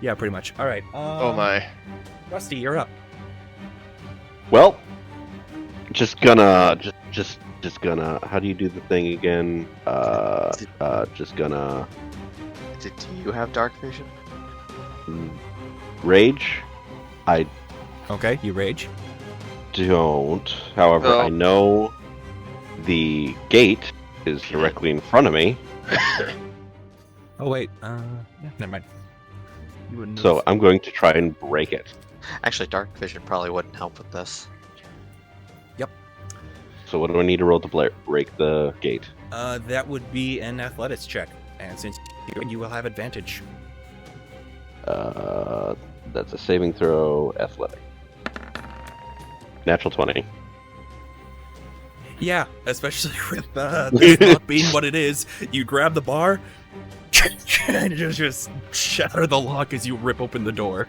S1: Yeah, pretty much. Alright.
S2: Oh my.
S1: Rusty, you're up.
S5: Well, just gonna how do you do the thing again? Just gonna
S6: Do you have dark vision?
S5: rage. I
S1: Okay, you rage.
S5: don't. However,
S2: Oh.
S5: I know the gate is directly in front of me,
S1: Oh wait, yeah, never mind. You wouldn't
S5: so
S1: have-
S5: I'm going to try and break it.
S6: Actually, dark vision probably wouldn't help with this.
S5: So what do I need to roll to break the gate?
S1: that would be an athletics check, and since you will have advantage.
S5: That's a saving throw, athletic. Natural 20.
S1: Yeah, especially with this lock being what it is. You grab the bar and just shatter the lock as you rip open the door.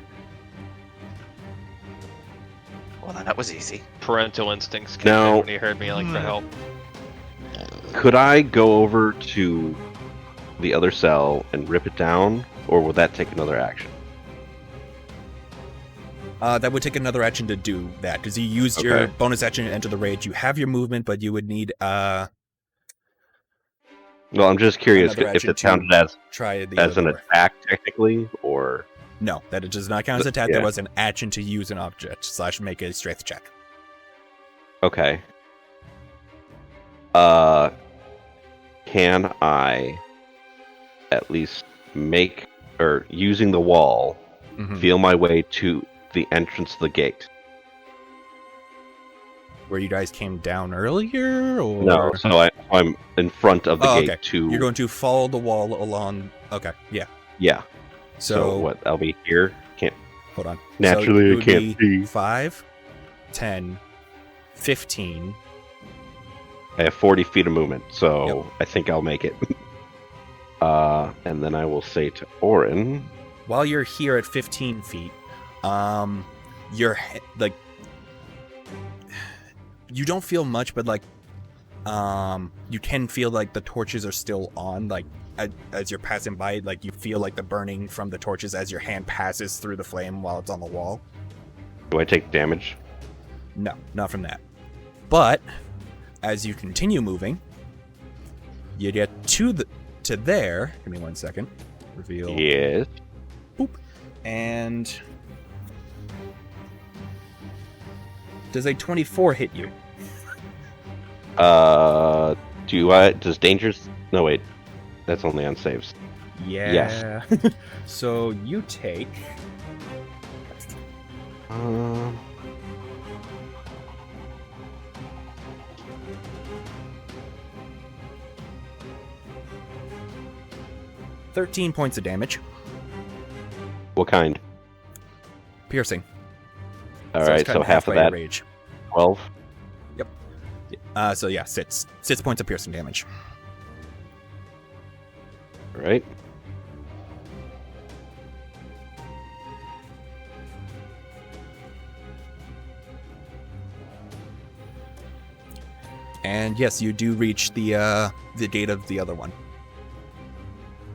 S6: Well, that was easy.
S2: Parental instincts came
S5: No.
S2: in when he heard me like for help.
S5: Could I go over to the other cell and rip it down, or would that take another action?
S1: That would take another action to do that, because you used your
S5: Okay.
S1: bonus action to enter the rage. You have your movement, but you would need
S5: Well, I'm just curious
S1: Another
S5: if
S1: action
S5: it counted
S1: to
S5: as
S1: try the
S5: an
S1: other door.
S5: attack technically, or
S1: No, that it does not count as attack.
S5: Yeah.
S1: There was an action to use an object / make a strength check.
S5: okay. Can I at least make or using the wall
S1: Mhm.
S5: feel my way to the entrance of the gate?
S1: Where you guys came down earlier, or
S5: No, so I'm in front of the
S1: Oh,
S5: gate
S1: okay.
S5: to.
S1: You're going to follow the wall along. Okay, yeah.
S5: Yeah.
S1: So,
S5: So what? I'll be here. Can't.
S1: hold on.
S5: Naturally,
S1: so it
S5: I
S1: would
S5: can't
S1: be
S5: see.
S1: 5, 10, 15.
S5: I have 40 feet of movement, so
S1: Yep.
S5: I think I'll make it. And then I will say to Orin,
S1: While you're here at 15 feet, you're like, you don't feel much, but like, you can feel like the torches are still on. Like as you're passing by, like you feel like the burning from the torches as your hand passes through the flame while it's on the wall.
S5: do I take damage?
S1: No, not from that. But as you continue moving, you get to there. Give me 1 second. Reveal.
S5: Yes.
S1: Boop. And does a 24 hit you?
S5: Does dangers? No, wait. That's only on saves.
S1: Yeah. So you take
S5: Um,
S1: 13 points of damage.
S5: what kind?
S1: Piercing.
S5: All
S1: So it's
S5: right,
S1: cut
S5: so
S1: in
S5: half
S1: by
S5: of
S1: your
S5: that,
S1: rage.
S5: 12.
S1: So yeah, 6 points of piercing damage.
S5: All right.
S1: And yes, you do reach the gate of the other one.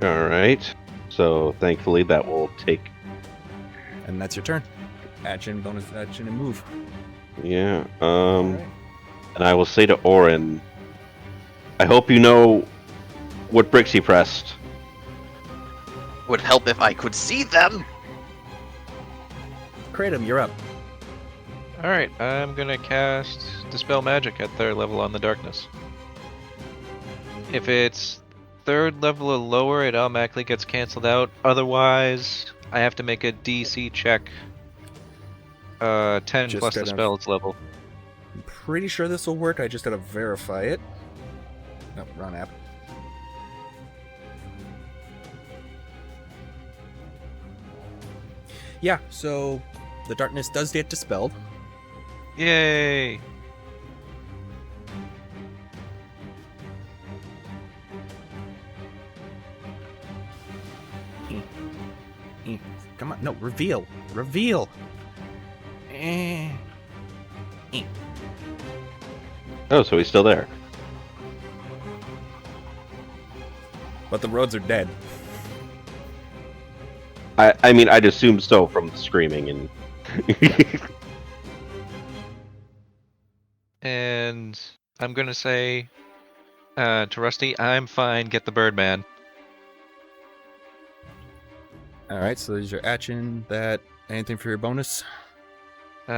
S5: All right. So thankfully that will take.
S1: And that's your turn. Action, bonus action, and move.
S5: Yeah.
S1: Alright.
S5: And I will say to Orin, I hope you know what bricks he pressed.
S6: Would help if I could see them.
S1: Kratom, you're up.
S3: All right, I'm gonna cast Dispel Magic at 3rd level on the darkness. If it's 3rd level or lower, it automatically gets canceled out. Otherwise, I have to make a DC check. 10
S1: Just
S3: plus the
S1: gotta-
S3: spell's level.
S1: I'm pretty sure this will work. I just gotta verify it. No, wrong app. Yeah, so the darkness does get dispelled.
S3: Yay!
S1: Come on, no, reveal. Reveal. Eh.
S5: Oh, so he's still there.
S1: But the roads are dead.
S5: I mean, I'd assume so from the screaming and.
S3: And I'm gonna say to Rusty, I'm fine, get the Birdman.
S1: Alright, so there's your action. That anything for your bonus?
S3: Nope,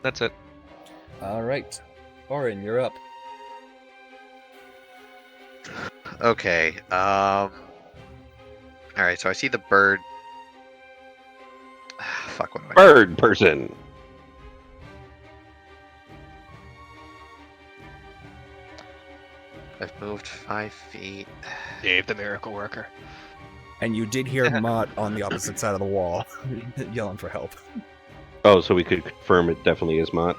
S3: that's it.
S1: Alright. Orin, you're up.
S6: Okay. Alright, so I see the bird. Fuck, what do I do?
S5: Bird person.
S6: I've moved 5 feet.
S2: Dave the miracle worker.
S1: And you did hear Mott on the opposite side of the wall yelling for help.
S5: Oh, so we could confirm it definitely is Mott.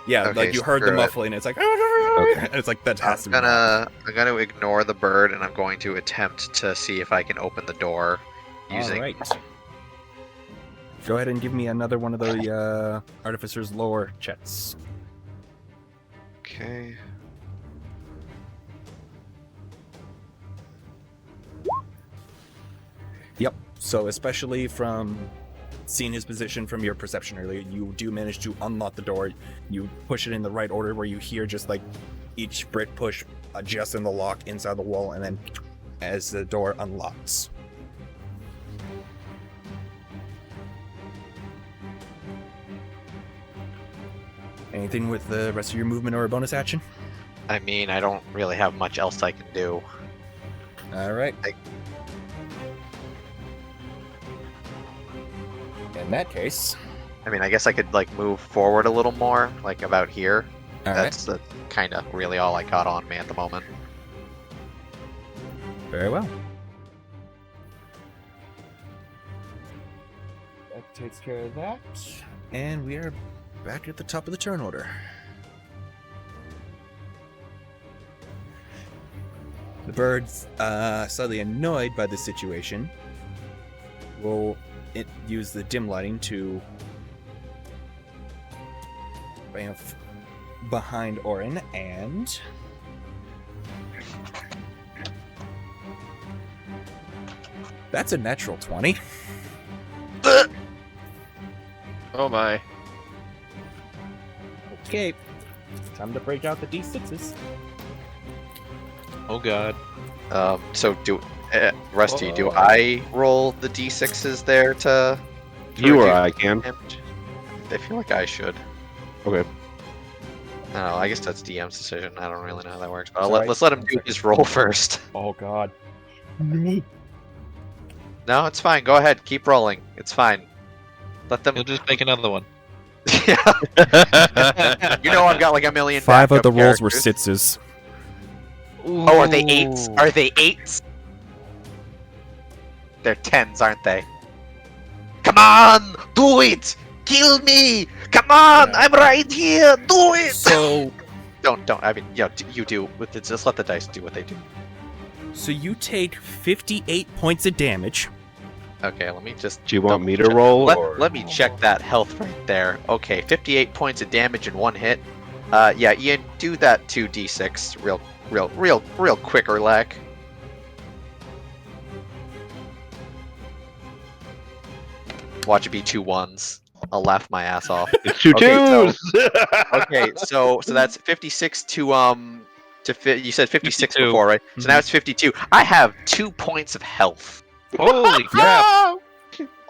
S1: Yeah,
S6: Okay,
S1: like you heard the
S6: screw it.
S1: muffling, and it's like, and it's like that has to be Mott.
S6: I'm gonna ignore the bird, and I'm going to attempt to see if I can open the door using.
S1: All right. Go ahead and give me another one of the Artificer's lore checks.
S6: Okay.
S1: Yep. So especially from seeing his position from your perception earlier, you do manage to unlock the door. You push it in the right order where you hear just like each brick push adjust in the lock inside the wall, and then as the door unlocks. Anything with the rest of your movement or a bonus action?
S6: I mean, I don't really have much else I can do.
S1: All right. In that case,
S6: I mean, I guess I could like move forward a little more, like about here.
S1: all right.
S6: That's kind of really all I got on me at the moment.
S1: Very well. That takes care of that. And we are back at the top of the turn order. The birds, slightly annoyed by the situation, will use the dim lighting to bamf behind Orin, and that's a natural 20.
S2: Oh my.
S1: Okay, time to break out the d6s.
S3: Oh god.
S6: So Rusty, do
S3: Whoa.
S6: I roll the d6s there to
S5: You or
S6: reduce
S5: I can.
S6: damage? I feel like I should.
S5: Okay.
S6: I don't know. I guess that's DM's decision. I don't really know how that works, but
S1: Sorry,
S6: let's let him
S1: one
S6: do
S1: second.
S6: his roll first.
S1: Oh god.
S6: No, it's fine. Go ahead. Keep rolling. It's fine. Let them.
S3: He'll just make another one.
S6: Yeah. You know I've got like a million.
S1: 5 of
S6: backup
S1: the rolls were
S6: characters.
S1: sixes.
S6: Oh, are they 8s? Are they 8s? They're 10s, aren't they? Come on! Do it! Kill me! Come on!
S1: Yeah.
S6: I'm right here! Do it!
S1: So,
S6: Don't. I mean, yeah, you do. Just let the dice do what they do.
S1: so you take 58 points of damage.
S6: Okay, let me just.
S5: Do you want me to
S6: double check.
S5: roll? or...
S6: Let me check that health right there. Okay, 58 points of damage in one hit. Yeah, Ian, do that 2d6 real quicker, lack. Watch it be 2 1s. I'll laugh my ass off.
S5: It's two
S6: Okay,
S5: twos.
S6: Okay, so that's 56 you said 56
S3: 52.
S6: before, right? So now
S1: Mhm.
S6: it's 52. I have 2 points of health.
S3: Holy crap!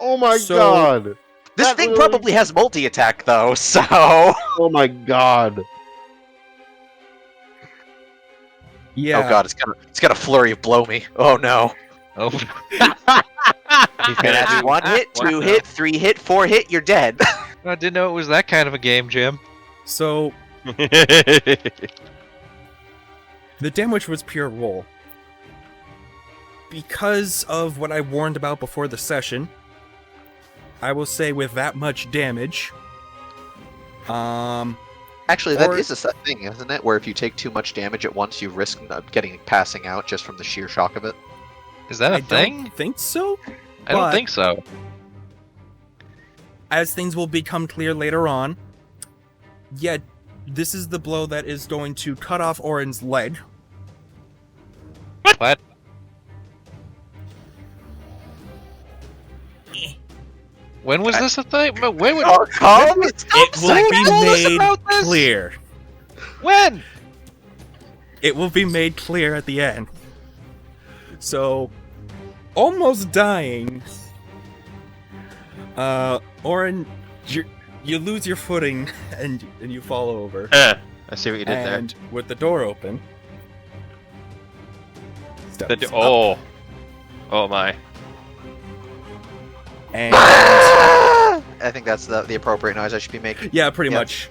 S5: Oh my
S1: So-
S5: god!
S6: This
S5: That
S6: thing
S5: literally-
S6: probably has multi-attack though, so
S5: Oh my god!
S1: Yeah.
S6: oh god, it's got a flurry of blow me. Oh no.
S3: Oh,
S2: He's
S6: And
S2: gonna
S6: that's
S2: do
S6: 1 hit,
S3: What
S6: 2
S3: the-
S6: hit, 3 hit, 4 hit, you're dead.
S3: I didn't know it was that kind of a game, Jim.
S1: So the damage was pure roll. Because of what I warned about before the session, I will say with that much damage,
S6: Actually, that
S1: Or-
S6: is a thing, isn't it? Where if you take too much damage at once, you risk passing out just from the sheer shock of it.
S3: Is that a
S1: I
S3: thing?
S1: don't think so.
S3: I don't
S1: but-
S3: think so.
S1: As things will become clear later on, yeah, this is the blow that is going to cut off Orin's leg.
S3: What? When was this a thing? But when?
S6: Oh, come! It's
S1: It will be
S3: told us
S1: made
S3: about this?
S1: clear.
S3: When?
S1: It will be made clear at the end. So, almost dying. Orin, you lose your footing and you fall over.
S2: I see what you did
S1: And with the door open,
S2: there.
S1: steps up,
S2: Oh my.
S1: and
S6: I think that's the appropriate noise I should be making.
S1: yeah, pretty
S6: Yeah.
S1: much.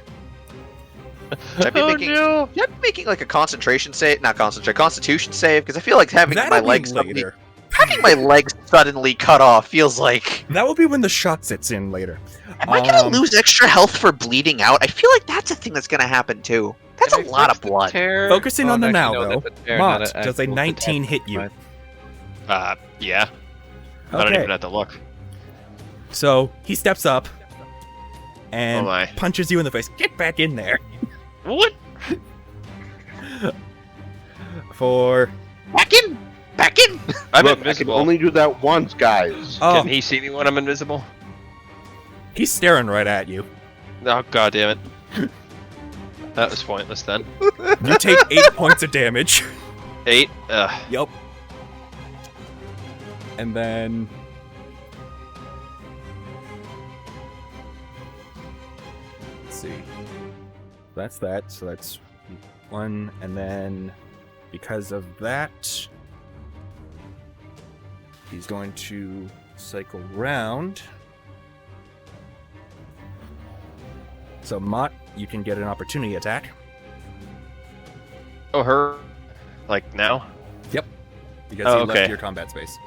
S6: Should I be making?
S2: no!
S6: Should I be making like a constitution save? Not concentrate, constitution save, because I feel like having
S1: That'll
S6: my
S1: be
S6: legs suddenly,
S1: later.
S6: having my legs suddenly cut off feels like.
S1: That will be when the shot sits in later.
S6: Am I gonna lose extra health for bleeding out? I feel like that's a thing that's gonna happen too. That's a lot of blood.
S1: Focusing on the now, though. Mott,
S3: Mott,
S1: does a 19 hit you?
S3: Fine.
S2: Yeah. I don't
S1: Okay.
S2: even have to look.
S1: So he steps up and
S2: Oh my.
S1: punches you in the face. Get back in there.
S2: What?
S1: For
S6: Back in, back in.
S2: I'm
S5: Look, I can
S2: invisible.
S5: only do that once, guys.
S1: oh,
S2: Can he see me when I'm invisible?
S1: he's staring right at you.
S2: Oh god damn it. That was pointless then.
S1: You take 8 points of damage.
S2: 8. Ugh.
S1: Yep. And then let's see. That's that. So that's 1, and then because of that, he's going to cycle round. So Mott, you can get an opportunity attack.
S2: Oh, her. Like now?
S1: Because
S2: Oh,
S1: you left
S2: okay.
S1: your combat space.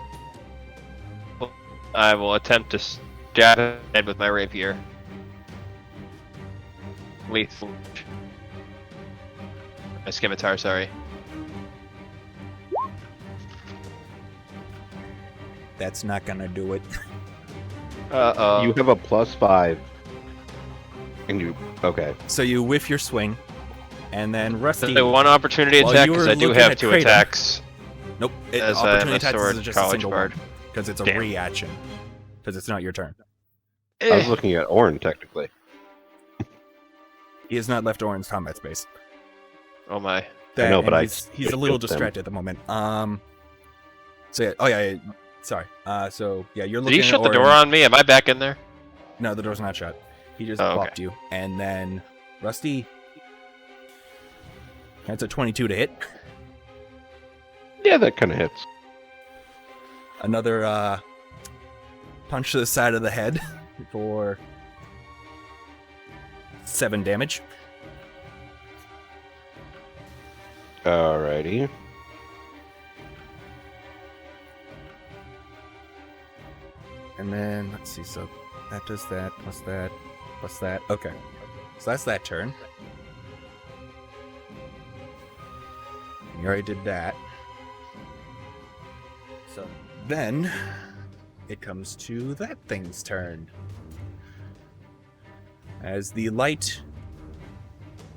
S2: I will attempt to stab his head with my rapier. Lethal. My scimitar, sorry.
S1: That's not gonna do it.
S2: Uh-oh.
S5: You have a +5. And you okay?
S1: So you whiff your swing, and then Rusty.
S2: The one opportunity
S1: While
S2: attack
S1: you
S2: because
S1: were
S2: I do
S1: looking
S2: have
S1: at
S2: 2
S1: Kratom-
S2: attacks.
S1: Nope.
S2: As I am
S1: Opportunity
S2: a
S1: attacks
S2: sword
S1: is just a
S2: college
S1: single
S2: bard.
S1: one because it's a
S2: Damn.
S1: reaction. Because it's not your turn.
S5: I was
S2: Eh.
S5: looking at Orin technically.
S1: He has not left Orin's combat space.
S2: Oh my.
S1: That,
S5: know, but
S1: and
S5: I
S1: he's a little
S5: killed them.
S1: distracted at the moment. So yeah. Oh yeah. Sorry. So yeah, you're
S2: Did
S1: looking.
S2: he shut
S1: at
S2: the door
S1: Orin.
S2: on me? Am I back in there?
S1: No, the door's not shut. He just
S2: Oh, okay.
S1: blocked you, and then Rusty. That's a 22 to hit.
S5: Yeah, that kind of hits.
S1: Another punch to the side of the head for 7 damage.
S5: Alrighty.
S1: And then, let's see, so that does that, plus that, plus that. Okay. So that's that turn. You already did that. So then, it comes to that thing's turn. As the light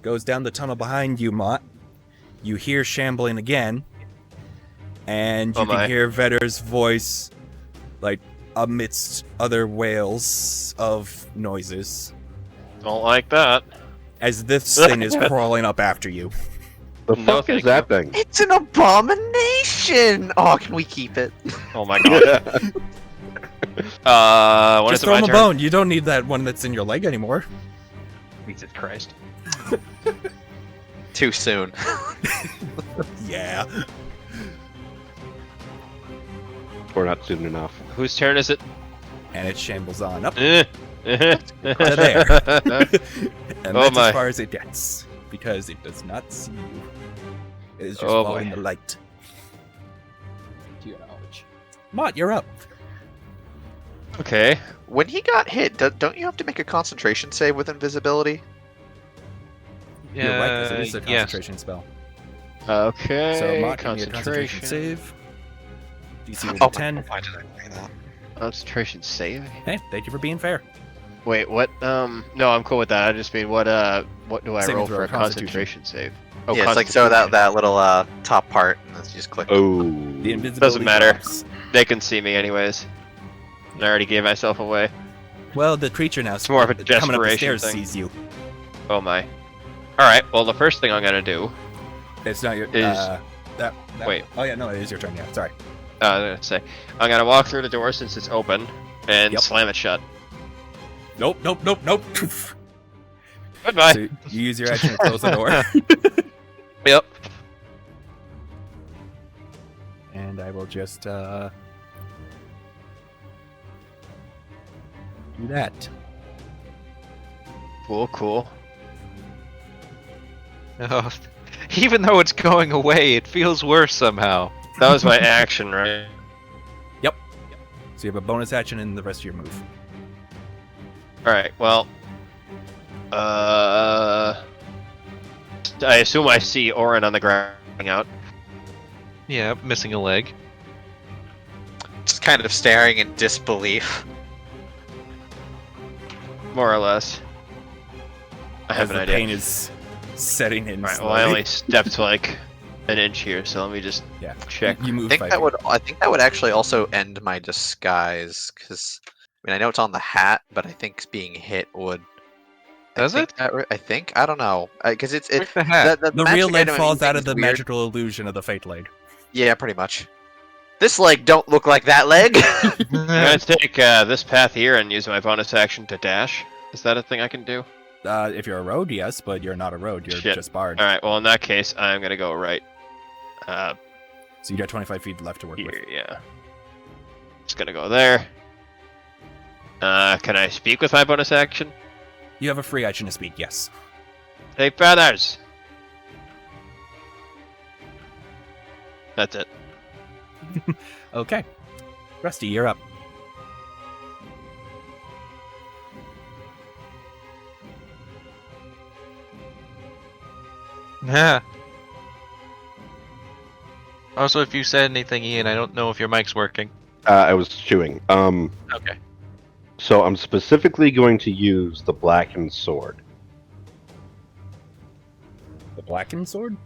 S1: goes down the tunnel behind you, Mott. You hear shambling again, and you
S2: Oh my.
S1: can hear Vedder's voice, like, amidst other wails of noises,
S2: Don't like that.
S1: as this thing is crawling up after you.
S5: The
S2: No,
S5: fuck
S2: thank
S5: is that thing?
S6: It's an abomination! Oh, can we keep it?
S2: Oh my god. When
S1: Just
S2: is it
S1: throw
S2: my
S1: him a
S2: turn?
S1: bone. You don't need that one that's in your leg anymore.
S2: Jesus Christ.
S6: Too soon.
S1: Yeah.
S2: Oh.
S5: Or not soon enough.
S2: Whose turn is it?
S1: And it shambles on up
S2: Eh.
S1: to there. And
S2: Oh
S1: that's
S2: my.
S1: as far as it gets, because it does not see you. It is just
S2: Oh
S1: following
S2: boy.
S1: the light. To your knowledge. Mott, you're up.
S2: Okay.
S6: When he got hit, don't you have to make a concentration save with invisibility?
S1: You're right, because it is a
S3: Yes.
S1: concentration spell.
S2: Okay.
S1: So Mott, give me a concentration
S2: concentration.
S1: save. DC was
S6: Oh,
S1: a 10.
S6: why did I say that?
S2: Concentration save.
S1: Hey, thank you for being fair.
S2: Wait, what? No, I'm cool with that. I just mean, what do I
S1: Saving
S2: roll
S1: throw,
S2: for a
S1: Constitution.
S2: concentration save? Oh,
S6: Yeah, it's like so
S2: Constitution.
S6: that little top part, and then you just click.
S5: Oh.
S1: The invisibility
S2: Doesn't matter.
S1: drops.
S2: They can see me anyways. I already gave myself away.
S1: Well, the creature now
S2: more of a
S1: coming up the
S2: desperation
S1: stairs
S2: thing.
S1: sees you.
S2: Oh my. Alright, well, the first thing I'm gonna do.
S1: It's not your.
S2: Is-
S1: that,
S2: wait.
S1: Oh yeah, no, it is your turn. Yeah, sorry.
S2: I was gonna say. I'm gonna walk through the door since it's open and
S1: Yep.
S2: slam it shut.
S1: Nope.
S2: Goodbye.
S1: So you use your action to close the door.
S2: Yep.
S1: And I will just do that.
S2: Cool.
S3: Oh, even though it's going away, it feels worse somehow.
S2: That was my action, right?
S1: So you have a bonus action in the rest of your move.
S2: Alright, well. I assume I see Orin on the ground out.
S3: Yeah, missing a leg.
S6: Just kind of staring in disbelief.
S2: More or less. I
S1: As
S2: have
S1: the
S2: an idea.
S1: pain is setting in.
S2: Alright, well, I
S1: slowly.
S2: only stepped like an inch here, so let me just
S1: Yeah.
S2: check.
S1: You
S6: I
S1: move.
S6: think
S1: 5
S6: that
S1: feet.
S6: would. I think that would actually also end my disguise, because I mean I know it's on the hat, but I think being hit would.
S3: Does
S6: I think
S3: it?
S6: I think I don't know, because it's
S3: Where's the hat?
S1: The
S6: magic
S1: real leg
S6: item
S1: falls out of
S6: thing's
S1: the
S6: weird.
S1: magical illusion of the fate leg.
S6: Yeah, pretty much. This leg don't look like that leg.
S2: I'm gonna take this path here and use my bonus action to dash. Is that a thing I can do?
S1: If you're a road, yes, but you're not a road. You're
S2: Shit.
S1: just barred.
S2: Alright, well, in that case, I'm gonna go right.
S1: So you got 25 feet left to work with.
S2: Here, yeah. Just gonna go there. Can I speak with my bonus action?
S1: You have a free action to speak. Yes.
S2: Hey, brothers! That's it.
S1: Okay. Rusty, you're up.
S3: Yeah. Also, if you said anything, Ian, I don't know if your mic's working.
S5: I was chewing.
S3: Okay.
S5: So I'm specifically going to use the blackened sword.
S1: The blackened sword?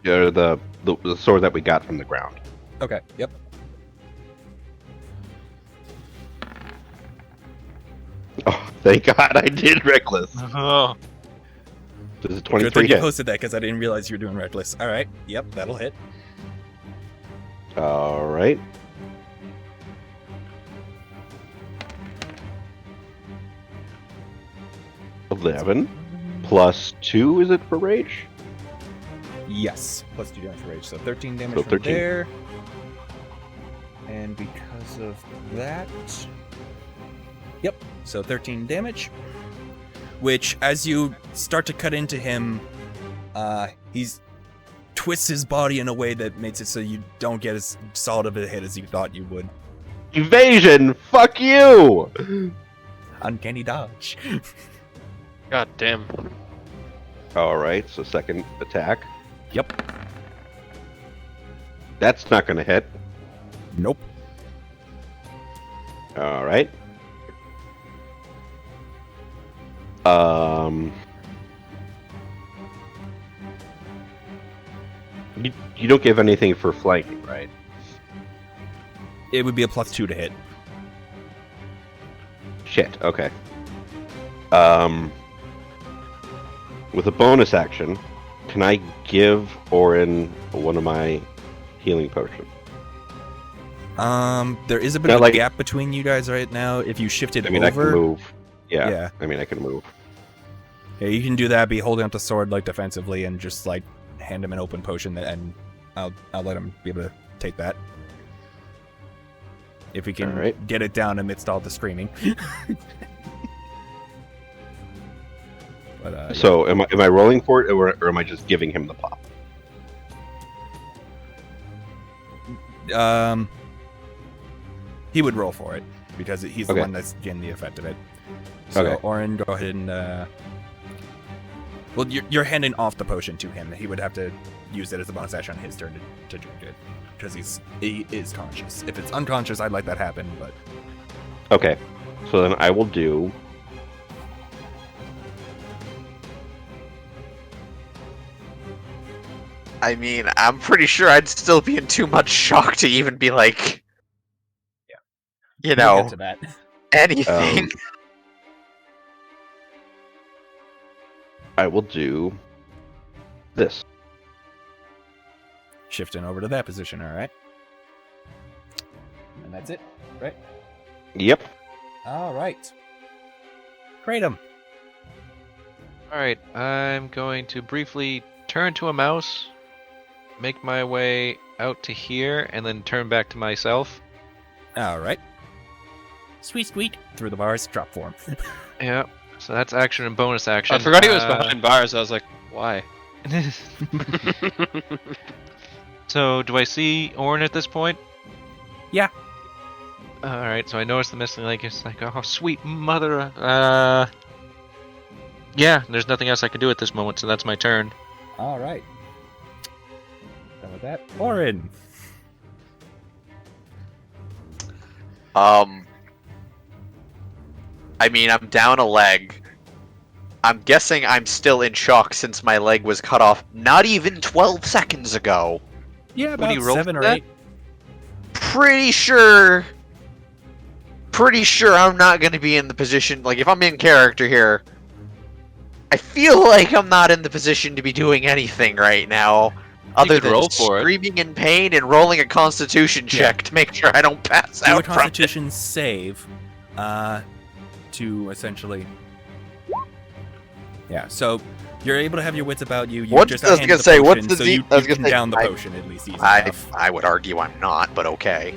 S5: The sword that we got from the ground.
S1: Okay. Yep.
S5: Oh, thank God I did reckless.
S3: Oh.
S5: Does it
S1: Good
S5: 23
S1: thing you
S5: hit?
S1: posted that because I didn't realize you were doing reckless. All right. Yep, that'll hit.
S5: All right. $11 plus 2, is it for rage?
S1: Yes. Plus 2 damage for rage. So 13 damage
S5: So
S1: from
S5: 13.
S1: there. And because of that. Yep. So 13 damage. Which, as you start to cut into him, he's twists his body in a way that makes it so you don't get as solid of a hit as you thought you would.
S5: Evasion! Fuck you!
S1: Uncanny dodge.
S2: God damn.
S5: All right, so second attack.
S1: Yep.
S5: That's not going to hit.
S1: Nope.
S5: All right. You don't give anything for flanking, right?
S1: It would be a +2 to hit.
S5: Shit. Okay. With a bonus action, can I give Orin one of my healing potions?
S1: There is a bit
S5: Not
S1: of a
S5: like-
S1: gap between you guys right now. If you shifted
S5: I mean,
S1: over,
S5: I can move. Yeah.
S1: Yeah.
S5: I mean, I can move.
S1: Yeah, you can do that. Be holding up the sword like defensively, and just like hand him an open potion, and I'll let him be able to take that if we can
S5: Alright.
S1: get it down amidst all the screaming. But yeah.
S5: So, am I rolling for it, or am I just giving him the pop?
S1: He would roll for it because he's the
S5: Okay.
S1: one that's getting the effect of it. So,
S5: Okay.
S1: Orin, go ahead and well, you're handing off the potion to him. He would have to use it as a bonus action on his turn to drink it because he is conscious. If it's unconscious, I'd let that happen, but
S5: Okay. So then I will do.
S6: I mean, I'm pretty sure I'd still be in too much shock to even be like, you
S1: we'll
S6: know,
S1: get to that.
S6: anything.
S5: I will do this.
S1: Shifting over to that position, all right. And that's it, right?
S5: Yep.
S1: All right. Kratom.
S3: All right, I'm going to briefly turn to a mouse, make my way out to here, and then turn back to myself.
S1: All right. Sweet, sweet. Through the bars, drop form.
S3: Yeah. So that's action and bonus action.
S2: I forgot he was behind bars. I was like, why?
S3: So, do I see Orin at this point?
S1: Yeah.
S3: Alright, so I notice the missing leg. It's like, oh, sweet mother. Yeah, there's nothing else I can do at this moment, so that's my turn.
S1: All right. Done with that. Orin.
S6: I mean, I'm down a leg. I'm guessing I'm still in shock since my leg was cut off not even 12 seconds ago.
S1: Yeah,
S3: Would
S1: about
S3: he roll
S1: 7
S3: for
S1: or
S3: that?
S1: 8.
S6: Pretty sure I'm not going to be in the position, like, if I'm in character here, I feel like I'm not in the position to be doing anything right now, other
S2: could
S6: than
S2: roll for it.
S6: screaming in pain and rolling a constitution check to make sure I don't pass
S1: Do a
S6: out from it.
S1: Constitution save, to essentially. Yeah. So you're able to have your wits about you. You
S6: What's-
S1: just
S6: I was
S1: handed
S6: gonna
S1: the
S6: say, what's
S1: potion,
S6: the
S1: so
S6: Z-
S1: you
S6: I was
S1: can
S6: gonna say,
S1: down the
S6: I-
S1: potion at least easy enough.
S6: I would argue I'm not, but okay.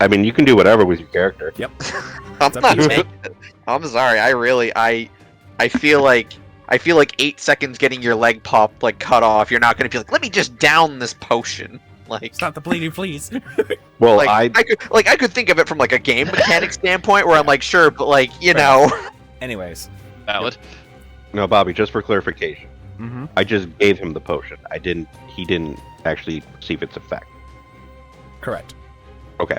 S5: I mean, you can do whatever with your character.
S1: Yep.
S6: I'm
S1: It's up
S6: not
S1: to you.
S6: making it. I'm sorry. I feel like 8 seconds getting your leg popped, like cut off. You're not gonna be like, let me just down this potion. Like,
S1: Stop the bleeding, please.
S5: Well,
S6: like I could think of it from like a game mechanic standpoint, where I'm like, sure, but like you
S1: Fair
S6: know,
S1: Anyways.
S2: Valid.
S5: no, Bobby. Just for clarification,
S1: Mm-hmm.
S5: I just gave him the potion. He didn't actually receive its effect.
S1: Correct.
S5: Okay.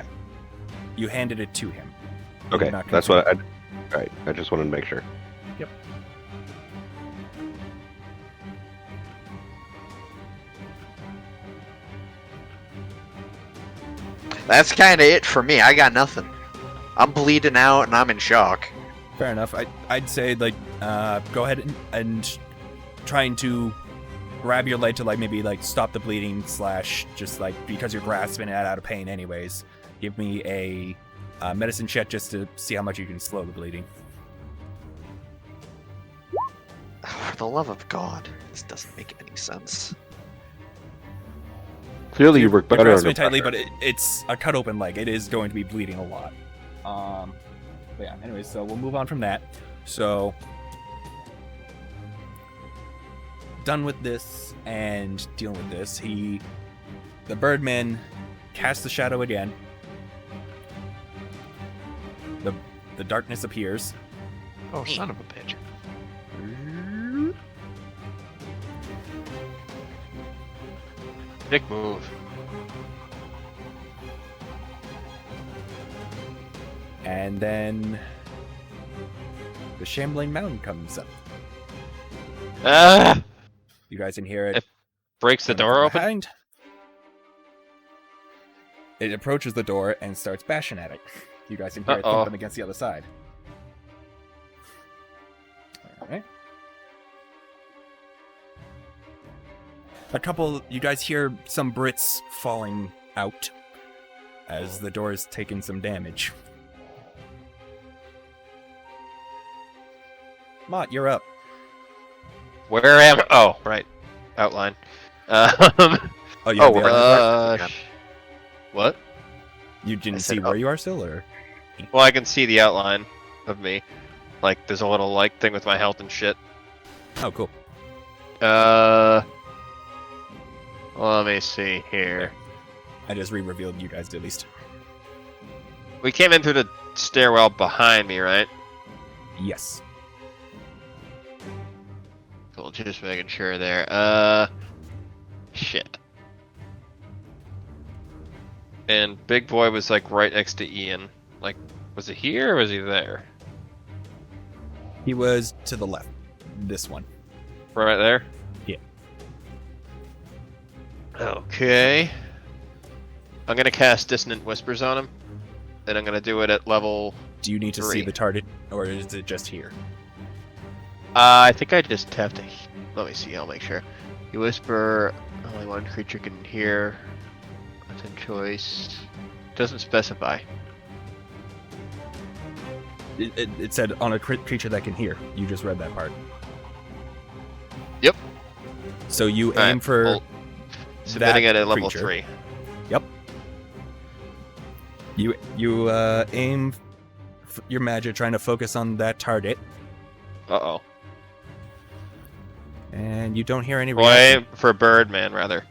S1: You handed it to him. You
S5: Okay.
S1: did not
S5: That's
S1: consume
S5: what.
S1: it.
S5: All right. I just wanted to make sure.
S1: Yep.
S6: that's kind of it for me. I got nothing. I'm bleeding out and I'm in shock.
S1: Fair enough. I'd say like go ahead and trying to grab your leg to like maybe like stop the bleeding / just like because you're grasping it out of pain anyways. Give me a medicine check just to see how much you can slow the bleeding.
S6: For the love of God, this doesn't make any sense.
S5: Clearly, you work
S1: You're
S5: better
S1: grasping
S5: under
S1: tightly,
S5: pressure.
S1: but it's a cut open leg. It is going to be bleeding a lot. But yeah. Anyways, so we'll move on from that. So done with this and dealing with this, the Birdman casts the shadow again. The darkness appears.
S3: Oh, son of a bitch.
S2: Big move.
S1: And then the Shambling Mound comes up.
S2: Ah!
S1: You guys can hear it.
S2: If- Breaks the
S1: coming
S2: door
S1: from
S2: open.
S1: behind. It approaches the door and starts bashing at it. You guys can hear it
S2: Uh-oh.
S1: thumping against the other side. Alright. You guys hear some Brits falling out as the door is taking some damage. Mott, you're up.
S2: Where am I? Oh, right. Outline.
S1: Oh, you
S2: Oh,
S1: have the
S2: we're-
S1: outline?
S6: Yeah.
S2: What?
S1: You didn't
S2: said
S1: see where
S2: up.
S1: you are still, or?
S2: Well, I can see the outline of me. Like, there's a little, like, thing with my health and shit.
S1: Oh, cool.
S2: Let me see here.
S1: I just re-revealed you guys at least.
S2: We came in through the stairwell behind me, right?
S1: Yes.
S2: Cool, just making sure there. Shit. And Big Boy was, like, right next to Ian. Like, was it here or was he there?
S1: He was to the left. This one.
S2: Right there?
S1: Yeah.
S2: Okay. I'm gonna cast Dissonant Whispers on him. And I'm gonna do it at level...
S1: Do you need to see
S2: 3.
S1: the target, or is it just here?
S2: I think I just have to... Let me see, I'll make sure. You whisper, only one creature can hear. Within choice. Doesn't specify.
S1: It said on a creature that can hear. You just read that part.
S2: Yep.
S1: So you aim
S2: Alright,
S1: for
S2: well, submitting
S1: that
S2: it at level
S1: creature.
S2: 3.
S1: Yep. You aim your magic trying to focus on that target,
S2: Uh-oh.
S1: and you don't hear any
S2: Well, I
S1: reaction.
S2: aim for Birdman, rather.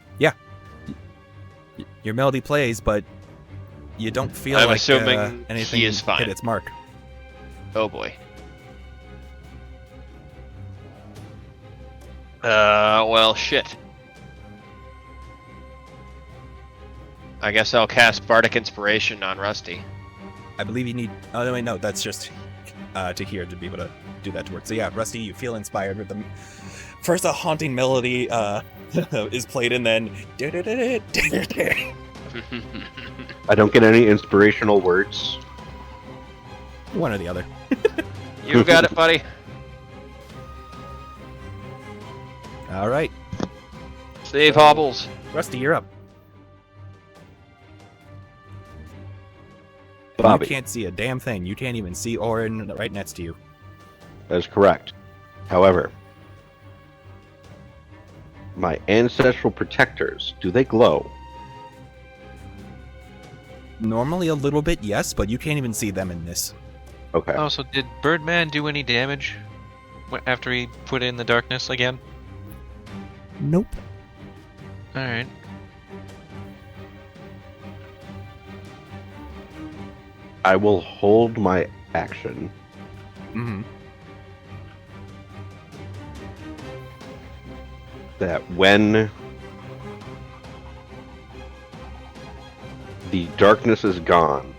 S1: Your melody plays, but you don't feel
S2: I'm
S1: like
S2: assuming
S1: anything
S2: he is fine.
S1: hit its mark.
S2: Oh boy. Well, shit. I guess I'll cast Bardic Inspiration on Rusty.
S1: I believe you need. Oh wait, no, that's just to hear to be able to do that to work. So yeah, Rusty, you feel inspired with the first a haunting melody is played, and then
S5: I don't get any inspirational words.
S1: one or the other.
S2: You got it, buddy.
S1: All right,
S2: Save Hobbles.
S1: Rusty, you're up.
S5: Bobby,
S1: You can't see a damn thing. You can't even see Orin right next to you.
S5: that is correct. However, my ancestral protectors, do they glow?
S1: Normally a little bit, yes, but you can't even see them in this.
S5: Okay.
S3: Oh, so did Birdman do any damage after he put in the darkness again?
S1: Nope.
S3: Alright.
S5: I will hold my action.
S1: Mm-hmm.
S5: That when the darkness is gone.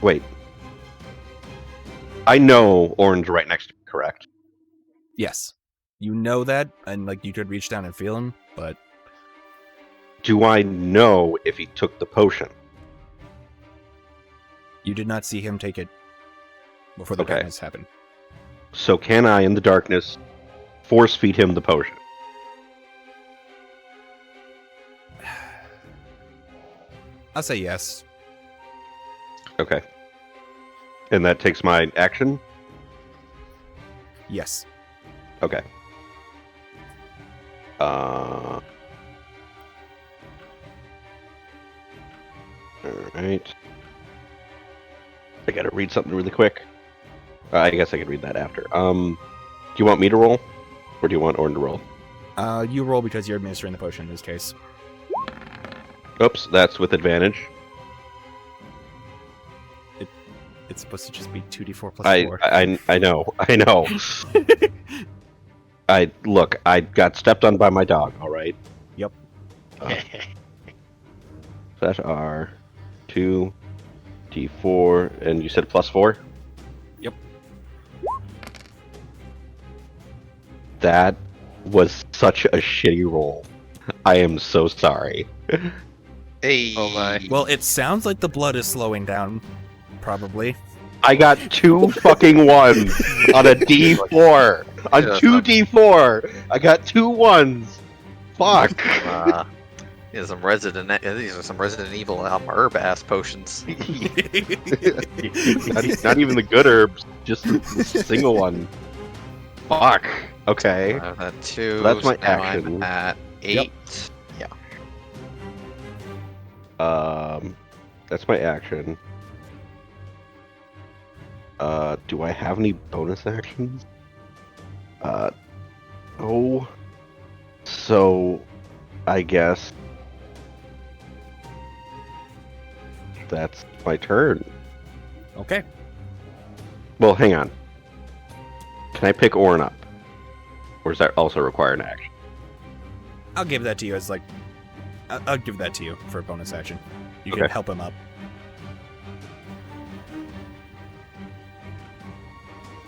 S5: Wait. I know Orange right next to me, correct?
S1: Yes. You know that, and like you could reach down and feel him, but
S5: Do I know if he took the potion?
S1: you did not see him take it before the
S5: Okay.
S1: darkness happened.
S5: So can I, in the darkness, force feed him the potion?
S1: I'll say yes.
S5: Okay. And that takes my action?
S1: Yes.
S5: Okay. Alright. I gotta read something really quick. I guess I could read that after. Do you want me to roll? Or do you want Orn to roll?
S1: You roll because you're administering the potion in this case.
S5: Oops, that's with advantage.
S1: It's supposed to just be 2d4 plus
S5: I
S1: 4.
S5: I know. I know. I got stepped on by my dog, alright?
S1: Yep.
S5: That are 2d4, and you said plus 4?
S1: Yep.
S5: That was such a shitty roll. I am so sorry.
S6: Hey.
S2: Oh my.
S1: Well, it sounds like the blood is slowing down. Probably.
S5: I got 2 fucking 1s on a D4. On 2 D4. I got 2 1s. Fuck.
S6: These are some Resident Evil herb ass potions.
S5: not even the good herbs, just the single one. Fuck. Okay.
S6: I've had 2.
S5: That's my
S6: so now
S5: action.
S6: I'm at 8.
S1: Yep.
S5: That's my action. Do I have any bonus actions? Oh. So, I guess that's my turn.
S1: Okay.
S5: Well, hang on. Can I pick Orin up? Or does that also require an action?
S1: I'll give that to you as like. I'll give that to you for a bonus action. You can
S5: Okay.
S1: help him up.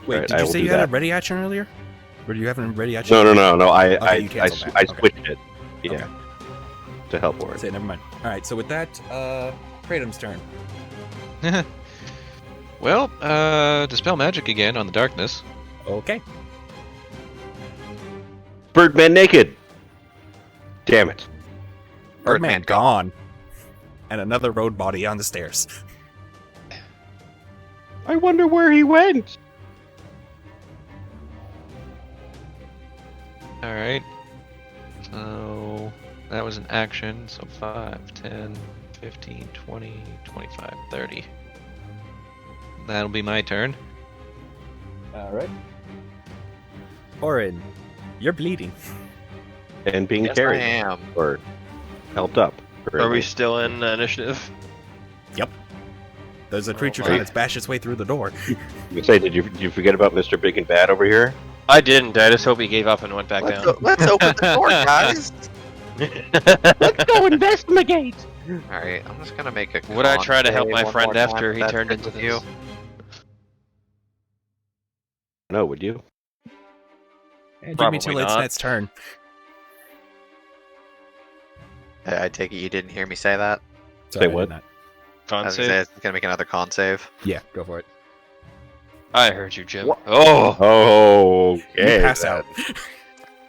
S1: Wait,
S5: Alright,
S1: did
S5: I
S1: you
S5: will
S1: say
S5: do
S1: you had a
S5: that.
S1: ready action earlier? Or do you have a ready action?
S5: No.
S1: Okay,
S5: I
S1: you canceled that.
S5: I
S1: Okay.
S5: switched it. Yeah.
S1: Okay.
S5: To help Orin.
S1: Say never mind. All right, so with that, Kratom's turn.
S3: Well, dispel magic again on the darkness.
S1: Okay.
S5: Birdman naked. Damn it.
S1: Birdman gone. And another road body on the stairs.
S5: I wonder where he went.
S3: All right. So that was an action. So 5, 10, 15, 20, 25, 30. That'll be my turn.
S1: All right. Orin, you're bleeding.
S5: And being
S6: Yes, I
S5: carried.
S6: am.
S5: Or helped up.
S2: Are we still in initiative?
S1: There's a creature
S2: my.
S1: trying to bash its way through the door.
S5: You say, did you forget about Mr. Big and Bad over here?
S2: I didn't. I just hope he gave up and went back down.
S6: Let's open the door, guys.
S5: Let's go investigate.
S6: All right, I'm just gonna make a.
S2: Would I try to help
S6: con
S2: my
S6: save one
S2: friend
S6: more time,
S2: after
S6: if
S2: he
S6: that's
S2: turned
S6: good
S2: into
S6: with you?
S2: this?
S5: No, would you?
S1: And give
S2: Probably
S1: me till
S2: not.
S1: its turn.
S6: I take it you didn't hear me say that.
S1: Sorry,
S5: Say what?
S1: I did not.
S6: I
S2: Con
S6: was gonna say
S2: save?
S6: it's gonna make another con save.
S1: Yeah, go for it.
S2: I heard you, Jim.
S5: What?
S2: Oh!
S5: Okay.
S1: You pass out.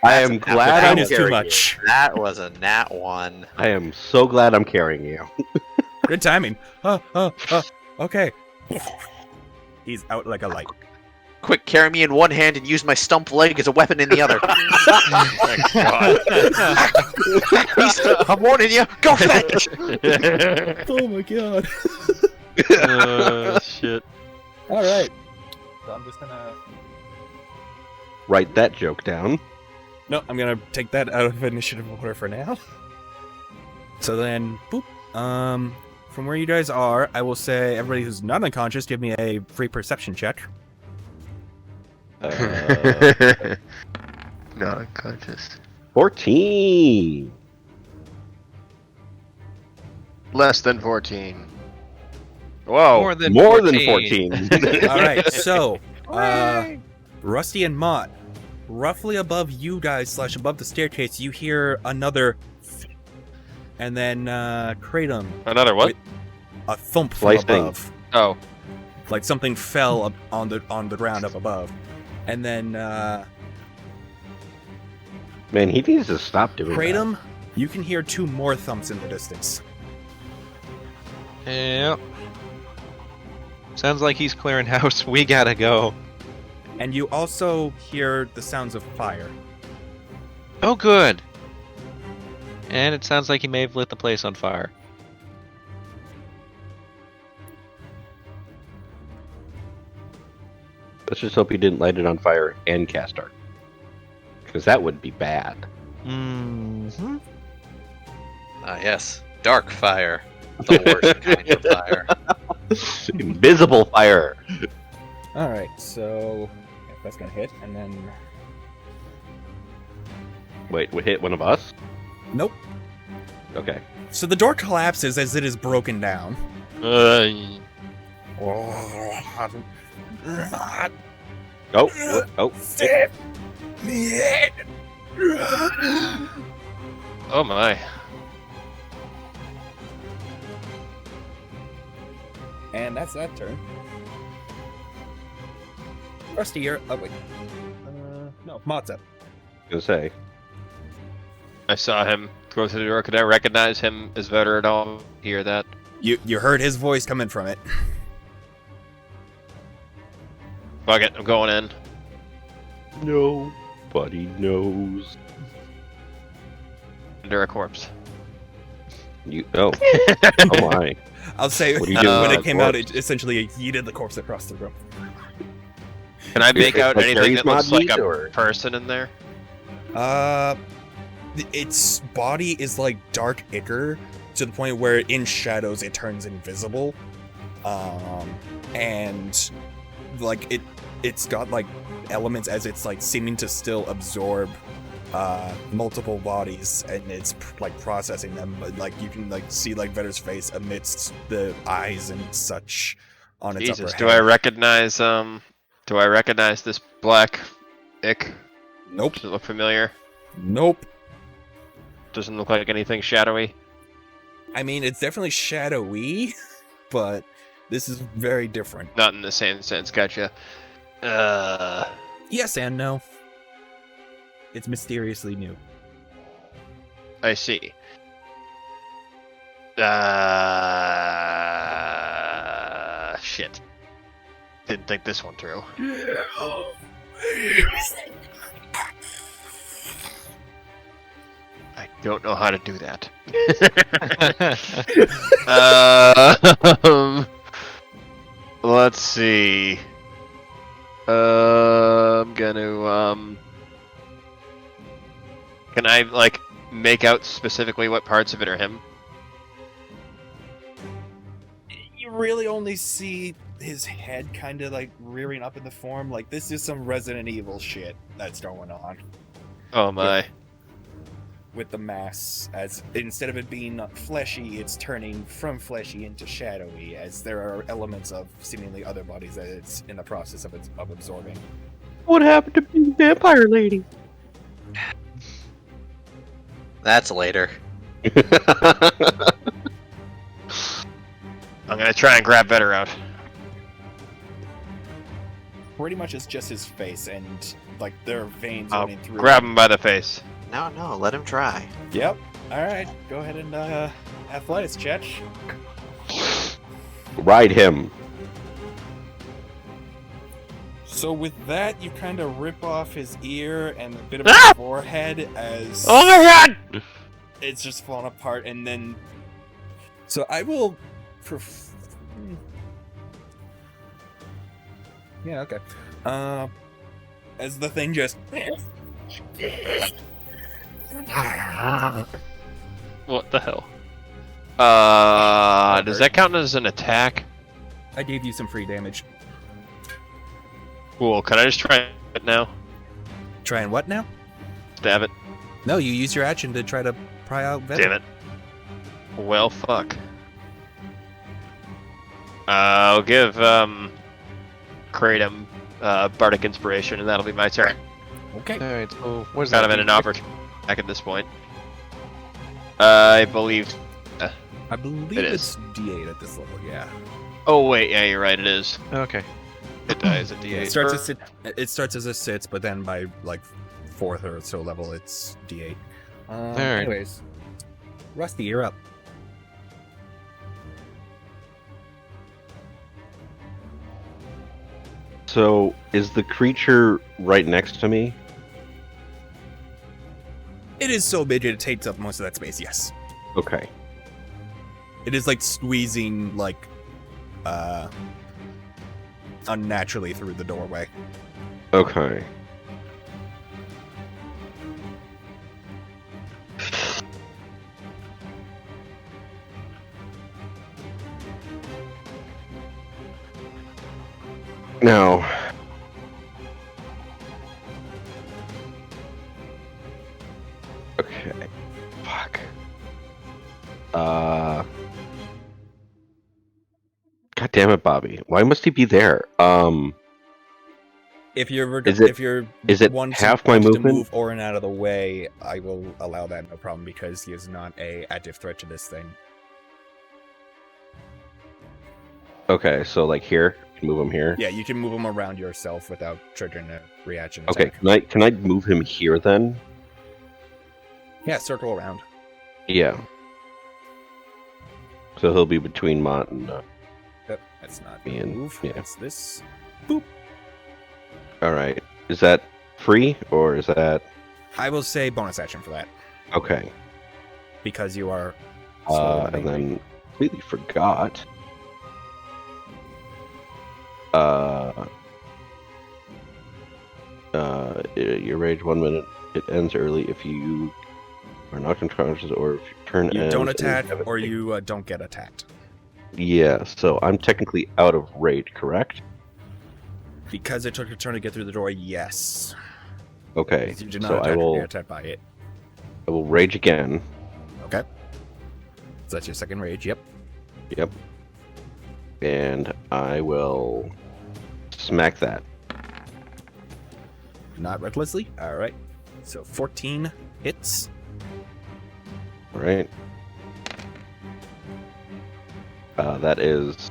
S5: I am
S6: That's
S5: glad
S1: Pain
S5: I'm
S1: is too
S5: carrying
S1: much.
S6: That was a nat 1.
S5: I am so glad I'm carrying you.
S1: Good timing. Okay. He's out like a light.
S6: Quick, carry me in one hand and use my stump leg as a weapon in the other. I'm warning you. Go for that.
S1: Oh my god.
S2: Shit.
S1: All right. So I'm just gonna.
S5: Write that joke down.
S1: No, I'm gonna take that out of initiative order for now. So then, boop. From where you guys are, I will say everybody who's not unconscious, give me a free perception check.
S2: Not unconscious.
S5: 14.
S2: Less than 14. Whoa.
S3: More than
S5: More
S3: 14.
S5: than 14.
S1: All right. So, Rusty and Mott, roughly above you guys / above the staircase, you hear another, and then Kratom,
S2: Another what?
S1: Wait. A thump from
S5: Slicing.
S1: above,
S2: Oh.
S1: like something fell up on the ground up above, and then
S5: Man, he needs to stop doing
S1: Kratom, you can hear 2 more thumps in the distance.
S3: Yep. Sounds like he's clearing house. We gotta go.
S1: And you also hear the sounds of fire.
S3: Oh, good. And it sounds like he may have lit the place on fire.
S5: Let's just hope he didn't light it on fire and cast dark. Because that would be bad.
S3: Mm-hmm.
S6: Yes, dark fire. The worst kind of fire.
S5: Invisible fire.
S1: All right, so that's gonna hit, and then
S5: Wait, we hit one of us?
S1: nope.
S5: Okay.
S1: So the door collapses as it is broken down.
S5: Oh, what? Oh,
S1: Stab me in.
S2: Oh my.
S1: And that's that turn. Rusty, you're... Oh, wait. No, Mott's up.
S5: gonna say.
S2: I saw him go through the door. Could I recognize him as Vetter at all? Hear that?
S1: You heard his voice coming from it.
S2: Fuck it, I'm going in.
S5: Nobody knows.
S2: Under a corpse.
S5: You. Oh. Oh my.
S1: I'll say
S5: What do you do
S1: when
S5: with
S1: it
S5: that
S1: came out,
S5: corpse?
S1: it essentially yeeted the corpse across the room.
S2: Can I make out
S5: Like
S2: anything
S5: Harry's
S2: that looks
S5: mod
S2: like
S5: meat,
S2: a
S5: or-
S2: person in there?
S1: Its body is like dark ichor to the point where in shadows it turns invisible. And like it's got like elements as it's like seeming to still absorb multiple bodies, and it's like processing them, but like you can like see like Vetter's face amidst the eyes and such on its
S2: Jesus,
S1: upper
S2: do
S1: head.
S2: I recognize this black ick?
S1: Nope.
S2: Does it look familiar?
S1: Nope.
S2: Doesn't look like anything shadowy.
S1: I mean, it's definitely shadowy, but this is very different.
S2: Not in the same sense, gotcha.
S1: Yes and no. It's mysteriously new.
S2: I see. Shit. Didn't think this one through. I don't know how to do that. Let's see. I'm gonna Can I like make out specifically what parts of it are him?
S1: You really only see his head kind of like rearing up in the form. Like, this is some Resident Evil shit that's going on
S2: Oh my.
S1: with the mass. As instead of it being fleshy, it's turning from fleshy into shadowy, as there are elements of seemingly other bodies that it's in the process of absorbing.
S5: What happened to the vampire lady?
S6: That's later.
S2: I'm gonna try and grab Vetter out.
S1: Pretty much it's just his face, and like there are veins
S2: I'll
S1: running through.
S2: grab him by the face.
S6: No, let him try.
S1: Yep. All right, go ahead and athletics check.
S5: Ride him.
S1: So with that, you kind of rip off his ear and a bit of his forehead as
S2: Oh my god!
S1: it's just falling apart, and then. So I will. Yeah. Okay. As the thing just.
S2: What the hell? Does that count as an attack?
S1: I gave you some free damage.
S2: Cool. Can I just try it now?
S1: Try and what now?
S2: Stab it.
S1: No, you use your action to try to pry out Venom.
S2: Damn it. Well, fuck. I'll give Kratom Bardic Inspiration, and that'll be my turn.
S1: Okay.
S3: Alright, so what is
S2: Kind
S3: that?
S2: of in an opportunity back at this point. I believe.
S1: I believe
S2: It
S1: it's D8 at this level. Yeah.
S2: Oh wait, yeah, you're right. It is.
S3: Okay.
S2: It dies at D8.
S1: It starts as a 6, but then by like 4th or so level, it's D8.
S3: Alright.
S1: Anyways, Rusty, you're up.
S5: So, is the creature right next to me?
S1: It is so big it takes up most of that space. Yes,
S5: Okay.
S1: it is like squeezing like unnaturally through the doorway.
S5: Okay. Now, okay. Fuck. God damn it, Bobby. Why must he be there?
S1: If you're
S5: Is it
S1: wanting
S5: half my
S1: to
S5: movement?
S1: move Orin out of the way, I will allow that, no problem, because he is not a active threat to this thing.
S5: Okay, so like here, I can move him here.
S1: Yeah, you can move him around yourself without triggering a reaction
S5: Okay,
S1: attack.
S5: can I move him here then?
S1: Yeah, circle around.
S5: Yeah. So he'll be between Mott and.
S1: Yep, that's not
S5: Me
S1: the
S5: and-
S1: move.
S5: yeah.
S1: That's this. Boop.
S5: All right. Is that free or is that
S1: I will say bonus action for that
S5: okay?
S1: because you are. slower than
S5: And
S1: angry.
S5: then completely forgot. Your rage 1 minute. It ends early if you are not unconscious or if your turn
S1: You
S5: ends.
S1: don't
S5: and
S1: attack
S5: haven't
S1: or
S5: taken-
S1: you don't get attacked.
S5: Yeah, so I'm technically out of rage, correct?
S1: Because it took your turn to get through the door, yes.
S5: Okay.
S1: You did not
S5: So
S1: attack
S5: I
S1: or
S5: will.
S1: get attacked by it.
S5: I will rage again.
S1: Okay. So that's your second rage, yep.
S5: Yep. And I will smack that.
S1: Not recklessly. Alright. So 14 hits.
S5: All right. That is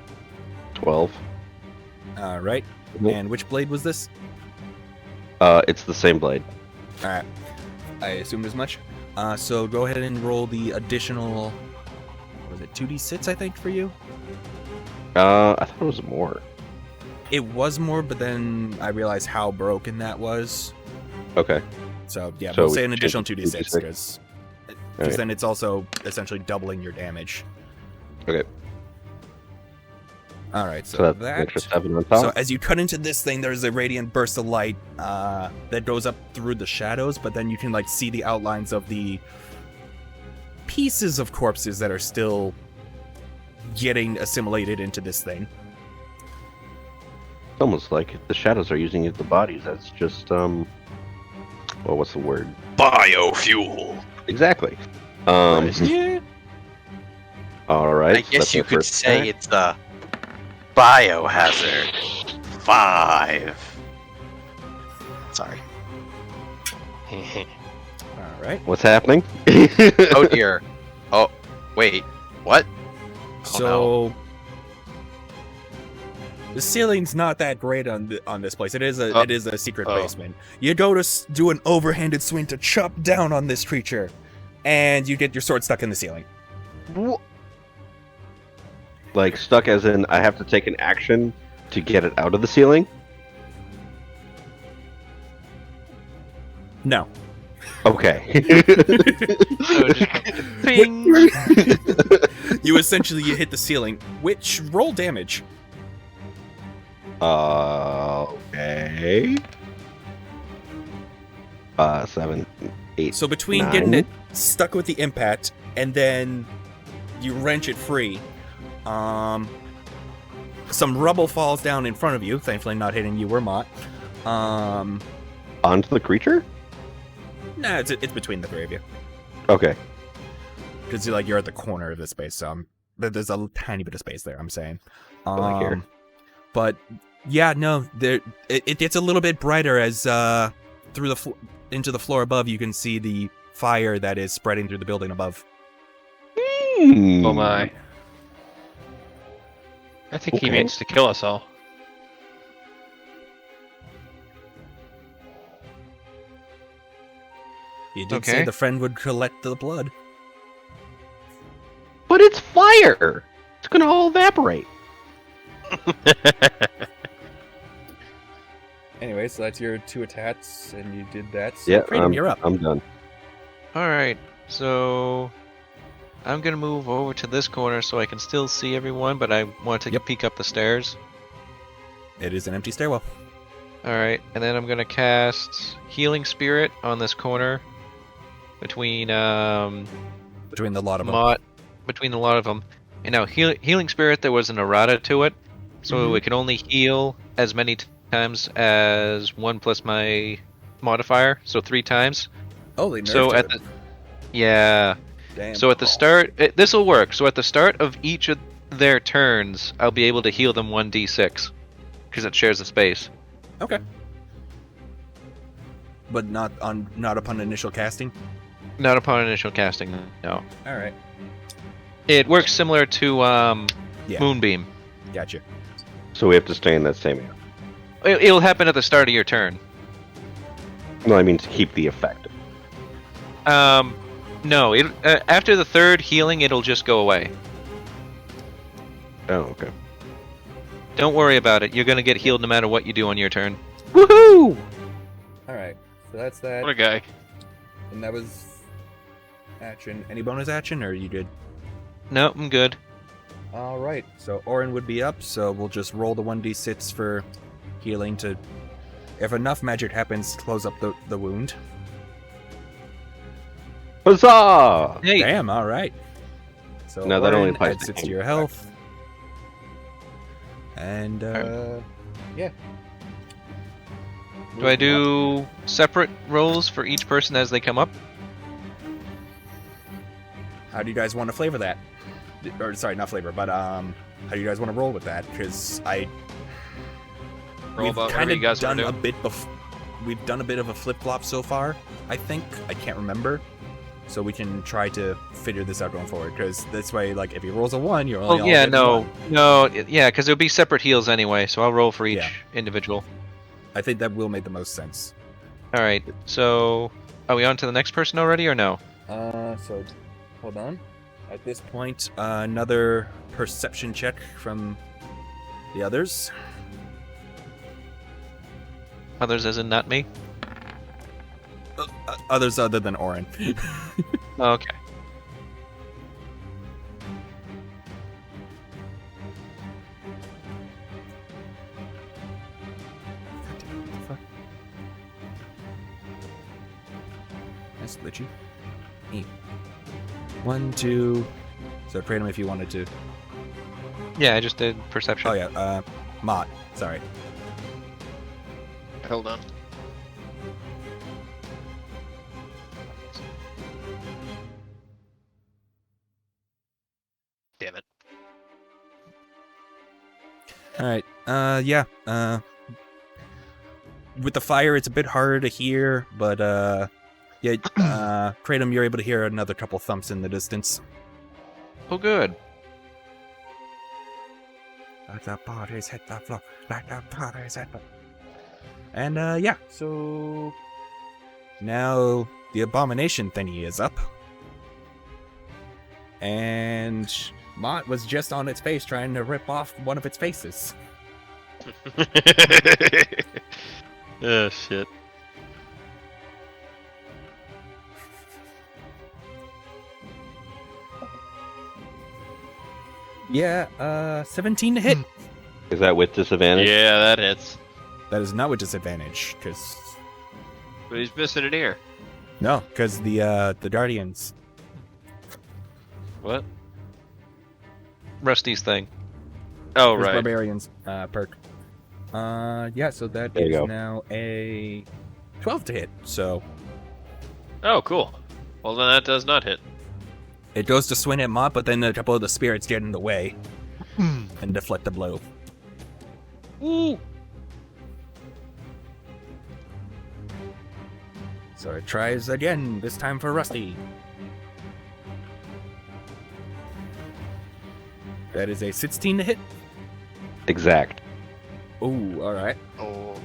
S5: 12.
S1: Alright.
S5: Mhm.
S1: And which blade was this?
S5: It's the same blade.
S1: Alright. I assumed as much. So go ahead and roll the additional. What was it 2d6, I think, for you?
S5: I thought it was more.
S1: It was more, but then I realized how broken that was.
S5: Okay.
S1: So yeah,
S5: So
S1: we'll say an
S5: we
S1: additional
S5: should
S1: 2d6
S5: 2d6.
S1: because
S5: Alright.
S1: then it's also essentially doubling your damage.
S5: Okay.
S1: All right,
S5: So
S1: so
S5: that's an
S1: that.
S5: extra 7 on top.
S1: So as you cut into this thing, there's a radiant burst of light that goes up through the shadows, but then you can like see the outlines of the pieces of corpses that are still getting assimilated into this thing.
S5: It's almost like the shadows are using the bodies. That's just well, what's the word?
S6: Biofuel.
S5: Exactly.
S1: Yeah.
S5: All right.
S6: I
S5: so
S6: guess
S5: that's
S6: you
S5: my
S6: could
S5: first
S6: say
S5: attack.
S6: it's a biohazard. 5. Sorry.
S1: All right.
S5: What's happening?
S6: Oh dear. Oh, wait. What?
S1: So the ceiling's not that great on this place. It is a secret
S6: Oh.
S1: basement. You go to do an overhanded swing to chop down on this creature, and you get your sword stuck in the ceiling.
S5: Like stuck as in I have to take an action to get it out of the ceiling?
S1: No.
S5: Okay.
S3: So just ping.
S1: You essentially hit the ceiling, which roll damage.
S5: Okay. 7, 8.
S1: So between
S5: 9.
S1: getting it stuck with the impact and then you wrench it free, some rubble falls down in front of you. Thankfully, not hitting you or Mott.
S5: Onto the creature?
S1: Nah, it's between the three of you
S5: Okay.
S1: because you're at the corner of the space. So there's a tiny bit of space there. I'm saying.
S5: Like here.
S1: But yeah, no, it gets a little bit brighter as through into the floor above. You can see the fire that is spreading through the building above.
S2: Oh my. I think he
S5: Okay.
S2: means to kill us all.
S1: You did say
S3: Okay.
S1: the friend would collect the blood.
S5: But it's fire! It's gonna all evaporate.
S1: Anyway, so that's your 2 attacks, and you did that. So
S5: Yeah,
S1: Kratom, you're up.
S5: I'm done.
S3: All right. So I'm gonna move over to this corner so I can still see everyone, but I want to take a peek up the stairs.
S1: It is an empty stairwell.
S3: All right, and then I'm gonna cast Healing Spirit on this corner between
S1: Between the lot of them.
S3: Mott, between the lot of them. And now Healing Spirit, there was an errata to it, so
S1: Mhm.
S3: it can only heal as many times as 1 plus my modifier, so 3 times.
S1: Oh, they nerfed
S3: So at
S1: it.
S3: the yeah.
S1: Damn.
S3: So at the start, this will work. So at the start of each of their turns, I'll be able to heal them 1d6 because it shares a space.
S1: Okay. but not upon initial casting.
S3: Not upon initial casting, no.
S1: All right,
S3: It works similar to
S1: Yeah.
S3: Moonbeam.
S1: gotcha.
S5: So we have to stay in that same area.
S3: It'll happen at the start of your turn.
S5: No, I mean to keep the effect.
S3: No. After the third healing, it'll just go away.
S5: Oh, okay.
S3: Don't worry about it. You're gonna get healed no matter what you do on your turn.
S5: Woohoo!
S1: All right, so that's that,
S2: What a guy.
S1: and that was action. Any bonus action, or you good?
S3: No, I'm good.
S1: All right, so Orin would be up, so we'll just roll the 1d6 for healing to, if enough magic happens, close up the wound.
S5: Huzzah!
S3: Hey,
S1: Damn, all right. So
S5: No, that only
S1: Orin,
S5: applies
S1: add
S5: to
S1: 6 to
S5: him.
S1: your health. And, yeah.
S3: do I do separate rolls for each person as they come up?
S1: How do you guys want to flavor that? Or, sorry, not flavor, but, how do you guys want to roll with that? Because
S2: Roll
S1: we've
S2: about whatever
S1: kind
S2: you
S1: of
S2: guys
S1: done
S2: want
S1: a
S2: to do.
S1: bit we've done a bit of a flip-flop so far, I think. I can't remember. So we can try to figure this out going forward, because this way, like, if he rolls a 1, you're only
S3: Oh
S1: all
S3: yeah,
S1: getting
S3: no,
S1: 1.
S3: no, yeah, because it'll be separate heals anyway. So I'll roll for each
S1: Yeah.
S3: individual.
S1: I think that will make the most sense.
S3: All right. So are we on to the next person already, or no?
S1: So, hold on. At this point, another perception check from the others.
S3: Others, as in not me.
S1: Others other than Orin.
S3: Okay.
S1: That's glitchy. 1, 2. So trade him if you wanted to.
S3: Yeah, I just did perception.
S1: Oh yeah, Mott. Sorry.
S2: Hold on. Damn it.
S1: All right. Yeah. With the fire, it's a bit harder to hear, but yeah. Kratom, you're able to hear another couple thumps in the distance.
S3: Oh, good.
S1: Like the party's hit the floor. Like the party's hit the. And yeah. So now the abomination thingy is up, and Mott was just on its face trying to rip off one of its faces.
S2: Oh shit.
S1: Yeah, 17 to hit.
S5: Is that with disadvantage?
S2: Yeah, that hits.
S1: That is not with disadvantage, because
S2: But he's missing an ear.
S1: no, because the Guardians.
S2: What?
S3: Rusty's thing.
S2: Oh
S1: There's
S2: right.
S1: Barbarians perk. Yeah, so that
S5: There you
S1: is
S5: go.
S1: now a 12 to hit. So
S2: Oh cool. Well then that does not hit.
S1: it goes to swing at Mott, but then a couple of the spirits get in the way and deflect the blow.
S2: Woo!
S1: So it tries again, this time for Rusty. That is a 16 to hit.
S5: Exact.
S1: Ooh, alright.
S2: Oh.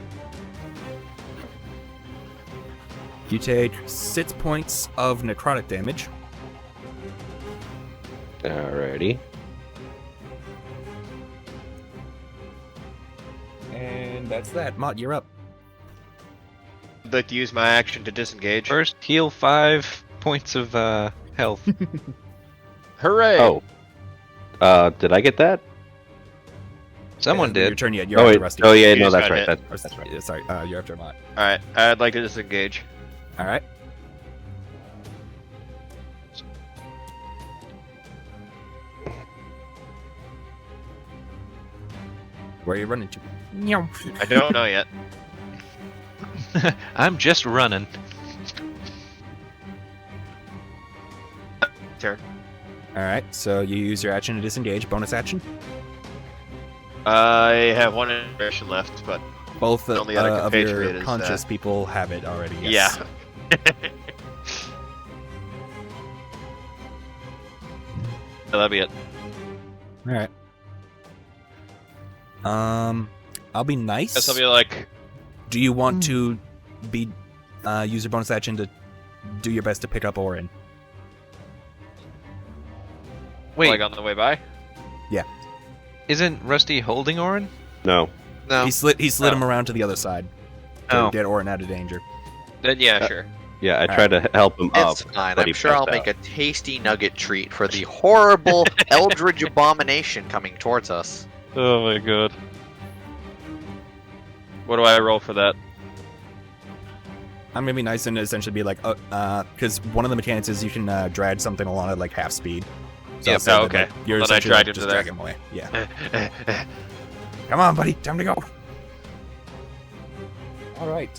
S1: You take 6 points of necrotic damage.
S5: Alrighty.
S1: And that's that. Mott, you're up.
S2: I'd like to use my action to disengage.
S3: First, heal 5 points of health.
S2: Hooray!
S5: Oh. Did I get that?
S3: Someone
S1: Your
S3: did.
S1: turn yet. You're
S5: Oh,
S1: after
S5: wait.
S1: Rusty.
S5: Oh, yeah,
S2: You
S5: no,
S2: just
S5: that's
S2: got
S5: right.
S2: hit.
S5: That's right.
S1: Yeah, sorry, you're after Mott.
S2: Alright, I'd like to disengage.
S1: Alright. Where are you running to? Meow.
S2: I don't know yet.
S3: I'm just running.
S2: Turn.
S1: Alright, so you use your action to disengage. Bonus action?
S2: I have one interaction left, but
S1: Both
S2: Only other
S1: of your
S2: compatriot is,
S1: conscious people have it already. Yes.
S2: Yeah. That'll be it.
S1: All right. I'll be nice.
S2: Guess I'll be like,
S1: Do you want to be use your bonus action to do your best to pick up Orin?
S3: Wait,
S2: like on the way by.
S3: isn't Rusty holding Orin?
S5: No.
S6: No.
S1: He slid
S2: Oh.
S1: him around to the other side to
S3: Oh.
S1: get Orin out of danger.
S2: Then yeah, sure.
S5: Yeah, I tried to help him up.
S6: It's fine.
S5: but
S6: I'm
S5: he
S6: sure I'll
S5: passed
S6: make
S5: out.
S6: a tasty nugget treat for the horrible eldritch abomination coming towards us.
S2: Oh my god. What do I roll for that?
S1: I'm gonna be nice and essentially be like, because one of the mechanics is you can drag something along at like half speed. So
S2: Yep.
S1: I'll say
S2: Oh,
S1: that,
S2: okay.
S1: like, you're
S2: Well, then I
S1: essentially
S2: dragged
S1: like,
S2: him
S1: just
S2: to there.
S1: drag him away. Yeah. Come on, buddy. Time to go. All right,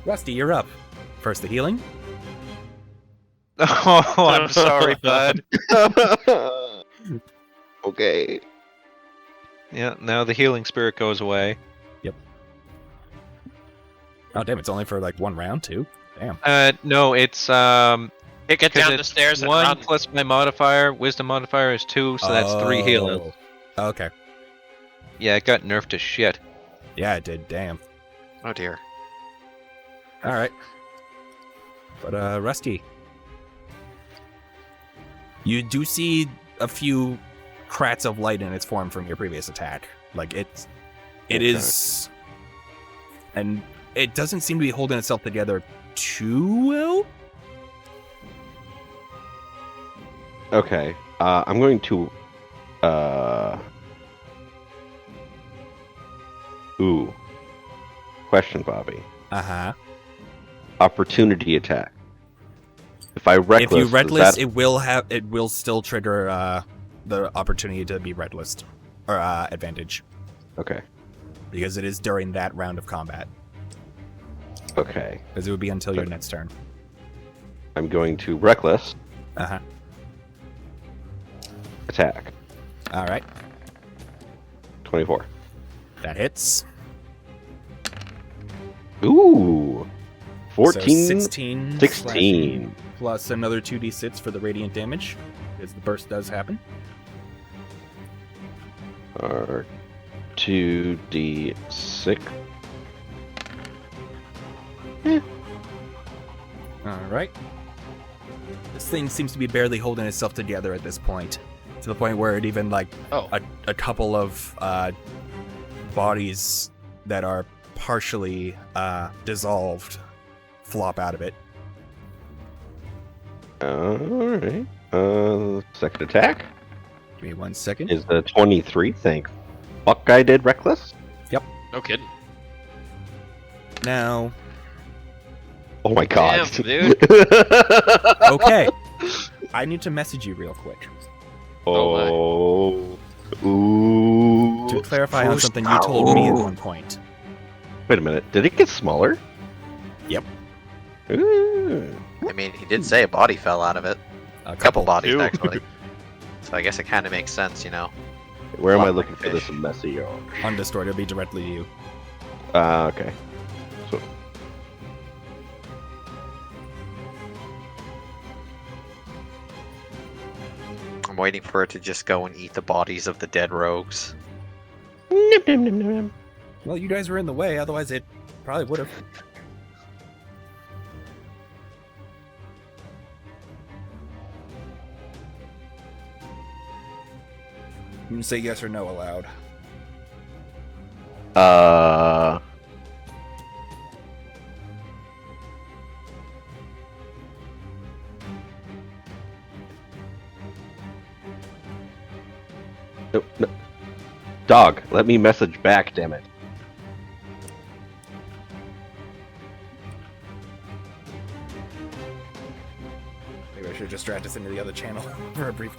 S1: Rusty, you're up. First, the healing.
S3: Oh, I'm sorry, bud.
S5: Okay.
S3: Yeah, now the healing spirit goes away.
S1: Oh damn, it's only for like one round too. Damn.
S3: No, it's
S2: Kick it
S3: 'cause
S2: down the
S3: it's
S2: stairs and
S3: 1
S2: run.
S3: plus my modifier, wisdom modifier is 2, so that's 3 healing.
S1: Oh, okay.
S3: Yeah, it got nerfed to shit.
S1: Yeah, it did. Damn.
S6: Oh dear.
S1: All right. But Rusty, you do see a few cracks of light in its form from your previous attack. Like it is, and it doesn't seem to be holding itself together too well.
S5: Okay. I'm going to. Ooh. Question, Bobby.
S1: Uh huh.
S5: Opportunity attack. If I reckless,
S1: If you
S5: does
S1: redlist,
S5: that-
S1: it will still trigger the opportunity to be redlist or advantage
S5: Okay.
S1: because it is during that round of combat.
S5: Okay.
S1: Because it would be until your next turn.
S5: I'm going to reckless
S1: Uh huh.
S5: attack.
S1: All right.
S5: 24.
S1: That hits.
S5: Ooh. 14.
S1: So 16.
S5: 16.
S1: slashing, plus another 2d6 for the radiant damage, because the burst does happen.
S5: Or 2d6.
S1: All right. This thing seems to be barely holding itself together at this point, to the point where it even like
S2: Oh.
S1: a couple of bodies that are partially dissolved flop out of it.
S5: Alright. Second attack
S1: Give me 1 second.
S5: is a 23. Thank fuck I did reckless.
S2: No kidding.
S1: Now,
S5: Oh my god.
S2: Damn, dude.
S1: okay, I need to message you real quick
S5: Oh. Ooh.
S1: to clarify on
S6: First
S1: something you told me at
S5: power.
S1: one point.
S5: Wait a minute. Did it get smaller?
S1: Yep.
S5: Ooh.
S6: I mean, he did say a body fell out of it.
S1: A
S6: A couple bodies,
S2: Ew.
S6: actually. So I guess it kind of makes sense, you know.
S5: Where am I
S6: Lot
S5: looking
S6: like
S5: for this
S6: fish.
S5: messy yard?
S1: Undistorted, it'll be directly to you.
S5: Okay. So
S6: I'm waiting for it to just go and eat the bodies of the dead rogues.
S1: Well, you guys were in the way, otherwise it probably would have. You can say yes or no aloud.
S5: No. Dog, let me message back, damn it.
S1: Maybe I should just draft us into the other channel for a brief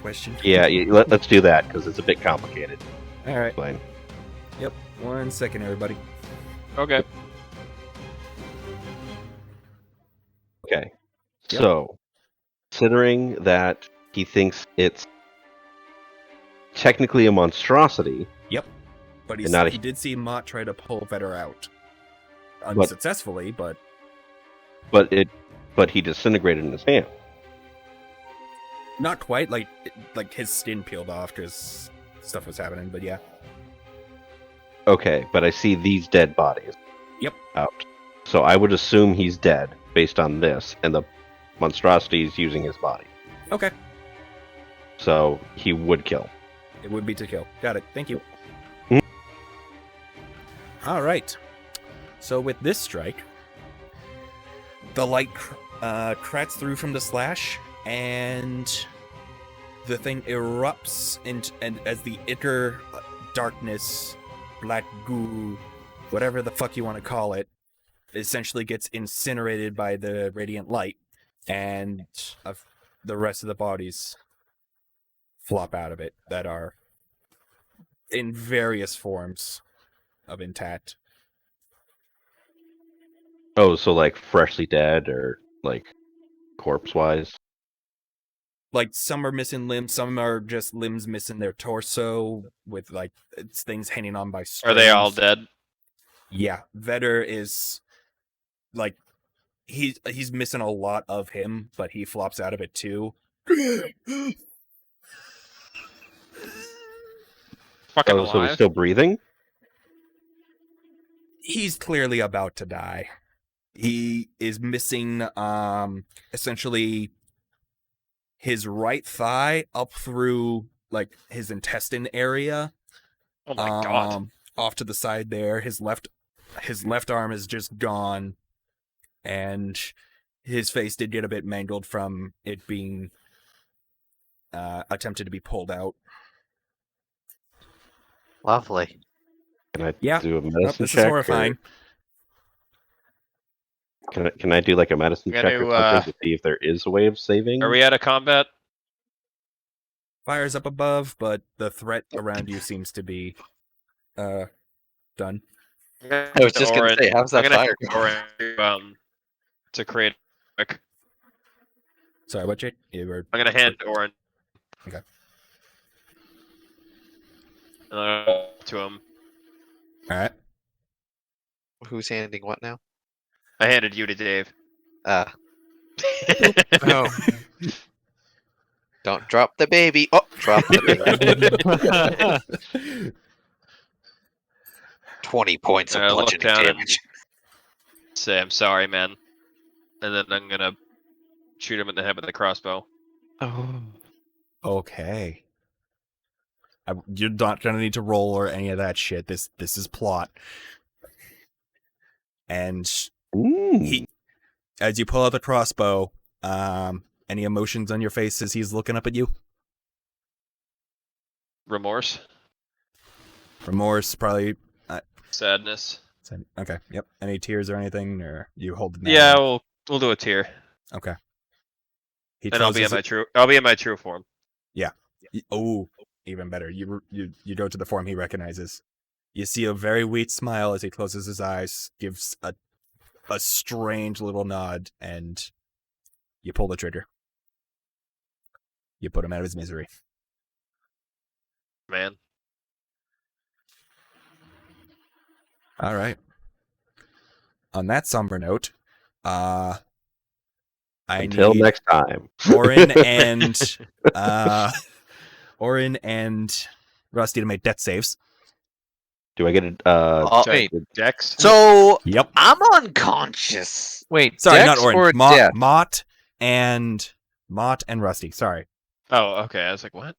S1: question.
S5: Yeah, let's do that because it's a bit complicated.
S1: All right.
S5: Fine.
S1: Yep. 1 second, everybody.
S2: Okay.
S5: Okay.
S1: Yep.
S5: So, considering that he thinks it's technically a monstrosity,
S1: But
S5: And not a-
S1: he did see Mott try to pull Vetter out. Unsuccessfully, but
S5: but he disintegrated in his hand.
S1: not quite. Like his skin peeled off because stuff was happening. But yeah.
S5: Okay, but I see these dead bodies.
S1: Yep.
S5: Out. So I would assume he's dead based on this, and the monstrosity is using his body.
S1: Okay.
S5: So he would kill.
S1: It would be to kill. Got it. Thank you.
S5: Mhm.
S1: All right. So with this strike, the light cracks through from the slash, and the thing erupts, and as the inner darkness, black goo, whatever the fuck you want to call it, essentially gets incinerated by the radiant light, and the rest of the bodies flop out of it that are in various forms of intact.
S5: Oh, so like freshly dead or like corpse wise?
S1: Like some are missing limbs, some are just limbs missing their torso with like it's things hanging on by strings.
S2: Are they all dead?
S1: Yeah, Vetter is like he's missing a lot of him, but he flops out of it too.
S2: Fucking
S5: Oh, so he's
S2: alive?
S5: still breathing?
S1: He's clearly about to die. He is missing essentially his right thigh up through like his intestine area.
S2: Oh my god.
S1: Off to the side there. His left arm is just gone, and his face did get a bit mangled from it being attempted to be pulled out.
S6: Lovely.
S5: Can I
S1: Yeah.
S5: do a
S1: Oh,
S5: medicine
S1: this
S5: check?
S1: is horrifying.
S5: Can I do like a medicine
S2: I'm
S5: check or
S2: gonna,
S5: something to see if there is a way of saving?
S2: Are we out of combat?
S1: Fire's up above, but the threat around you seems to be done.
S6: I was just gonna say, how's that fire going?
S2: To create quick.
S1: Sorry, what, Jake? You were...
S2: I'm gonna hand Orin.
S1: Okay.
S2: To him.
S1: All right.
S6: Who's handing what now?
S2: I handed you to Dave.
S6: No. Don't drop the baby. Oh, drop the baby. 20 points of
S2: I look
S6: bludgeoning
S2: down and-
S6: damage.
S2: Say I'm sorry, man. And then I'm gonna shoot him in the head with a crossbow.
S3: Oh.
S1: Okay. You're not gonna need to roll or any of that shit. This is plot. And
S5: Ooh.
S1: as you pull out the crossbow, any emotions on your face as he's looking up at you?
S2: Remorse,
S1: Remorse, probably.
S2: sadness.
S1: Okay. Yep. Any tears or anything, or you holding that?
S2: Yeah,
S1: in?
S2: we'll do a tier,
S1: Okay. He
S2: and I'll be in
S1: closes
S2: my true form.
S1: Oh, even better. You go to the form he recognizes. You see a very weak smile as he closes his eyes, gives a strange little nod, and you pull the trigger. You put him out of his misery.
S2: Man,
S1: All right. On that somber note,
S5: Until
S1: need
S5: next time.
S1: Orin and Rusty to make death saves.
S5: Do I get a
S3: Wait,
S2: Dex.
S6: So
S1: Yep.
S6: I'm unconscious.
S3: wait.
S1: Sorry,
S3: Dex
S1: not Orin.
S3: or death?
S1: Mott and Rusty. Sorry.
S2: Oh, okay. I was like, what?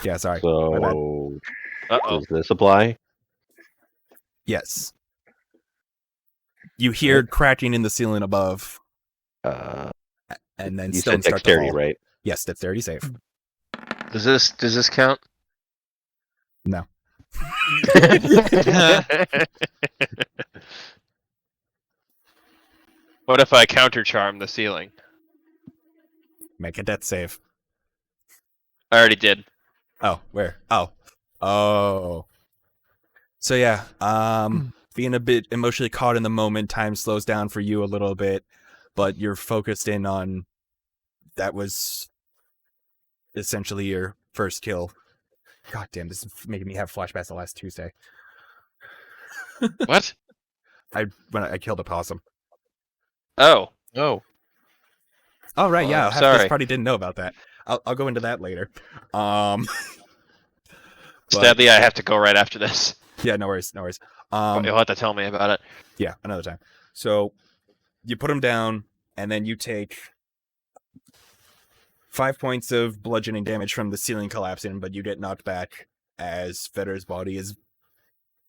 S1: Yeah, sorry. My bad.
S5: So
S2: Uh-oh.
S5: does this apply?
S1: Yes. You hear cracking in the ceiling above, and then
S5: You
S1: stones
S5: said
S1: start to
S5: dexterity,
S1: fall.
S5: right?
S1: Yes, dexterity save.
S2: Does this count?
S1: No.
S2: What if I counter charm the ceiling?
S1: Make a death save.
S2: I already did.
S1: Oh, where? Oh. So yeah, being a bit emotionally caught in the moment, time slows down for you a little bit, but you're focused in on that was essentially your first kill. God damn, this is making me have flashbacks to last Tuesday.
S2: What?
S1: When I killed a possum.
S2: Oh,
S3: Oh,
S1: Oh right,
S2: Oh,
S1: yeah.
S2: I'm
S1: Half of this
S2: sorry.
S1: party didn't know about that. I'll go into that later. But
S2: sadly, I have to go right after this.
S1: yeah, no worries, no worries.
S2: You'll have to tell me about it.
S1: Yeah, another time. So you put him down, and then you take 5 points of bludgeoning damage from the ceiling collapsing, but you get knocked back as Fetter's body is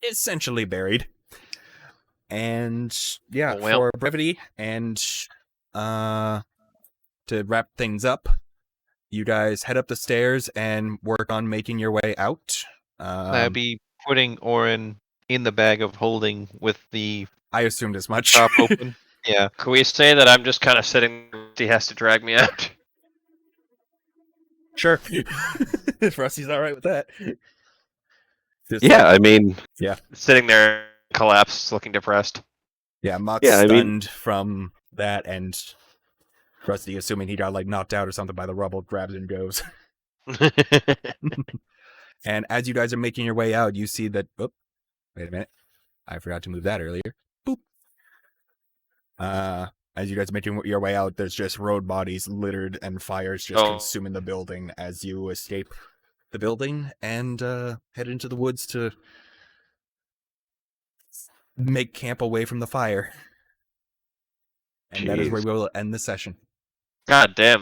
S1: essentially buried. And yeah,
S2: Oh, well.
S1: for brevity and to wrap things up, you guys head up the stairs and work on making your way out.
S3: that'd be putting Orin in the bag of holding with the
S1: I assumed as much.
S3: top open. Yeah.
S2: Can we say that I'm just kind of sitting? He has to drag me out.
S1: Sure. If Rusty's all right with that. Just
S5: Yeah,
S1: like-
S5: I mean,
S2: Sitting there, collapsed, looking depressed.
S1: yeah, Mock's
S5: Yeah, I mean-
S1: stunned from that, and Rusty, assuming he got like knocked out or something by the rubble, grabs and goes. And as you guys are making your way out, you see that. Oh, wait a minute, I forgot to move that earlier. Boop. As you guys are making your way out, there's just road bodies littered and fires just consuming the building as you escape the building and head into the woods to make camp away from the fire. And that is where
S5: Jeez.
S1: we will end the session.
S2: God damn.